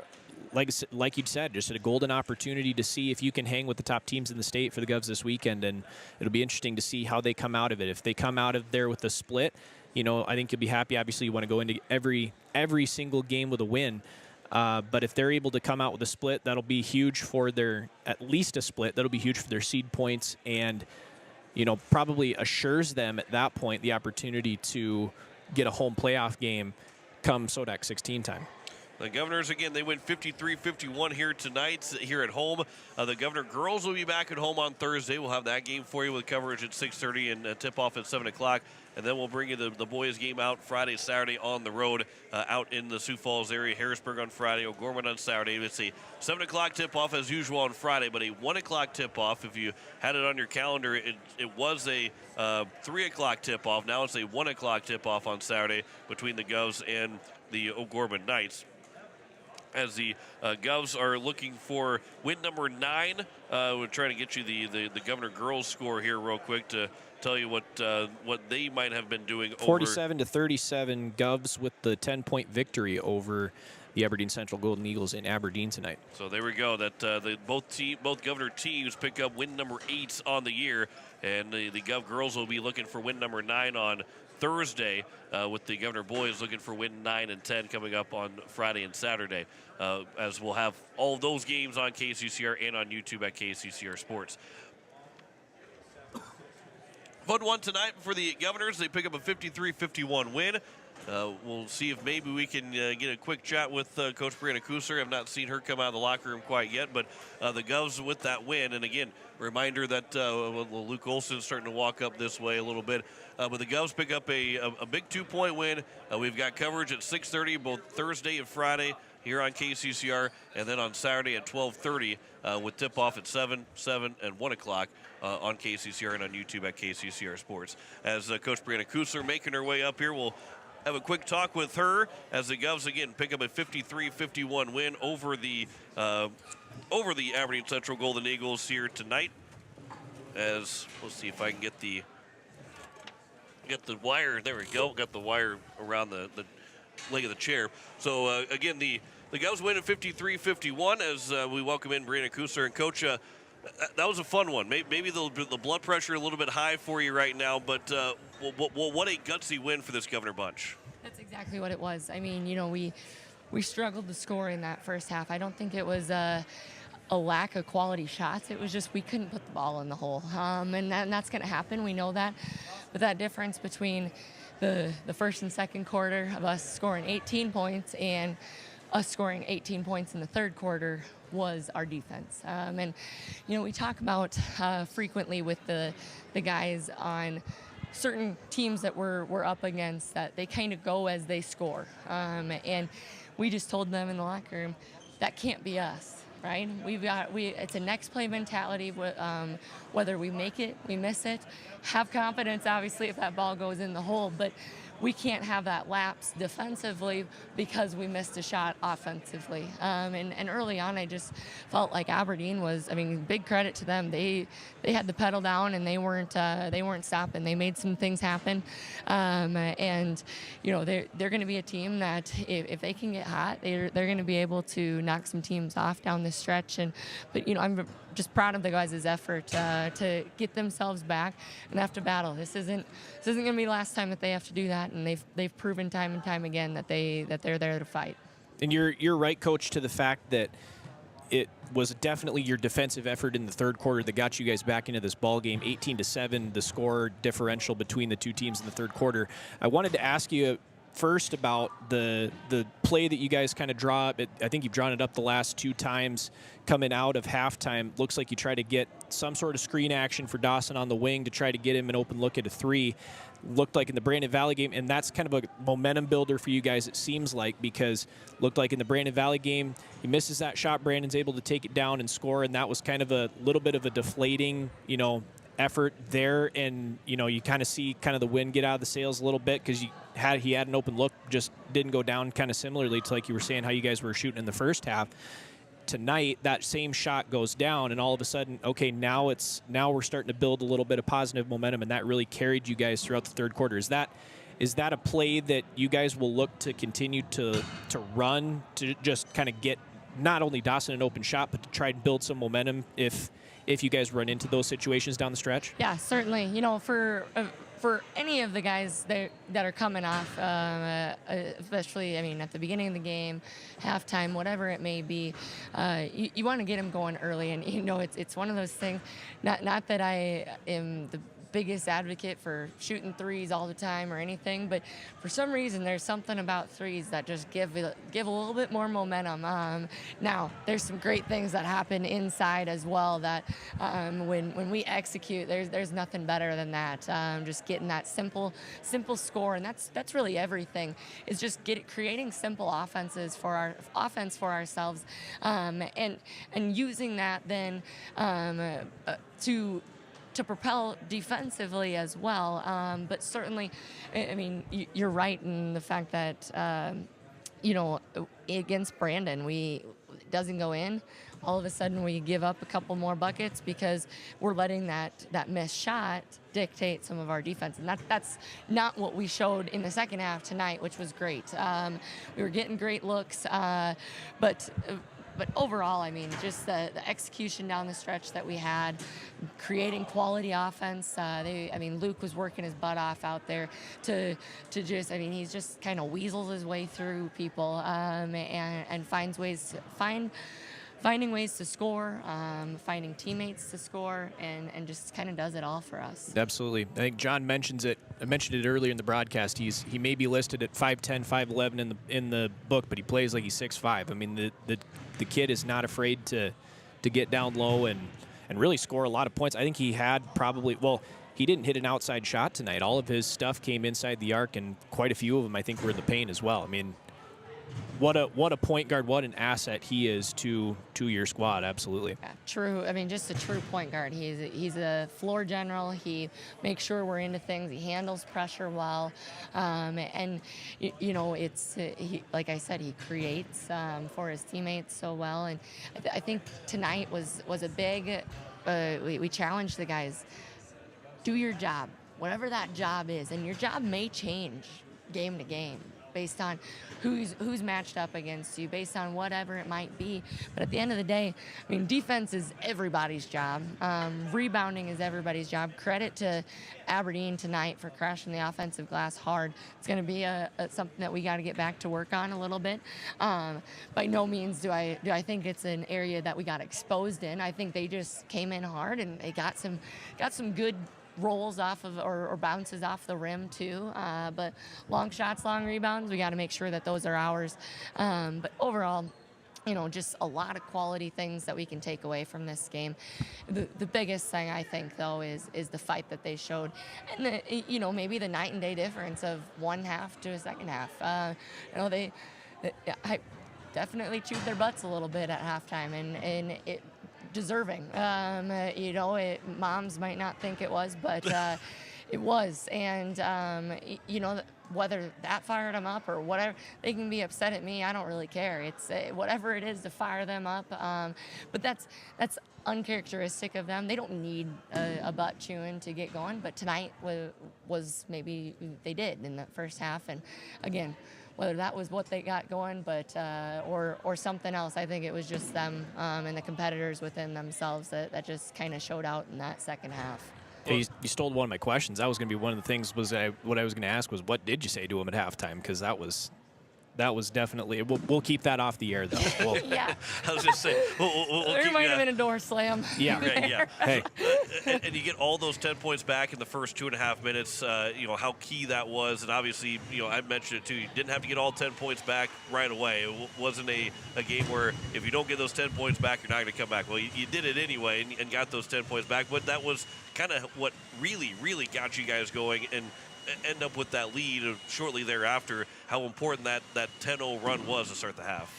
like you said, just a golden opportunity to see if you can hang with the top teams in the state for the Govs this weekend. And it'll be interesting to see how they come out of it. If they come out of there with a split, you know, I think you'll be happy. Obviously, you want to go into every single game with a win. But if they're able to come out with a split, that'll be huge for at least a split. That'll be huge for their seed points, and, you know, probably assures them at that point the opportunity to get a home playoff game come SODAC 16 time. The Governors, again, they win 53-51 here tonight, here at home. The Governor girls will be back at home on Thursday. We'll have that game for you with coverage at 6:30 and tip-off at 7 o'clock. And then we'll bring you the boys' game out Friday, Saturday on the road out in the Sioux Falls area. Harrisburg on Friday, O'Gorman on Saturday. It's a 7 o'clock tip-off as usual on Friday, but a 1 o'clock tip-off. If you had it on your calendar, it was a 3 o'clock tip-off. Now it's a 1 o'clock tip-off on Saturday between the Govs and the O'Gorman Knights. As the Govs are looking for win number 9. We're trying to get you the Governor girls score here real quick to tell you what they might have been doing. 47-37 Govs with the 10-point victory over the Aberdeen Central Golden Eagles in Aberdeen tonight. So there we go. That both Governor teams pick up win number 8 on the year, and the Gov girls will be looking for win number 9 on Thursday, with the Governor boys looking for win 9 and 10 coming up on Friday and Saturday, as we'll have all of those games on KCCR and on YouTube at KCCR Sports. Fun one tonight for the Governors. They pick up a 53-51 win. We'll see if maybe we can get a quick chat with Coach Brianna Kusser. I've not seen her come out of the locker room quite yet, but the Govs with that win. And again, reminder that Luke Olson's starting to walk up this way a little bit. But the Govs pick up a big 2-point win. We've got coverage at 6:30 both Thursday and Friday here on KCCR, and then on Saturday at 12:30 with tip-off at 7, and 1 o'clock on KCCR and on YouTube at KCCR Sports. As Coach Brianna Kusser making her way up here, we'll have a quick talk with her as the Govs again pick up a 53-51 win over the Aberdeen Central Golden Eagles here tonight. As we'll see if I can get the wire. There we go. Got the wire around the leg of the chair. So again, the Govs win at 53-51 as we welcome in Brianna Kusser. And Coach, that was a fun one. Maybe the blood pressure a little bit high for you right now, but what a gutsy win for this Governor bunch. That's exactly what it was. I mean, you know, we struggled to score in that first half. I don't think it was a lack of quality shots. It was just we couldn't put the ball in the hole, and that's going to happen. We know that. But that difference between the first and second quarter of us scoring 18 points and us scoring 18 points in the third quarter was our defense. And, we talk about frequently with the guys on certain teams that we're up against that they kind of go as they score. And we just told them in the locker room, that can't be us. Right? It's a next play mentality. Whether we make it, we miss it. Have confidence, obviously, if that ball goes in the hole, but we can't have that lapse defensively because we missed a shot offensively. And early on, I just felt like Aberdeen was, big credit to them. They had the pedal down and they weren't stopping. They made some things happen. And they're going to be a team that if they can get hot, they're going to be able to knock some teams off down the stretch. But I'm just proud of the guys' effort to get themselves back and have to battle. This isn't going to be the last time that they have to do that, and they've proven time and time again that they're there to fight. And you're right, Coach, to the fact that it was definitely your defensive effort in the third quarter that got you guys back into this ball game. 18-7, the score differential between the two teams in the third quarter. I wanted to ask you first about the play that you guys kind of draw up. I think you've drawn it up the last two times coming out of halftime. Looks like you try to get some sort of screen action for Dawson on the wing to try to get him an open look at a three. Looked like in the Brandon Valley game, and that's kind of a momentum builder for you guys, it seems like, because looked like in the Brandon Valley game, he misses that shot, Brandon's able to take it down and score, and that was kind of a little bit of a deflating, effort there, and you kind of see kind of the wind get out of the sails a little bit because he had an open look, just didn't go down, kind of similarly to like you were saying how you guys were shooting in the first half. Tonight, that same shot goes down, and all of a sudden, okay, now we're starting to build a little bit of positive momentum, and that really carried you guys throughout the third quarter. Is that a play that you guys will look to continue to run to just kind of get not only Dawson an open shot, but to try and build some momentum if you guys run into those situations down the stretch? Yeah, certainly. For any of the guys that are coming off, especially, at the beginning of the game, halftime, whatever it may be, you want to get them going early. And, it's one of those things, not that I am the biggest advocate for shooting threes all the time or anything, but for some reason there's something about threes that just give a little bit more momentum. Now there's some great things that happen inside as well that when we execute, there's nothing better than that. Just getting that simple score, and that's really everything. Is just creating simple offense for ourselves, and using that then to propel defensively as well. But certainly, you're right in the fact that, against Brandon, it doesn't go in. All of a sudden, we give up a couple more buckets because we're letting that missed shot dictate some of our defense. And that's not what we showed in the second half tonight, which was great. We were getting great looks, but overall, just the execution down the stretch that we had, creating quality offense. Luke was working his butt off out there to just, he's just kind of weasels his way through people, and finding ways to score, finding teammates to score, and just kind of does it all for us. Absolutely. I think John mentions it. I mentioned it earlier in the broadcast. He may be listed at 5'10", 5'11" in the book, but he plays like he's 6'5". The kid is not afraid to get down low and really score a lot of points. I think he had he didn't hit an outside shot tonight. All of his stuff came inside the arc, and quite a few of them I think were in the paint as well. What a point guard, what an asset he is to your squad, absolutely. Yeah, true. Just a true point guard. He's a floor general. He makes sure we're into things. He handles pressure well. And, like I said, he creates for his teammates so well. And I think tonight was a big, we challenged the guys, do your job, whatever that job is. And your job may change game to game. based on who's matched up against you, based on whatever it might be. But at the end of the day, I mean, defense is everybody's job. Rebounding is everybody's job. Credit to Aberdeen tonight for crashing the offensive glass hard. It's going to be something that we got to get back to work on a little bit. By no means do I think it's an area that we got exposed in. I think they just came in hard and they got some good rolls off of or bounces off the rim too, but long shots, long rebounds, we got to make sure that those are ours. But overall, just a lot of quality things that we can take away from this game. The biggest thing I think though is the fight that they showed, and maybe the night and day difference of one half to a second half. I definitely chewed their butts a little bit at halftime, and it deserving. Moms might not think it was, but it was. And, whether that fired them up or whatever, they can be upset at me. I don't really care. It's whatever it is to fire them up. But that's uncharacteristic of them. They don't need a butt chewing to get going. But tonight was maybe they did in the first half. And again, whether that was what they got going, but or something else. I think it was just them and the competitors within themselves that just kind of showed out in that second half. Yeah, you stole one of my questions. That was going to be one of the things. What I was going to ask was, what did you say to him at halftime? Because that was definitely. We'll keep that off the air though. Yeah. I was just saying. There might have been a door slam. Yeah. Right, yeah. Hey. And you get all those 10 points back in the first 2.5 minutes. How key that was, and obviously, I mentioned it too. You didn't have to get all 10 points back right away. It wasn't a game where if you don't get those 10 points back, you're not going to come back. Well, you did it anyway and got those 10 points back. But that was kind of what really, really got you guys going and end up with that lead shortly thereafter. How important that 10-0 run was to start the half.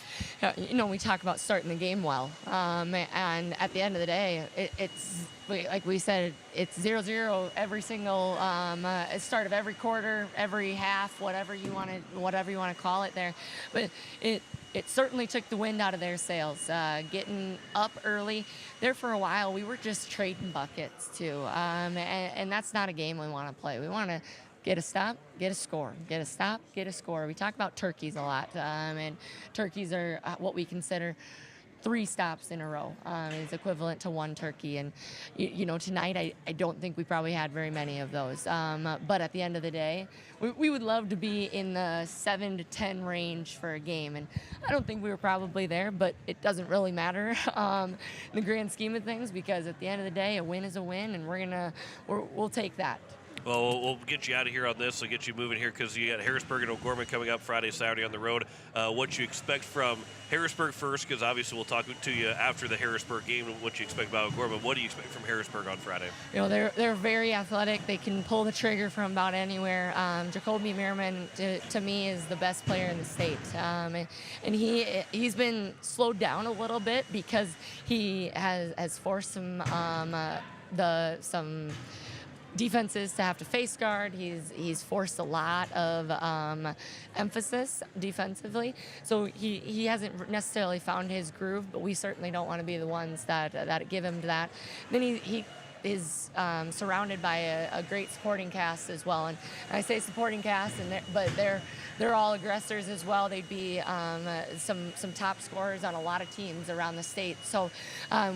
We talk about starting the game well, and at the end of the day, it's like we said, it's 0-0 every single start of every quarter, every half, whatever you want to call it there. But it certainly took the wind out of their sails. Getting up early there for a while, we were just trading buckets too, and that's not a game we want to play. We want to get a stop, get a score. Get a stop, get a score. We talk about turkeys a lot, and turkeys are what we consider 3 stops in a row is equivalent to 1 turkey. And, tonight I don't think we probably had very many of those. But at the end of the day, we would love to be in the 7 to 10 range for a game. And I don't think we were probably there, but it doesn't really matter in the grand scheme of things, because at the end of the day, a win is a win, and we'll take that. Well, we'll get you out of here on this. We'll get you moving here because you got Harrisburg and O'Gorman coming up Friday, Saturday on the road. What you expect from Harrisburg first, because obviously we'll talk to you after the Harrisburg game. What you expect about O'Gorman? What do you expect from Harrisburg on Friday? They're very athletic. They can pull the trigger from about anywhere. Jacoby Merriman, to me, is the best player in the state, and he's been slowed down a little bit because he has forced some defenses to have to face guard. He's forced a lot of emphasis defensively, so he hasn't necessarily found his groove, but we certainly don't want to be the ones that give him that. Then he is surrounded by a great supporting cast as well, and I say supporting cast, but they're all aggressors as well. They'd be some top scorers on a lot of teams around the state. So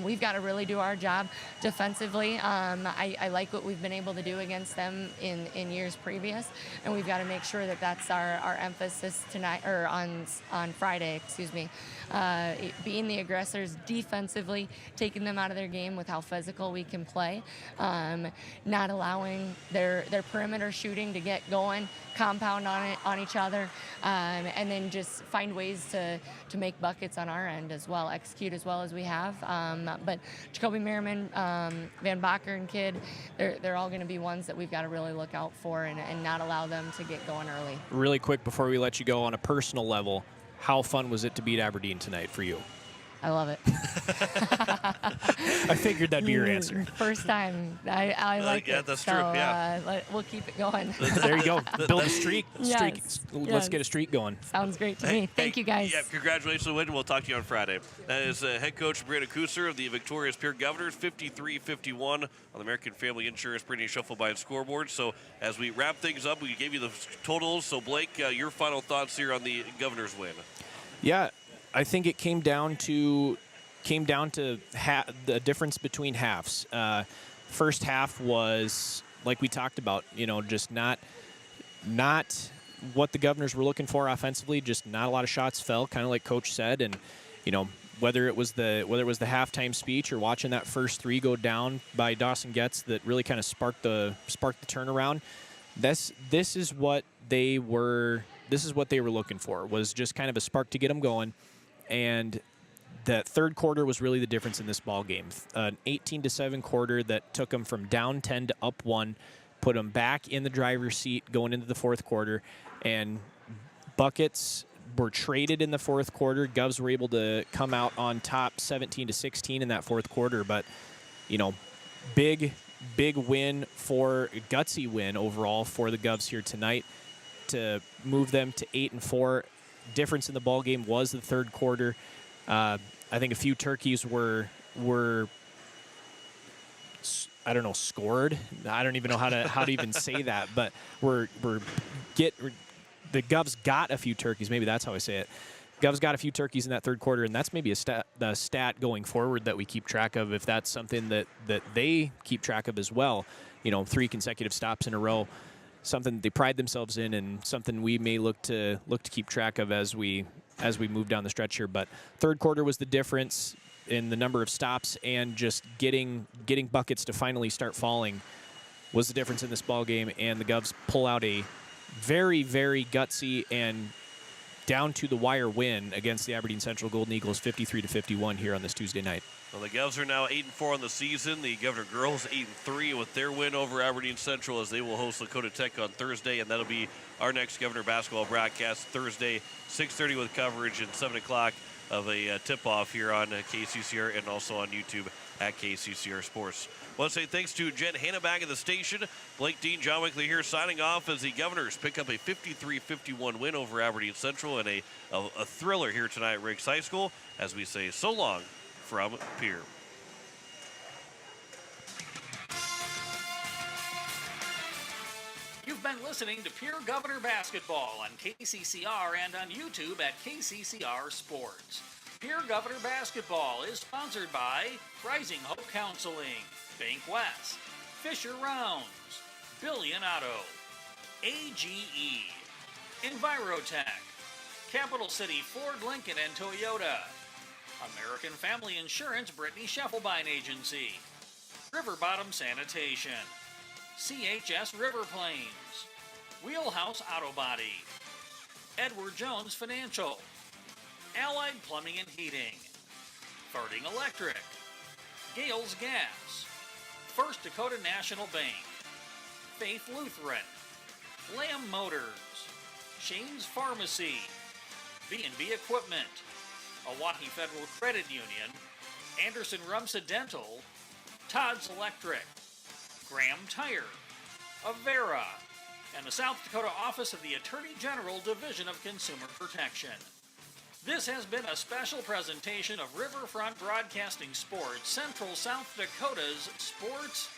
we've got to really do our job defensively. I like what we've been able to do against them in years previous, and we've got to make sure that that's our emphasis tonight, or on Friday, excuse me. Being the aggressors defensively, taking them out of their game with how physical we can play, not allowing their perimeter shooting to get going, compound on each other, and then just find ways to make buckets on our end as well, execute as well as we have. But Jacoby Merriman, Van Bakker and Kidd, they're all going to be ones that we've got to really look out for and not allow them to get going early. Really quick before we let you go, on a personal level, how fun was it to beat Aberdeen tonight for you? I love it. I figured that'd be your answer. First time. I like yeah, it. that's so, true. Yeah. We'll keep it going. There you go. Build a streak. Yes. Let's get a streak going. Sounds great to me. Thank you, guys. Yeah, congratulations on the win. We'll talk to you on Friday. That is head coach Brianna Kusser of the victorious Pierre Governors, 53-51 on the American Family Insurance Brittany Shufflebine scoreboard. So as we wrap things up, we gave you the totals. So Blake, your final thoughts here on the Governors win. Yeah, I think it came down to the difference between halves. First half was, like we talked about, just not what the Governors were looking for offensively. Just not a lot of shots fell, kind of like Coach said. And whether it was the halftime speech or watching that first three go down by Dawson Getz that really kind of sparked the turnaround. This is what they were looking for, was just kind of a spark to get them going. And the third quarter was really the difference in this ball game. An 18-7 quarter that took them from down 10 to up 1, put them back in the driver's seat going into the fourth quarter, and buckets were traded in the fourth quarter. Govs were able to come out on top 17-16 in that fourth quarter, but big win, gutsy win overall for the Govs here tonight to move them to 8-4. Difference in the ball game was the third quarter. I think a few turkeys were scored. I don't even know how to even say that, but the Govs got a few turkeys. Maybe that's how I say it. Govs got a few turkeys in that third quarter, and that's maybe a stat going forward that we keep track of, if that's something that they keep track of as well. 3 consecutive stops in a row. Something they pride themselves in, and something we may look to keep track of as we move down the stretch here. But third quarter was the difference in the number of stops, and just getting buckets to finally start falling was the difference in this ball game. And the Govs pull out a very, very gutsy and down to the wire win against the Aberdeen Central Golden Eagles, 53-51 here on this Tuesday night. Well, the Govs are now 8-4 on the season. The Governor Girls 8-3 with their win over Aberdeen Central, as they will host Lakota Tech on Thursday, and that'll be our next Governor basketball broadcast Thursday, 6:30 with coverage, and 7 o'clock of a tip-off here on KCCR and also on YouTube at KCCR Sports. I want to say thanks to Jen Hanna back at the station. Blake Dean, John Winkley here signing off as the Governors pick up a 53-51 win over Aberdeen Central, and a thriller here tonight at Riggs High School, as we say so long from Pierre. You've been listening to Pierre Governor Basketball on KCCR and on YouTube at KCCR Sports. Pierre Governor Basketball is sponsored by Rising Hope Counseling, Bank West, Fisher Rounds, Billion Auto, AGE, Envirotech, Capital City Ford, Lincoln, and Toyota, American Family Insurance Brittany Shufflebine Agency, River Bottom Sanitation, CHS River Plains, Wheelhouse Auto Body, Edward Jones Financial, Allied Plumbing and Heating, Farting Electric, Gales Gas, First Dakota National Bank, Faith Lutheran, Lamb Motors, Shane's Pharmacy, B&B Equipment, Oahe Federal Credit Union, Anderson Rumsa Dental, Todd's Electric, Graham Tire, Avera, and the South Dakota Office of the Attorney General Division of Consumer Protection. This has been a special presentation of Riverfront Broadcasting Sports, Central South Dakota's sports